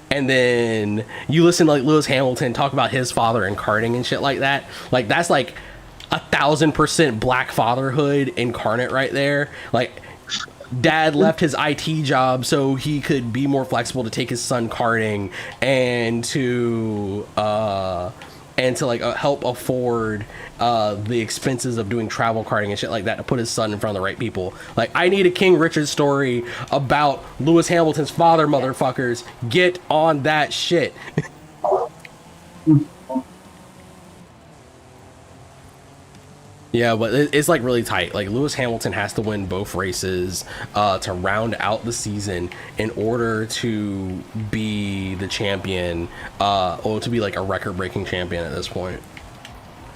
And then you listen to like Lewis Hamilton talk about his father and karting and shit like that. Like that's like 1,000% black fatherhood incarnate right there. Like dad left his IT job so he could be more flexible to take his son karting and to like help afford the expenses of doing travel karting and shit like that to put his son in front of the right people. Like I need a King Richard story about Lewis Hamilton's father, motherfuckers. Get on that shit. Yeah, but it's like really tight. Like Lewis Hamilton has to win both races to round out the season in order to be the champion, or to be like a record-breaking champion at this point.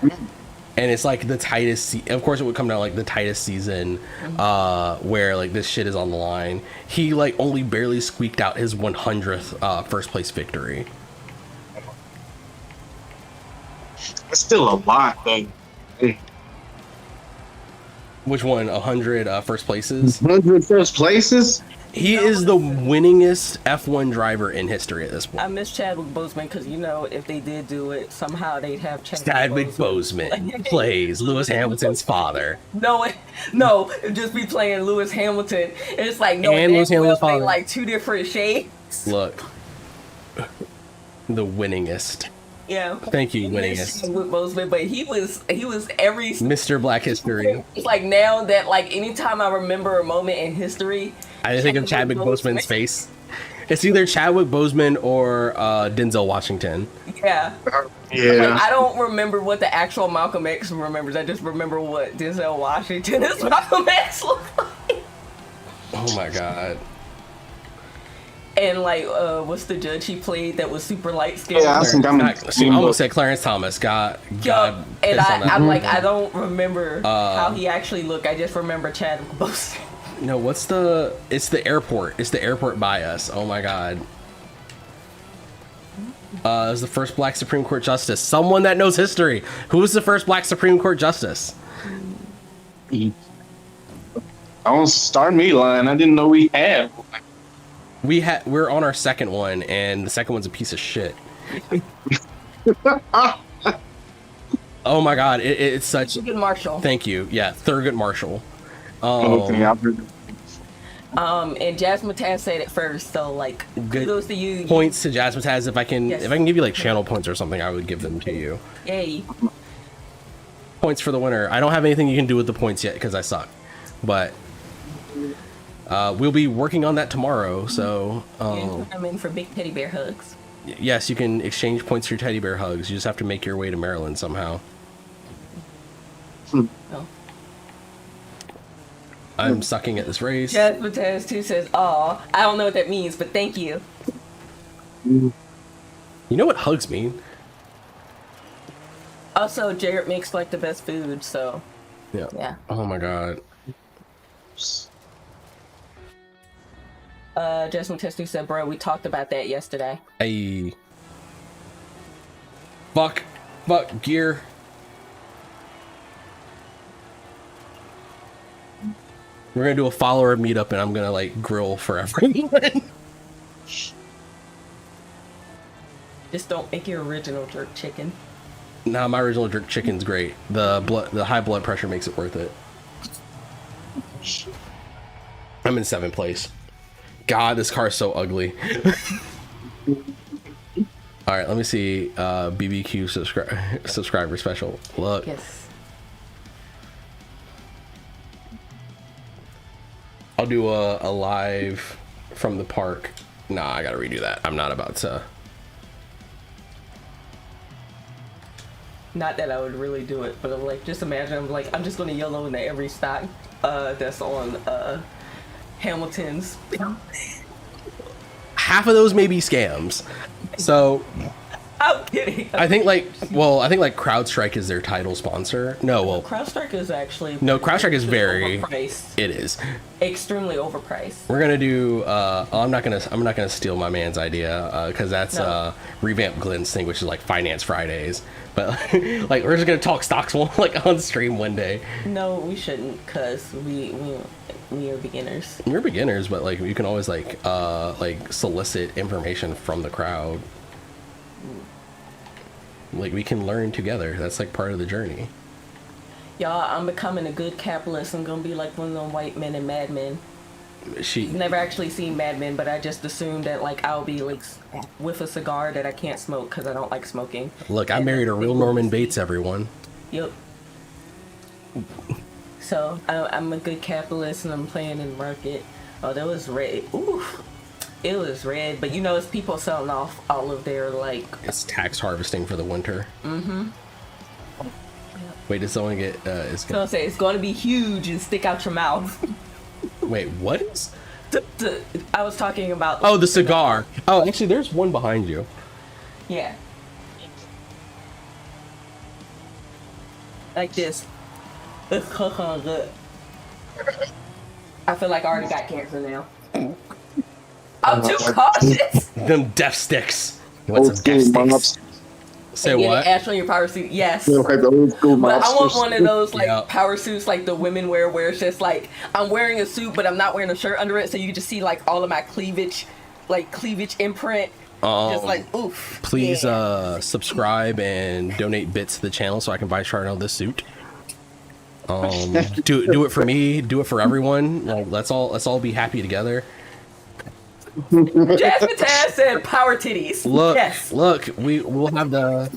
And it's like the tightest. Of course, it would come down like the tightest season, where like this shit is on the line. He like only barely squeaked out his 100th first place victory. That's still a lot, though. Which one? 100 first places? 100 first places? He is the winningest F1 driver in history at this point. I miss Chadwick Boseman because, you know, if they did do it, somehow they'd have Chadwick Boseman plays Lewis Hamilton's father. No, just be playing Lewis Hamilton. It's like, no, and Lewis Hamilton's father. Like two different shades. Look, the winningest. Yeah. Thank you, winningest. Chadwick Boseman, but he was every Mr. Black History. It's like now that like anytime I remember a moment in history, I think of Chadwick Boseman's face. It's either Chadwick Boseman or Denzel Washington. Yeah. Yeah. Like, I don't remember what the actual Malcolm X remembers. I just remember what Denzel Washington is Malcolm X looks like. Oh my god. And like, what's the judge he played that was super light skinned? Yeah, I almost said Clarence Thomas. God. And I'm like, I don't remember how he actually looked. I just remember Chadwick Boseman. No, what's the? It's the airport. It's the airport by us. Oh my god. It was the first Black Supreme Court Justice. Someone that knows history. Who was the first Black Supreme Court Justice? Don't start me lying. I didn't know we had. We're on our second one, and the second one's a piece of shit. Oh my god, it's such. Thurgood Marshall. Thank you. Yeah, Thurgood Marshall. Okay, I've heard. And Jasmine Taz said it first, so like kudos to you. Points to Jasmine Taz. If I can give you like Yes. channel points or something, I would give them to you. Yay. Points for the winner. I don't have anything you can do with the points yet because I suck, but we'll be working on that tomorrow. So I'm in for big teddy bear hugs. yes, you can exchange points for your teddy bear hugs. You just have to make your way to Maryland somehow. Oh. I'm sucking at this race. Jasmine Taz too says, "Aw, I don't know what that means, but thank you." You know what hugs mean? Also, Jared makes like the best food, so Yeah. yeah. Oh my god. Jasmine Taz too said, "Bro, we talked about that yesterday." Hey. Fuck gear. We're gonna do a follower meetup, and I'm gonna like grill for everyone. Just don't make your original jerk chicken. Nah, my original jerk chicken's great. The high blood pressure makes it worth it. I'm in 7th place. God, this car is so ugly. All right, let me see. BBQ subscriber special. Look. Yes. I'll do a live from the park. Nah, I gotta redo that. I'm not about to. Not that I would really do it, but I'm like, just imagine I'm just gonna yellow into every stock that's on Hamilton's. Half of those may be scams. So I'm kidding. I think CrowdStrike is their title sponsor. No, well, CrowdStrike is actually CrowdStrike is very. overpriced. It is. Extremely overpriced. We're gonna do. I'm not gonna steal my man's idea because that's No. revamp Glenn's thing, which is like Finance Fridays. But like we're just gonna talk stocks like on stream one day. No, we shouldn't, cause we are beginners. We're beginners, but like you can always like solicit information from the crowd. Like we can learn together. That's like part of the journey. Y'all, I'm becoming a good capitalist. I'm gonna be like one of them white men in Mad Men. She Never actually seen Mad Men, but I just assumed that like I'll be like with a cigar that I can't smoke because I don't like smoking. look. I married a real Norman Bates. Everyone. Yep. So I'm a good capitalist and I'm playing in the market. Oh, that was red. Ooh, it was red. But you know, it's people selling off all of their like. It's tax harvesting for the winter. Mm-hmm. Wait, did someone get? So I say it's going to be huge and stick out your mouth. Wait, what is? I was talking about. Oh, the cigar. Oh, actually, there's one behind you. Yeah. Like this. I feel like I already got cancer now. I'm too cautious. Them death sticks. What's Old a death school sticks? mops. Say Getting what? ash on your power suit, yes. Yeah, like the old school But I want mobsters. one of those like Yeah. power suits like the women wear where it's just like I'm wearing a suit but I'm not wearing a shirt under it, so you can just see like all of my cleavage imprint. Just like oof. Please yeah. subscribe and donate bits to the channel so I can buy Charnel this suit. Do it for me, do it for everyone. Like let's all be happy together. Jasmine Taz said power titties. Look, Yes. look, we'll have the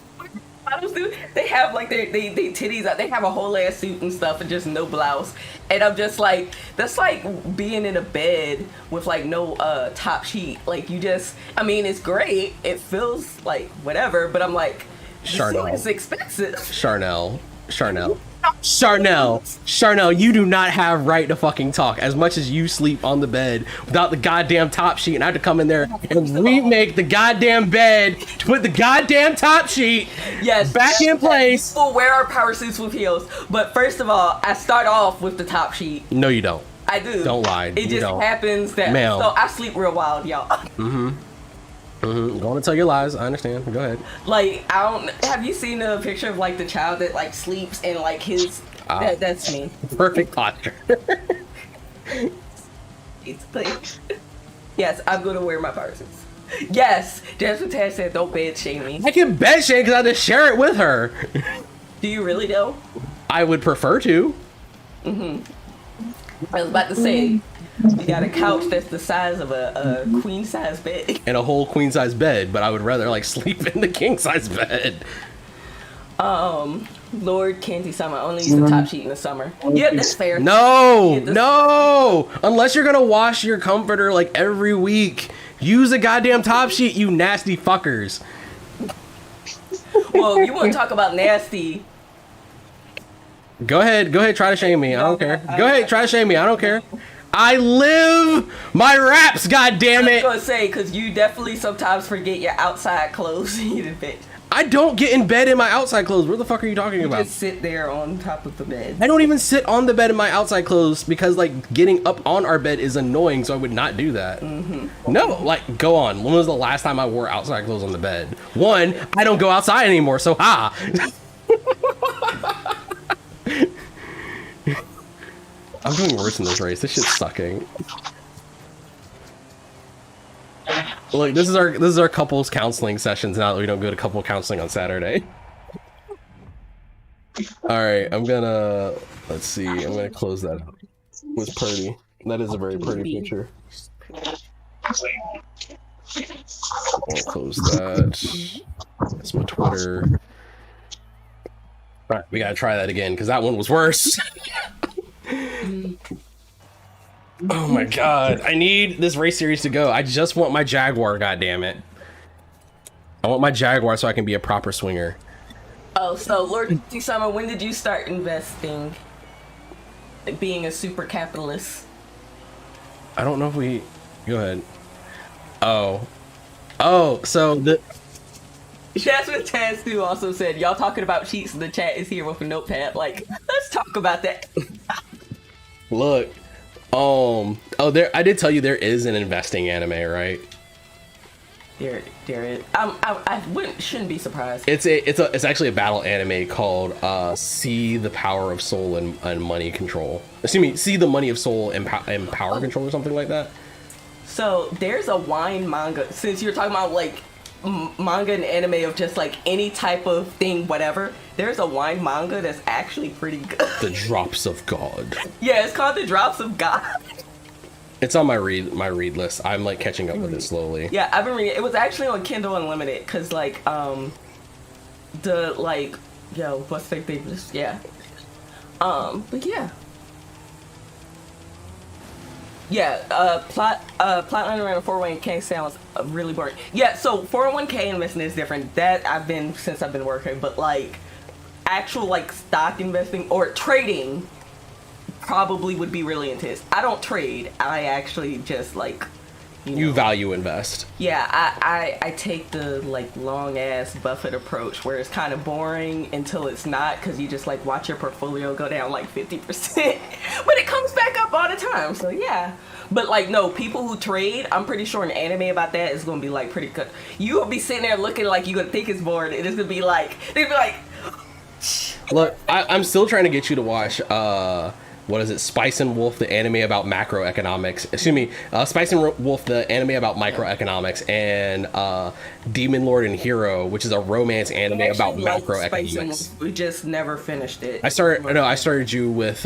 Models do. They have like they titties out. They have a whole ass suit and stuff and just no blouse. And I'm just like, that's like being in a bed with like no top sheet. Like you just, I mean, it's great. It feels like whatever, but I'm like, this Charnel. suit is expensive. Charnel, you do not have right to fucking talk. As much as you sleep on the bed without the goddamn top sheet, and I have to come in there and remake the goddamn bed to put the goddamn top sheet Yes. back in place. People wear our power suits with heels, but first of all, I start off with the top sheet. No, you don't. I do. Don't lie. It You just don't. happens that. Ma'am. So I sleep real wild, y'all. Going to tell your lies. I understand. Go ahead. Like, I don't. Have you seen a picture of like the child that like sleeps and like his? That's me. Perfect posture. It's like, yes, I'm gonna wear my parsons. Yes, that's what Tad said. Don't bed shame me. I can bed shame because I just share it with her. Do you really though? I would prefer to. I was about to say, you got a couch that's the size of a queen size bed. And a whole queen size bed, but I would rather like sleep in the king size bed. Lord Kenzie Summer only use the top sheet in the summer. Yep, that's fair. No, Yeah, no. Unless you're gonna wash your comforter like every week, use a goddamn top sheet, you nasty fuckers. Well, if you want to talk about nasty, Go ahead, try to shame me. I don't care. Go ahead, try to shame me. I don't care. I live my raps, goddammit. I was gonna say, because you definitely sometimes forget your outside clothes in bed. I don't get in bed in my outside clothes. What the fuck are you talking about? Just sit there on top of the bed. I don't even sit on the bed in my outside clothes because like getting up on our bed is annoying, so I would not do that. No, like go on. When was the last time I wore outside clothes on the bed? One, I don't go outside anymore, so ha. I'm doing worse in this race. This shit's sucking. Look, this is our couples counseling sessions now that we don't go to couple counseling on Saturday. Alright, let's see, I'm gonna close that up. It was pretty. That is a very pretty picture. I'll close that. That's my Twitter. Alright, we gotta try that again, because that one was worse. Oh my god, I need this race series to go. I just want my Jaguar, goddammit. I want my Jaguar so I can be a proper swinger. Oh, so Lord Summer, when did you start investing? Being a super capitalist? I don't know if we... Go ahead. Oh, so the... That's what Taz2 also said. Y'all talking about cheats in the chat is here with a notepad. Like, let's talk about that. Look. I did tell you there is an investing anime, right? There is. I shouldn't be surprised. It's actually a battle anime called See the Power of Soul and Money Control. Excuse me, See the Money of Soul and Power Control or something like that. So there's a wine manga. Since you're talking about like manga and anime of just like any type of thing, whatever. There's a wine manga that's actually pretty good. The Drops of God. Yeah, it's called The Drops of God. It's on my read list. I'm like catching up with it slowly. Yeah, I've been reading it. It was actually on Kindle Unlimited because like what's the thing? Yeah. But yeah. Yeah, Plotline around a 401k sounds really boring. Yeah, so 401k investing is different. That since I've been working, but like actual like stock investing or trading probably would be really intense. I don't trade. I actually just like you value invest. Yeah, I take the like long ass Buffett approach where it's kind of boring until it's not, because you just like watch your portfolio go down like 50%, but it comes back up all the time. So yeah, but like no, people who trade, I'm pretty sure an anime about that is gonna be like pretty good. You will be sitting there looking like you're gonna think it's boring, and it's gonna be like they'd be like. Look, I'm still trying to get you to watch what is it, Spice and Wolf, the anime about macroeconomics. Excuse me, Spice and Wolf, the anime about microeconomics, and Demon Lord and Hero, which is a romance anime about macroeconomics. We just never finished it. I started you with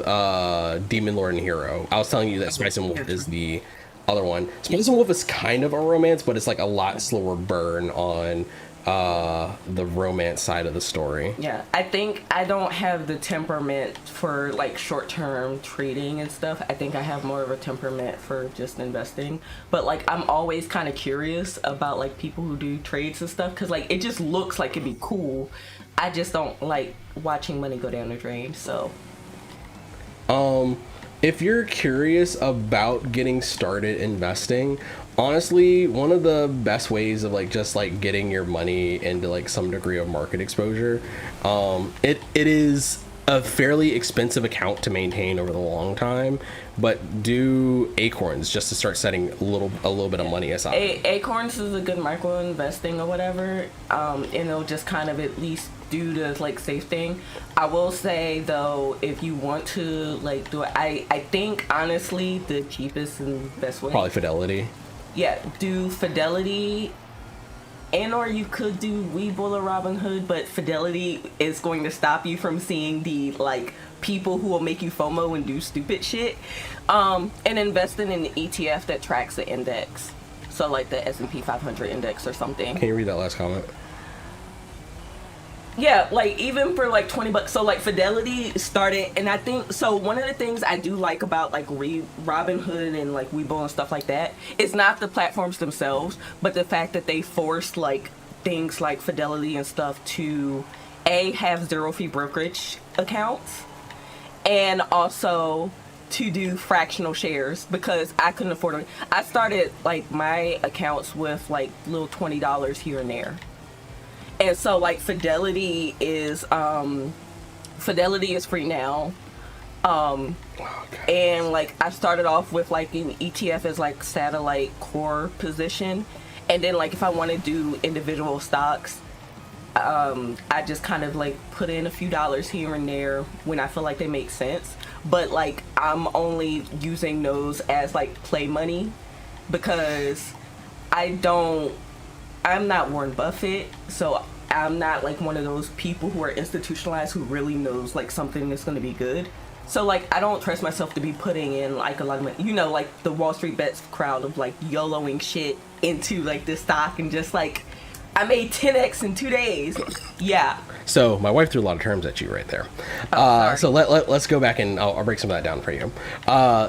Demon Lord and Hero. I was telling you that Spice and Wolf is the other one. Spice and Wolf is kind of a romance, but it's like a lot slower burn on the romance side of the story. Yeah, I think I don't have the temperament for like short-term trading and stuff. I think I have more of a temperament for just investing, but like I'm always kind of curious about like people who do trades and stuff, because like it just looks like it'd be cool. I just don't like watching money go down the drain. So if you're curious about getting started investing, honestly, one of the best ways of like just like getting your money into like some degree of market exposure, it is a fairly expensive account to maintain over the long time, but do Acorns just to start setting a little bit of money aside. Acorns is a good micro investing or whatever, and it'll just kind of at least do the like safe thing. I will say though, if you want to like do it, I think honestly the cheapest and best way Probably Fidelity. Yeah, do Fidelity. And or you could do Webull or Robinhood, but Fidelity is going to stop you from seeing the like people who will make you FOMO and do stupid shit. And invest in an ETF that tracks the index, so like the S&P 500 index or something. Can you read that last comment? Yeah, like even for like $20. So like Fidelity started, and I think so. One of the things I do like about like Robinhood and like Webull and stuff like that is not the platforms themselves, but the fact that they forced like things like Fidelity and stuff to have 0 fee brokerage accounts, and also to do fractional shares because I couldn't afford it. I started like my accounts with like little $20 here and there. And so like Fidelity is free now. And like I started off with like an ETF as like satellite core position, and then like if I want to do individual stocks, I just kind of like put in a few dollars here and there when I feel like they make sense. But like I'm only using those as like play money because I'm not Warren Buffett, so I'm not like one of those people who are institutionalized who really knows like something that's going to be good. So like I don't trust myself to be putting in like a lot of money, you know, like the Wall Street Bets crowd of like YOLOing shit into like this stock and just like I made 10x in 2 days. Yeah. So my wife threw a lot of terms at you right there. So let's go back and I'll break some of that down for you.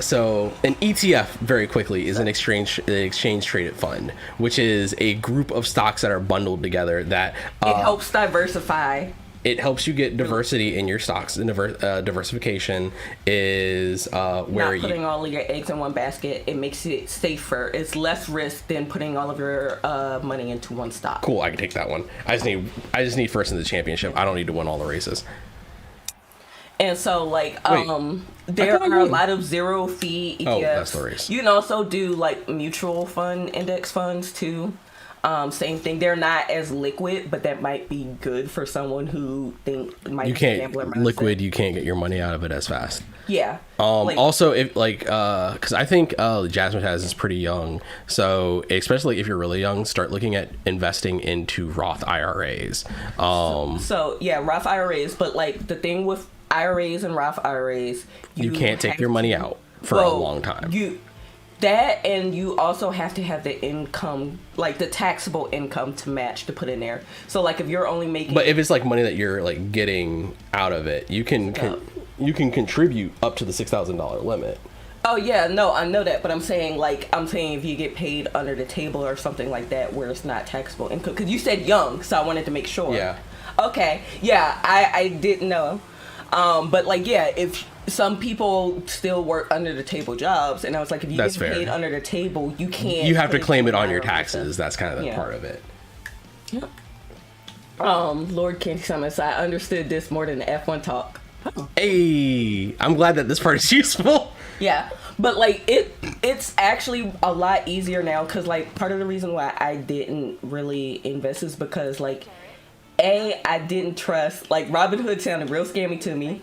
So an ETF, very quickly, is an exchange traded fund, which is a group of stocks that are bundled together that it helps diversify. It helps you get diversity in your stocks. And diversification is where not putting all of your eggs in one basket. It makes it safer. It's less risk than putting all of your money into one stock. Cool, I can take that one. I just need first in the championship. I don't need to win all the races. And so, like, there are a lot of 0 fee ETFs. Oh, that's the race. You can also do like mutual fund index funds too. Same thing. They're not as liquid, but that might be good for someone who might. You can't liquid. You can't get your money out of it as fast. Yeah. Also, if because I think Jasmine has is pretty young, so especially if you're really young, start looking at investing into Roth IRAs. So yeah, Roth IRAs. But like the thing with IRAs and Roth IRAs, you can't take your money out for a long time. And you also have to have the income, like the taxable income to match to put in there. So like if you're only making, but if it's like money that you're like getting out of it, you can contribute up to the $6,000 limit. Oh yeah, no, I know that, but I'm saying if you get paid under the table or something like that where it's not taxable income, because you said young, so I wanted to make sure. Yeah. Okay. Yeah, I didn't know. But like yeah, if some people still work under the table jobs, and I was like, if you get paid under the table, you can't. You have to claim it on your taxes. That's kind of the part of it. Yep. Lord Candy Summons, I understood this more than the F1 talk. Hey, I'm glad that this part is useful. Yeah, but like it's actually a lot easier now because like part of the reason why I didn't really invest is because like I didn't trust, like Robinhood sounded real scammy to me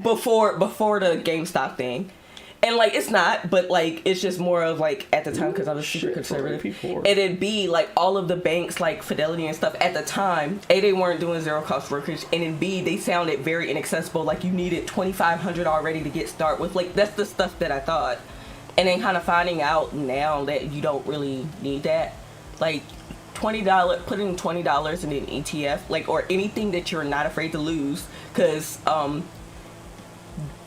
before the GameStop thing, and like it's not, but like it's just more of like at the time because I was super conservative. It'd be like all of the banks like Fidelity and stuff at the time. They weren't doing zero cost brokerage, and B, they sounded very inaccessible. Like you needed $2,500 already to get started with. Like that's the stuff that I thought, and then kind of finding out now that you don't really need that. Like $20, putting $20 in an ETF, like or anything that you're not afraid to lose, because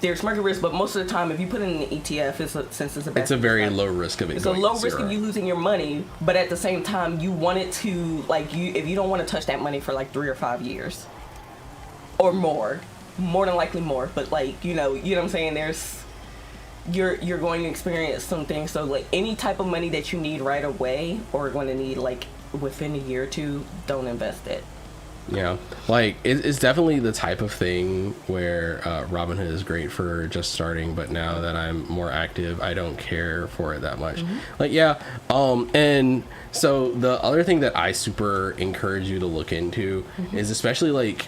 there's market risk, but most of the time, if you put in an ETF, it's a very low risk of it. It's a low risk of you losing your money, but at the same time, you want it to if you don't want to touch that money for like 3 or 5 years, or more than likely more. But like you know what I'm saying. You're going to experience some things. So like any type of money that you need right away, or going to need like within a year or two, don't invest it. Yeah, like it's definitely the type of thing where Robinhood is great for just starting, but now that I'm more active, I don't care for it that much. Like, yeah, and so the other thing that I super encourage you to look into is, especially like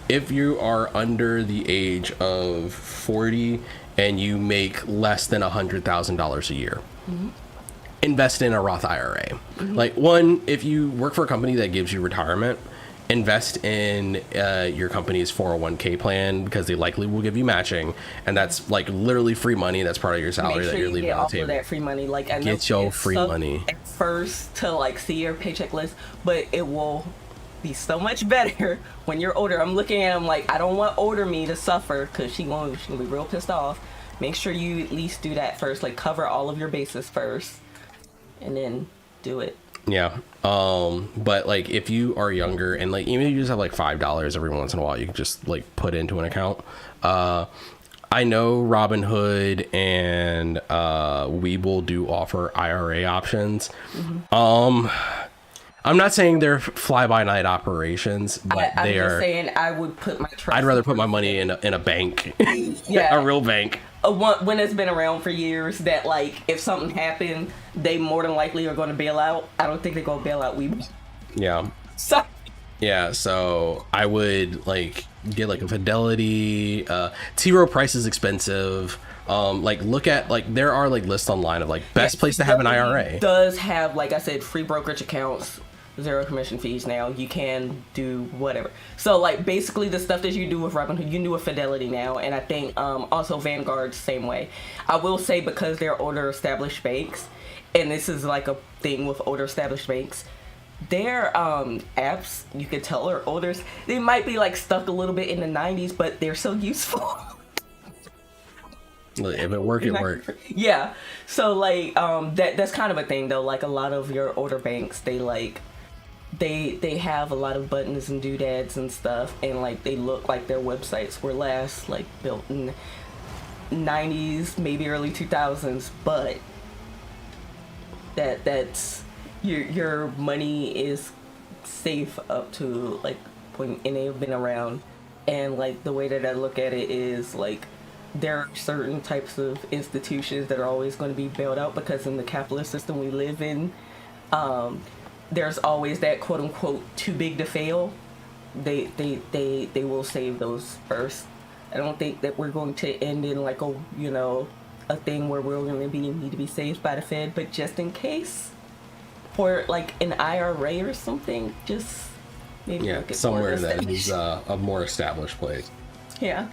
if you are under the age of 40 and you make less than $100,000 a year. Invest in a Roth IRA. Like, one, if you work for a company that gives you retirement, invest in your company's 401k plan, because they likely will give you matching, and that's like literally free money. That's part of your salary that you're leaving on the table. That free money, like, I know get your it's free money at first to like see your paycheck list, but it will be so much better when you're older. I'm looking at him like, I don't want older me to suffer, because she gonna be real pissed off. Make sure you at least do that first, like cover all of your bases first, and then do it. Yeah. But like if you are younger and like even if you just have like $5 every once in a while, you can just like put into an account. I know Robinhood and Webull do offer IRA options. I'm not saying they're fly-by-night operations, but I'm they just are. saying I would put my trust. I'd rather put my money in a bank, Yeah. a real bank. When it's been around for years, that like if something happened, they more than likely are going to bail out. I don't think they're going to bail out Webull. Yeah. So. Yeah, so I would like get like a Fidelity. T. Rowe Price is expensive. Like look at like there are like lists online of like best place to have an IRA. Does have, like I said, free brokerage accounts, 0 commission fees. Now you can do whatever. So like basically the stuff that you do with Robinhood, you can do with Fidelity now, and I think also Vanguard same way. I will say, because they're older established banks, and this is like a thing with older established banks, their apps, you can tell, are older. They might be like stuck a little bit in the 90s, but they're so useful. If it worked, it worked. Yeah. So like that's kind of a thing though. Like a lot of your older banks, they like they have a lot of buttons and doodads and stuff, and like they look like their websites were last like built in 90s, maybe early 2000s, but that's your money is safe up to like point, and they've been around. And like the way that I look at it is like there are certain types of institutions that are always going to be bailed out, because in the capitalist system we live in, there's always that quote unquote too big to fail. They will save those first. I don't think that we're going to end in like a thing where we're going to need to be saved by the Fed, but just in case, for like an IRA or something, just maybe look at somewhere that is a more established place. Yeah.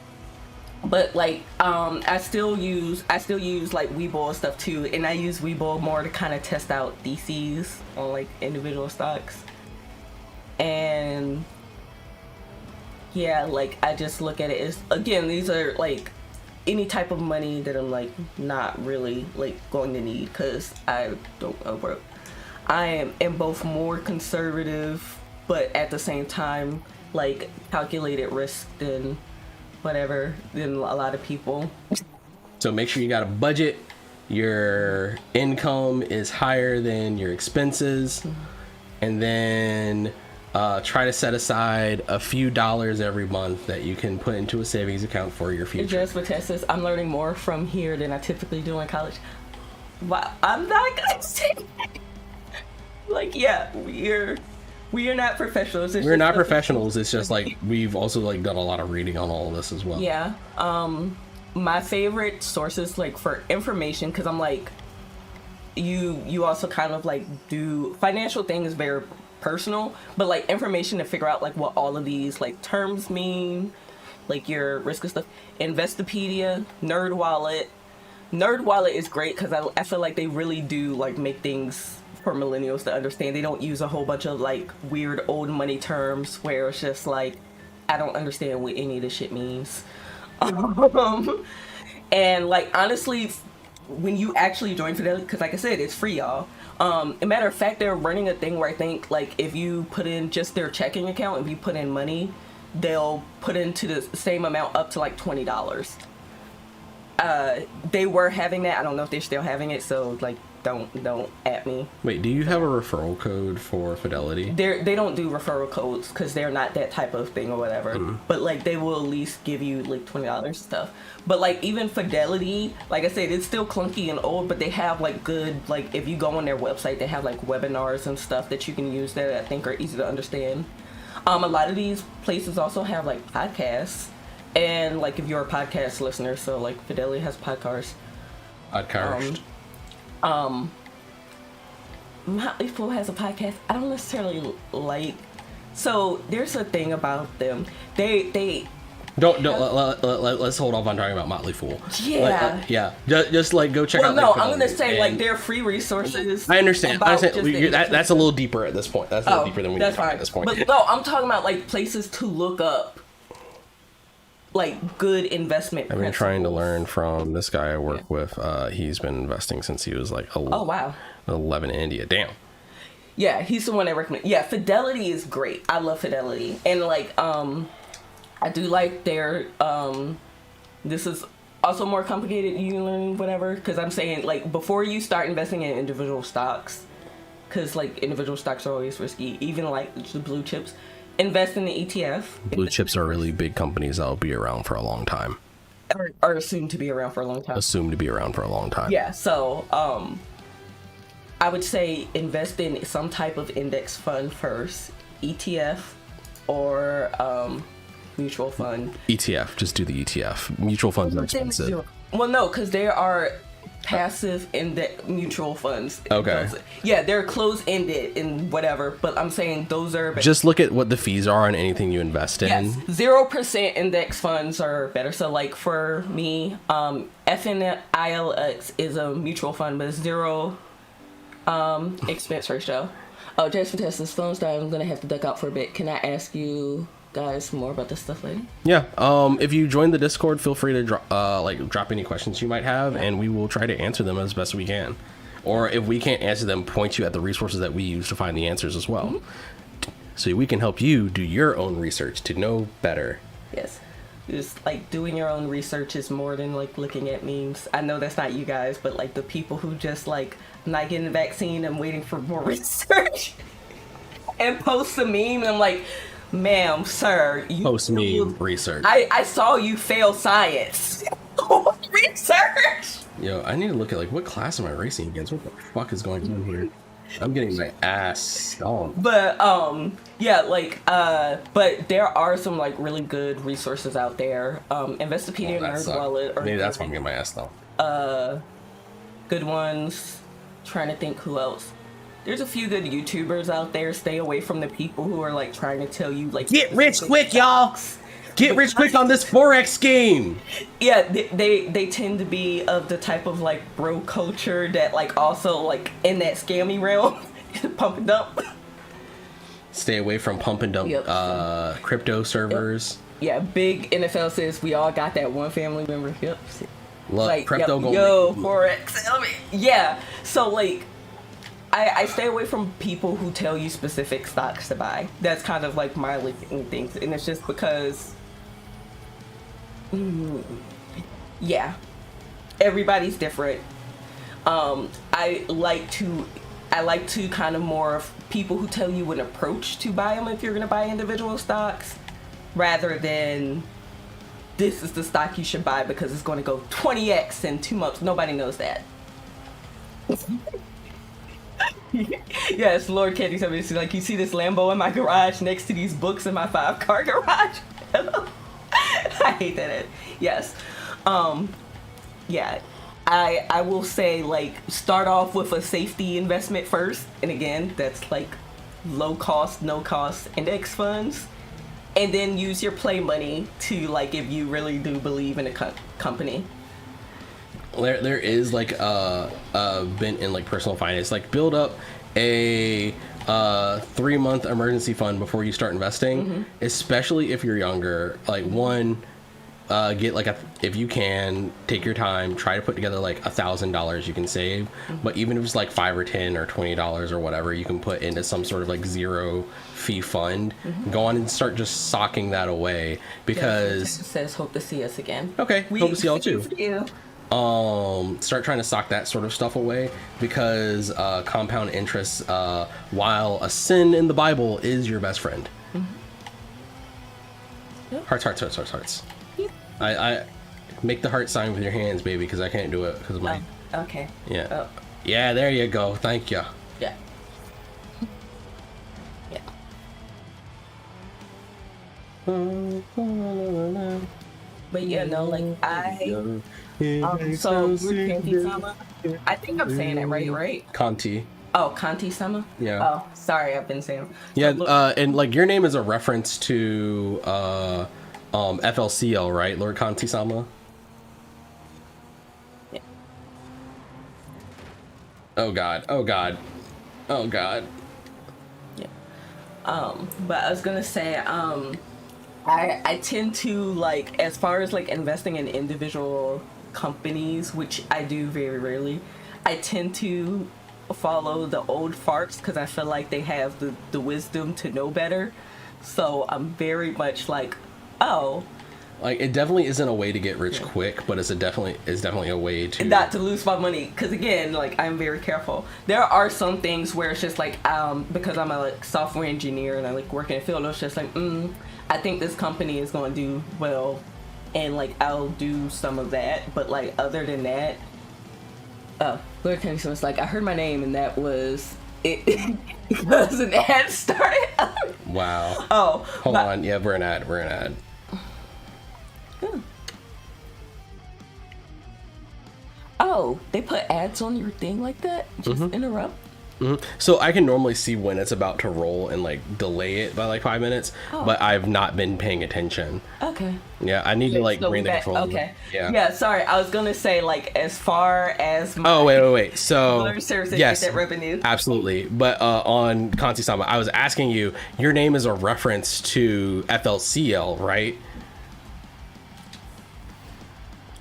But like I still use like Webull and stuff too, and I use Webull more to kind of test out DCs on like individual stocks. And yeah, like I just look at it as, again, these are like any type of money that I'm like not really like going to need, because I don't work. I am both more conservative, but at the same time like calculated risk than a lot of people. So make sure you got a budget. Your income is higher than your expenses, and then try to set aside a few dollars every month that you can put into a savings account for your future. Just with Texas, I'm learning more from here than I typically do in college. Well, I'm not gonna say that. Like, yeah, we are not professionals. We're not professionals. It's just like we've also like done a lot of reading on all of this as well. Yeah. My favorite sources like for information, because I'm like, you also kind of like do financial things very personal, but like information to figure out like what all of these like terms mean, like your risk and stuff. Investopedia, NerdWallet. NerdWallet is great because I feel like they really do like make things for millennials to understand. They don't use a whole bunch of like weird old money terms where it's just like, I don't understand what any of this shit means. And like honestly, when you actually join Fidelity, because like I said, it's free, y'all. A matter of fact, they're running a thing where I think like if you put in just their checking account, if you put in money, they'll put into the same amount up to like $20. They were having that. I don't know if they're still having it, so like don't at me. Wait, do you have a referral code for Fidelity? They don't do referral codes because they're not that type of thing or whatever. But like they will at least give you like $20 stuff. But like even Fidelity, like I said, it's still clunky and old, but they have like good, like if you go on their website, they have like webinars and stuff that you can use that I think are easy to understand. A lot of these places also have like podcasts, and like if you're a podcast listener, so like Fidelity has podcasts. Podcast. Motley Fool has a podcast. I don't necessarily like. So there's a thing about them. They Let's hold off on talking about Motley Fool. Yeah. Yeah. Just like go check out. Well, no, like, I'm gonna say like they're free resources. I understand. That's a little deeper at this point. That's a little Oh, deeper than we that's need fine. at this point. But no, I'm talking about like places to look up, like good investment. I've been trying to learn from this guy I work with. He's been investing since he was like Oh wow. 11 in India. Damn. Yeah, he's the one that recommend. Yeah, Fidelity is great. I love Fidelity, and like I do like their this is also more complicated. You can learn whatever, because I'm saying like before you start investing in individual stocks, because like individual stocks are always risky. Even like the blue chips, invest in the ETF. Blue chips are really big companies that'll be around for a long time. Are assumed to be around for a long time. Assumed to be around for a long time. Yeah, so I would say invest in some type of index fund first, ETF or mutual fund. ETF, just do the ETF. Mutual funds are expensive. Well, no, because there are passive index mutual funds. Okay. Yeah, they're closed-ended and whatever, but I'm saying those are... Just look at what the fees are on anything you invest in. Yes, 0% index funds are better. So like for me, FNILX is a mutual fund, but it's zero expense ratio. Oh, Jason Tessa's phone's dying. I'm gonna have to duck out for a bit. Can I ask you guys more about this stuff later? Yeah. If you join the Discord, feel free to drop any questions you might have, and we will try to answer them as best we can. Or if we can't answer them, point you at the resources that we use to find the answers as well. So we can help you do your own research to know better. Yes. Just like doing your own research is more than like looking at memes. I know that's not you guys, but like the people who just like, I'm not getting the vaccine, I'm waiting for more research, and post a meme, and I'm like, ma'am, sir, you Post meme research. I saw you fail science. Research. Yo, I need to look at like what class am I racing against? What the fuck is going on here? I'm getting my ass stomped. But yeah, like but there are some like really good resources out there. Investopedia, NerdWallet, maybe that's why I'm getting my ass stomped. Good ones. Trying to think who else. There's a few good YouTubers out there. Stay away from the people who are like trying to tell you like Get rich quick, y'all! Get rich quick on this Forex game! Yeah, they tend to be of the type of like bro culture that like also like in that scammy realm. Pump and dump. Stay away from pump and dump crypto servers. Yeah, big NFL says we all got that one family member. Yep. Look, Like, crypto going. yo, Forex. Yeah. So like I stay away from people who tell you specific stocks to buy. That's kind of like my things, and it's just because yeah, everybody's different. I like to kind of more of people who tell you an approach to buy them if you're gonna buy individual stocks, rather than this is the stock you should buy because it's going to go 20x in 2 months. Nobody knows that. Yes, Lord Candy said, like, you see this Lambo in my garage next to these books in my 5-car garage? I hate that. Yes. Yeah. I will say, like, start off with a safety investment first. And again, that's like low cost, no cost index funds. And then use your play money to, like, if you really do believe in a company. There is like been in like personal finance, like build up a 3-month emergency fund before you start investing, especially if you're younger. Like get like if you can take your time, try to put together like $1,000 you can save, but even if it's like $5 or $10 or $20 or whatever, you can put into some sort of like zero fee fund. Go on and start just socking that away, because Says hope to see us again. okay, hope to see y'all too. start trying to sock that sort of stuff away, because compound interest, while a sin in the Bible, is your best friend. Yep. Hearts. I make the heart sign with your hands, baby, because I can't do it because of my. Okay. Yeah. Oh. Yeah, there you go. Thank you. Yeah. Yeah. But yeah, no, like so Kanti-sama, I think I'm saying it right? Kanti. Oh, Kanti-sama? Yeah. Oh, sorry, I've been saying. Yeah, and like your name is a reference to FLCL, right? Lord Kanti-sama? Yeah. Oh god. Yeah. But I was gonna say, I tend to, like, as far as like investing in individual companies, which I do very rarely, I tend to follow the old farts because I feel like they have the wisdom to know better. So I'm very much like, oh, like it definitely isn't a way to get rich quick, but it's definitely a way to not to lose my money, because again, like, I'm very careful. There are some things where it's just like, because I'm a like software engineer and I like work in a field, it's just like, I think this company is going to do well, and like I'll do some of that. But like other than that, Lord Tennyson was like, I heard my name and that was it. Because an ad started. Wow. Oh, hold on. Yeah, we're an ad. Oh, they put ads on your thing like that? Just interrupt? So I can normally see when it's about to roll and like delay it by like 5 minutes, but I've not been paying attention. Okay. Yeah, I need to like so bring the control. Okay. Yeah, sorry. I was gonna say, like, as far as my wait. So yes, get that revenue. Absolutely. But on Kanti-sama, I was asking you, your name is a reference to FLCL, right?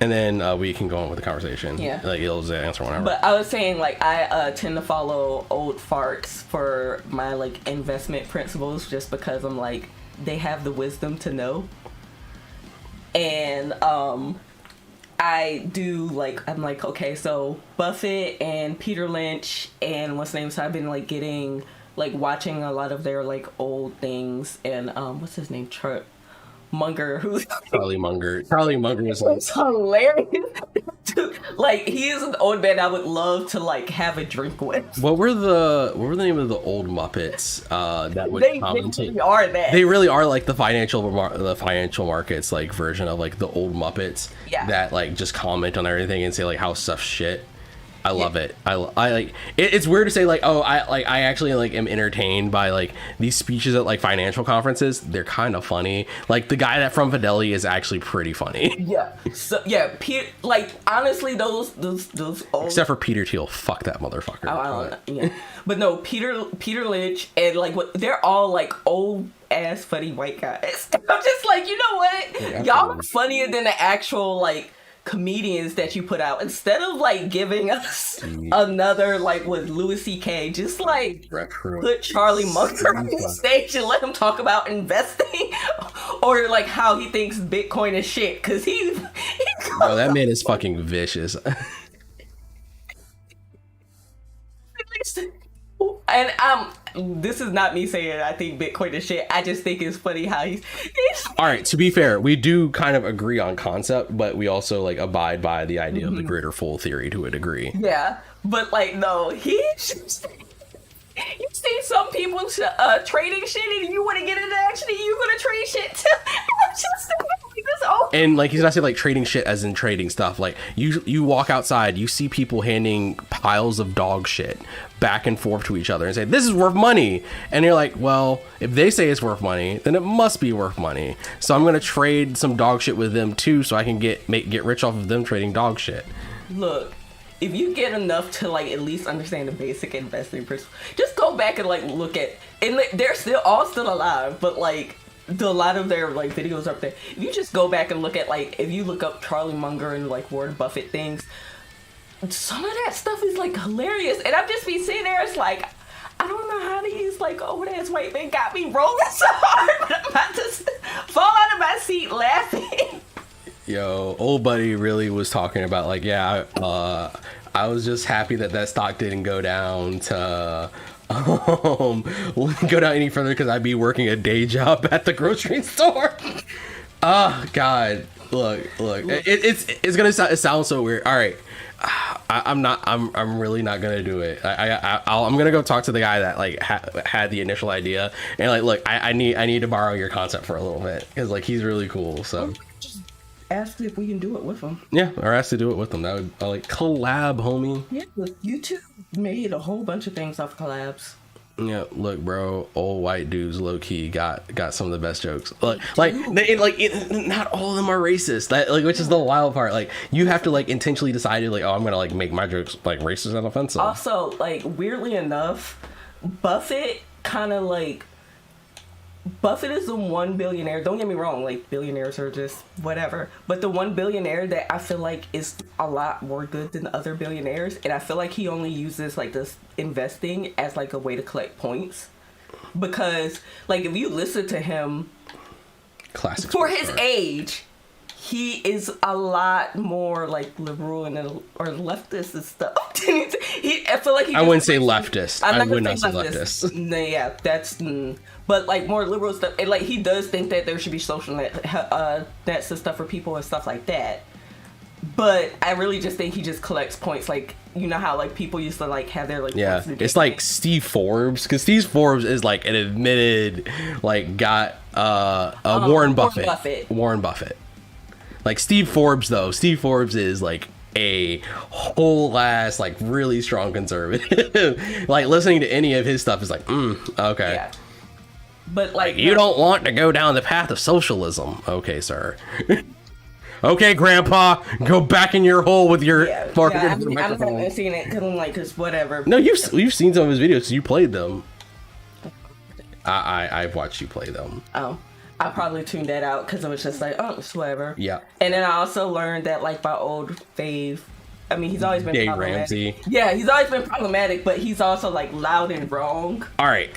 And then we can go on with the conversation. Yeah. Like, you'll just answer whenever. But I was saying, like, I tend to follow old farts for my, like, investment principles, just because I'm like, they have the wisdom to know. And I do, like, I'm like, okay, so Buffett and Peter Lynch and what's the name? So I've been, like, getting, like, watching a lot of their, like, old things. And what's his name? Munger, who's Charlie Munger. Charlie Munger is like, it's hilarious. Dude, like, he is an old man I would love to like have a drink with. What were the name of the old Muppets that would commentate? They really are that. They really are like the financial markets like version of like the old Muppets. Yeah. That like just comment on everything and say like how stuff's shit. I love it. I like it's weird to say like, oh, I actually like am entertained by like these speeches at like financial conferences. They're kind of funny. Like the guy that from Fidelity is actually pretty funny. Yeah. So yeah, like honestly, those old, except for Peter Thiel. Fuck that motherfucker. I don't know. Yeah. But no, Peter Lynch and like what, they're all like old ass funny white guys. I'm just like, you know what? Yeah, y'all are funnier than the actual like comedians that you put out. Instead of like giving us another like with Louis C.K., just like put Charlie Munger on the stage and let him talk about investing or like how he thinks Bitcoin is shit, because he's bro, that man is fucking vicious. And this is not me saying I think Bitcoin is shit. I just think it's funny how he's all right, to be fair, we do kind of agree on concept, but we also like abide by the idea of the greater fool theory to a degree. Yeah, but like no, he's you see some people trading shit and you want to get into action and you're gonna trade shit too. Just like this old. And like he's not saying like trading shit as in trading stuff. Like you walk outside, you see people handing piles of dog shit back and forth to each other and say, this is worth money. And you're like, well, if they say it's worth money, then it must be worth money. So I'm gonna trade some dog shit with them too, so I can get rich off of them trading dog shit. Look, if you get enough to like at least understand the basic investing principle, just go back and like look at, and they're all still alive, but like a lot of their like videos up there. If you just go back and look at like, if you look up Charlie Munger and like Warren Buffett things, some of that stuff is like hilarious, and I've just been sitting there. It's like, I don't know how these like old ass white men got me rolling so hard, but I'm about to fall out of my seat laughing. Yo, old buddy really was talking about like, yeah, I was just happy that stock didn't go down to go down any further because I'd be working a day job at the grocery store. Oh God, look, it's gonna sound so weird. All right, I'm really not gonna do it. I'm gonna go talk to the guy that like had the initial idea and like, look, I need to borrow your concept for a little bit because like he's really cool. So ask if we can do it with him. Yeah, or ask to do it with them. That would like collab, homie. Yeah, YouTube made a whole bunch of things off collabs. Yeah, look, bro, old white dudes low key got some of the best jokes. Not all of them are racist. That like, which is the wild part. Like, you have to like intentionally decide like, oh, I'm gonna like make my jokes like racist and offensive. Also, like weirdly enough, Buffett is the one billionaire. Don't get me wrong, like billionaires are just whatever. But the one billionaire that I feel like is a lot more good than other billionaires, and I feel like he only uses like this investing as like a way to collect points. Because like if you listen to him, classic for his age, he is a lot more like liberal or leftist and stuff. I feel like I wouldn't say leftist. I would not say leftist. No, yeah, that's. But like more liberal stuff, and like he does think that there should be social nets and stuff for people and stuff like that. But I really just think he just collects points, like you know how like people used to like have their like it's like Steve Forbes, because Steve Forbes is like an admitted like got Warren Buffett. Like Steve Forbes is like a whole ass like really strong conservative. Like listening to any of his stuff is like okay. Yeah. But like you don't want to go down the path of socialism. Okay, sir. Okay, Grandpa, go back in your hole with your I'm not seeing it because I'm like, cause whatever. No, you've seen some of his videos. You played them. I've watched you play them. Oh, I probably tuned that out because it was just like, oh, it's whatever. Yeah. And then I also learned that like my old fave. I mean, he's always been Dave problematic. Ramsey. Yeah, he's always been problematic, but he's also like loud and wrong. All right.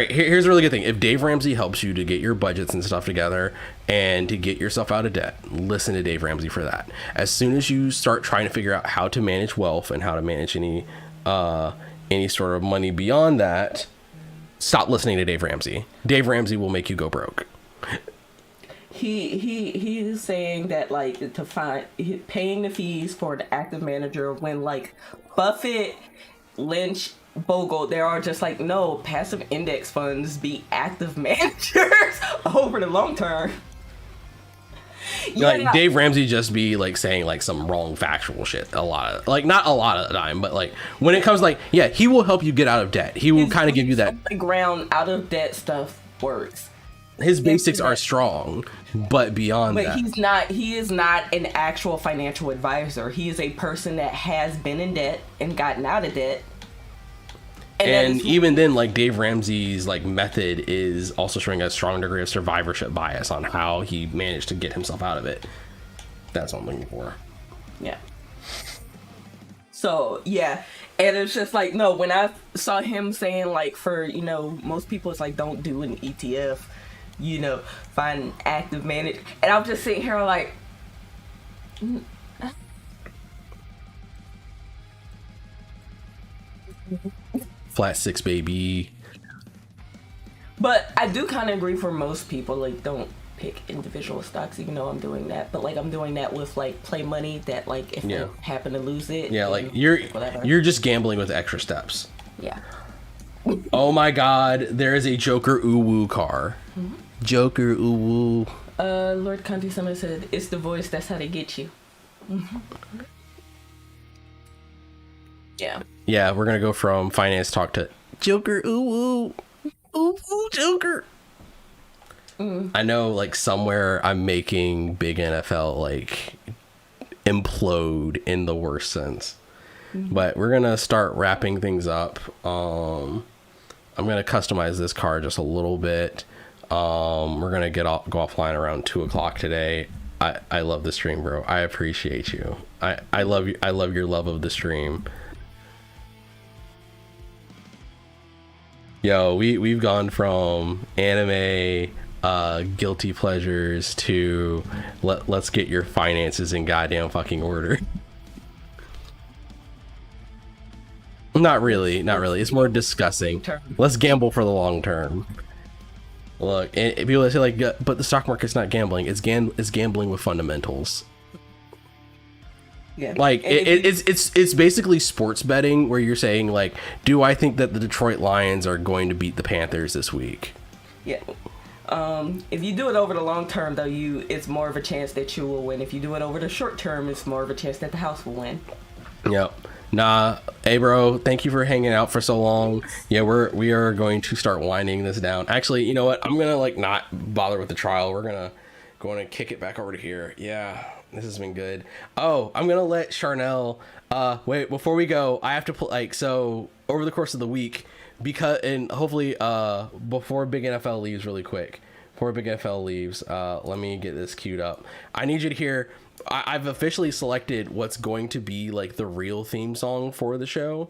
Here's a really good thing. If Dave Ramsey helps you to get your budgets and stuff together and to get yourself out of debt, listen to Dave Ramsey for that. As soon as you start trying to figure out how to manage wealth and how to manage any sort of money beyond that, stop listening to Dave Ramsey. Dave Ramsey will make you go broke. He is saying that like to find paying the fees for the active manager when like Buffett, Lynch, Bogle, they are just like, no, passive index funds be active managers over the long term. Like Dave Ramsey just be like saying like some wrong factual shit a lot of like, not a lot of the time, but like when it comes like, yeah, he will help you get out of debt. He will kind of give you that ground out of debt stuff works. His basics are strong, but beyond that, he is not an actual financial advisor. He is a person that has been in debt and gotten out of debt. And even then, like Dave Ramsey's like method is also showing a strong degree of survivorship bias on how he managed to get himself out of it. That's what I'm looking for. Yeah. So yeah, and it's just like, no, when I saw him saying like, for most people it's like, don't do an ETF, find an active manager, and I'm just sitting here like, flat 6, baby. But I do kind of agree for most people, like, don't pick individual stocks, even though I'm doing that. But like, I'm doing that with like play money that like if I happen to lose it. Yeah, like you're just gambling with extra steps. Yeah. Oh my God, there is a Joker Uwu car. Mm-hmm. Joker Uwu. Lord Conti Summit said, "It's the voice. That's how they get you." Mm-hmm. Yeah. Yeah, we're gonna go from finance talk to Joker Uwu. Uwu Joker. I know, like somewhere I'm making big NFL like implode in the worst sense. But we're gonna start wrapping things up. I'm gonna customize this car just a little bit. We're gonna go offline around 2:00 today. I love the stream, bro. I appreciate you. I love you. I love your love of the stream. Yo, we've gone from anime, guilty pleasures to let's get your finances in goddamn fucking order. Not really. It's more discussing. Let's gamble for the long term. Look, and people say like, but the stock market's not gambling. It's gambling with fundamentals. Yeah. Like it's basically sports betting where you're saying like, do I think that the Detroit Lions are going to beat the Panthers this week? Yeah. If you do it over the long term, though, it's more of a chance that you will win. If you do it over the short term, it's more of a chance that the house will win. Yep. Nah, hey bro, thank you for hanging out for so long. Yeah, we are going to start winding this down. Actually, you know what? I'm gonna like not bother with the trial. We're gonna kick it back over to here. Yeah, this has been good. Oh, I'm gonna let Charnel. Wait, before we go, I have to so over the course of the week, because and hopefully before Big NFL leaves really quick. Before Big NFL leaves, let me get this queued up. I need you to hear. I've officially selected what's going to be like the real theme song for the show,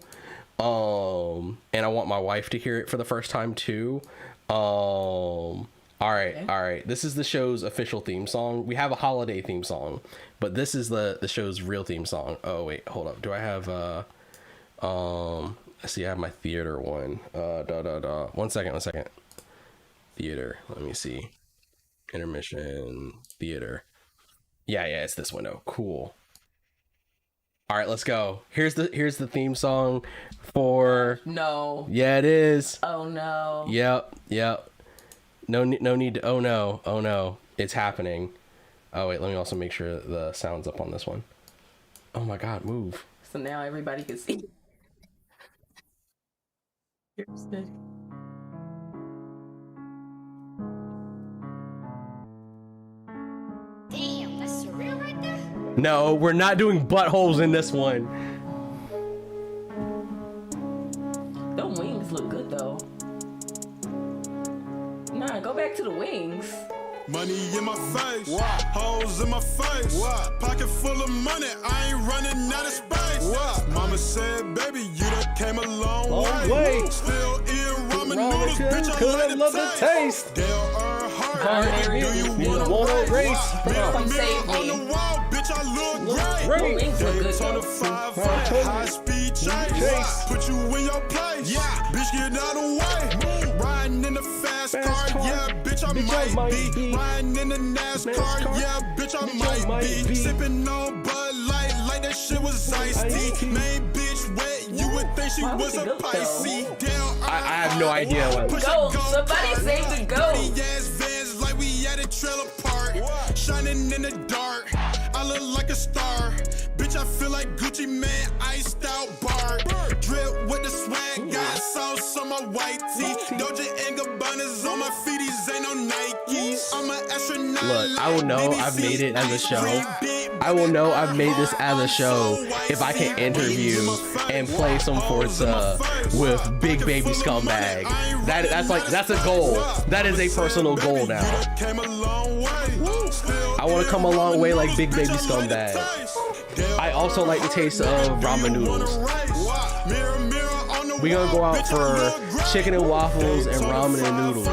and I want my wife to hear it for the first time too. All right. This is the show's official theme song. We have a holiday theme song, but this is the show's real theme song. Oh wait, hold up. Do I have let's see, I have my theater one. One second. Theater. Let me see. Intermission. Theater. Yeah, it's this window. Cool. All right, let's go. Here's the theme song for. No. Yeah, it is. Oh no. Yep. No need to. Oh no. It's happening. Oh wait, let me also make sure the sound's up on this one. Oh my God, move. So now everybody can see. Here's the. Damn, that's surreal right there. No, we're not doing buttholes in this one. The wings look good though. Nah, go back to the wings. Money in my face, hoes in my face, pocket full of money, I ain't running out of space. Mama said, baby, you done came a long way. Still eating ramen noodles, bitch, I love the taste. Dale Earnhardt, do you wanna race? Mirror on the wall, bitch, I look great. Wings look good On the though. 500 high speed chase, put you in your place. Bitch, get out of the way. Riding in the fast car, yeah, bitch, I might be. Riding in the NASCAR, yeah, bitch, I might be. Sipping on Bud Light like that shit was iced tea. Made bitch wet, you would think she was a Pisces. I have no idea what. Go, somebody save the goat. Dirty ass vans like we at a trailer park. Shining in the dark, I look like a star. Bitch, I feel like Gucci Man, iced out bar. Drip with the swag, got sauce on my white tee. Doja and Gabbana's on my feet, these ain't no Nikes. I'm an astronaut. Look, I will know I've made it as a show. I will know I've made this as a show if I can interview and play some Forza with Big Baby Scumbag. That's a goal. That is a personal goal now. I want to come a long way like Big Baby Scumbag. I also like the taste of ramen noodles. We gonna go out for chicken and waffles and ramen and noodles.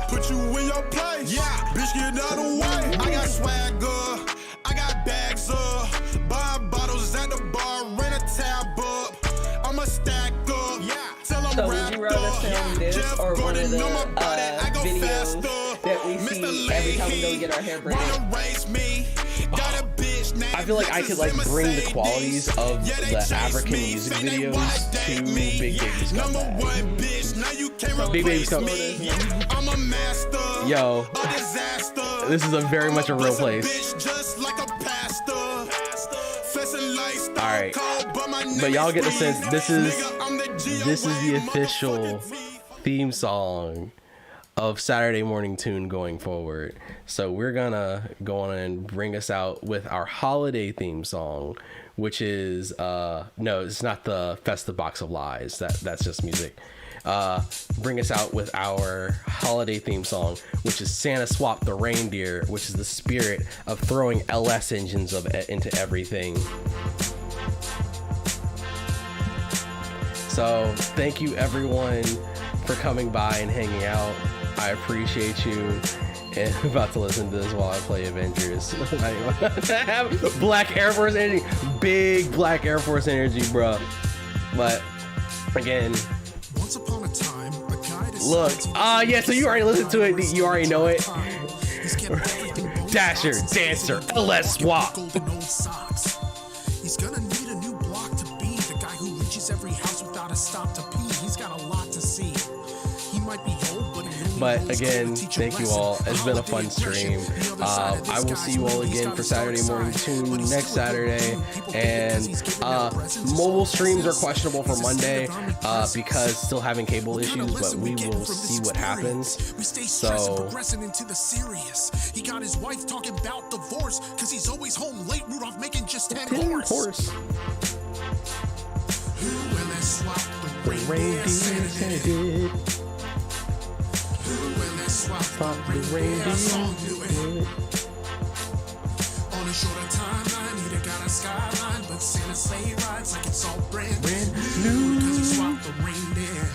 Put you in your place. Bitch, get out of the way. I got swagger. I got bags up. Buy bottles at the bar. Rent a tab up. I'ma stack up. Tell them So would you rather film this or one of the videos that we see every time we go get our hair braided? I feel like I could like bring the qualities of the African music videos to Big Baby Scumbag. Big Baby Scumbag. I'm a master. Yo, A disaster. this is a very much a real place. Bitch, just like a pastor. Flexing like Stone Alright. Cold, but my But y'all get the nigga's sense this is nigga, I'm the this is the GOA, official motherfucking theme song of Saturday Morning Tune going forward. So we're gonna go on and bring us out with our holiday theme song, which is no, it's not the Festive Box of Lies. That's just music. Bring us out with our holiday theme song, which is Santa Swapped the Reindeer, which is the spirit of throwing LS engines into everything. So thank you everyone for coming by and hanging out. I appreciate you. And I'm about to listen to this while I play Avengers. Black Air Force energy. Big Black Air Force energy, bro. But, again. Once upon a time, a guy Look. Yeah, so you already listened to it. You already know it. Dasher, Dancer, LS Swap. He's gonna need a new block to be the guy who reaches every house without a stop to pee. He's got a lot to see. He might be old, but again, thank you all. It's been a fun stream. I will see you all again for Saturday morning tune next Saturday. And mobile streams are questionable for Monday because still having cable issues, but we will see what happens. So he got his wife talking about divorce because he's always home late. Rudolph making just 10 horse. Who will they swap the reindeer Santa did? Swap the reindeer song to it. On a shorter timeline, he got a skyline, but Santa sleigh rides like it's all brand new. Cause he swapped the reindeer.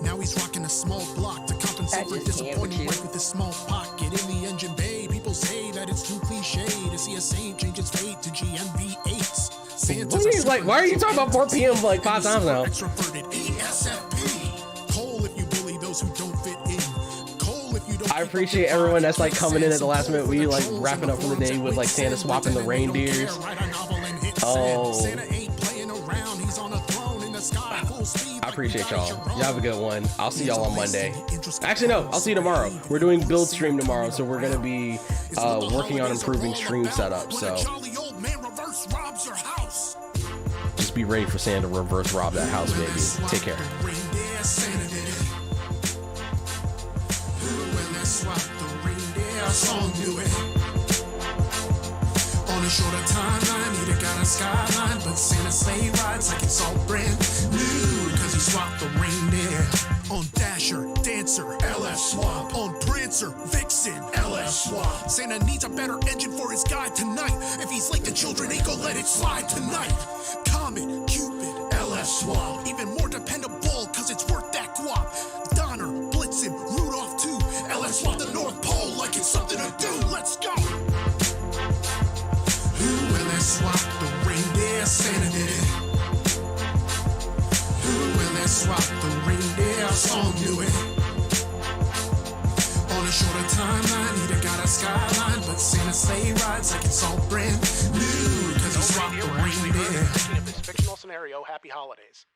Now he's rocking a small block to compensate for disappointing wife with his small pocket in the engine bay. People say that it's too cliche to see a saint change its fate to GMV8s. Santa's like, why are you talking about 4 p.m. like 5 times now? Extroverted ESFP. Cole if you bully those who don't fit in. I appreciate everyone that's like coming in at the last minute. We like wrapping up for the day with like Santa swapping the reindeers. Oh, I appreciate y'all. Y'all have a good one. I'll see y'all on Monday. Actually, no, I'll see you tomorrow. We're doing build stream tomorrow, so we're gonna be working on improving stream setup. So just be ready for Santa to reverse rob that house, baby. Take care. Swap the reindeer song to it. On a shorter timeline, he got a skyline, but Santa sleigh rides like it's all brand new. Cause he swapped the reindeer. On Dasher, Dancer, LS Swap. On Prancer, Vixen, LS Swap. Santa needs a better engine for his guy tonight. If he's late, the children ain't gonna let it slide tonight. Comet, Cupid, LS Swap. Even more dependable, cause it's worth that guap. Donner, Blitzen, Rudolph too. LS Swap the North Pole like it's something to do. Let's go. Who will they swap the reindeer? Santa did it. Who will they swap the reindeer? Song do it. On a shorter timeline, he got a skyline, but Santa sleigh rides like it's all brand new. Cause he swapped the reindeer. This fictional scenario, happy holidays.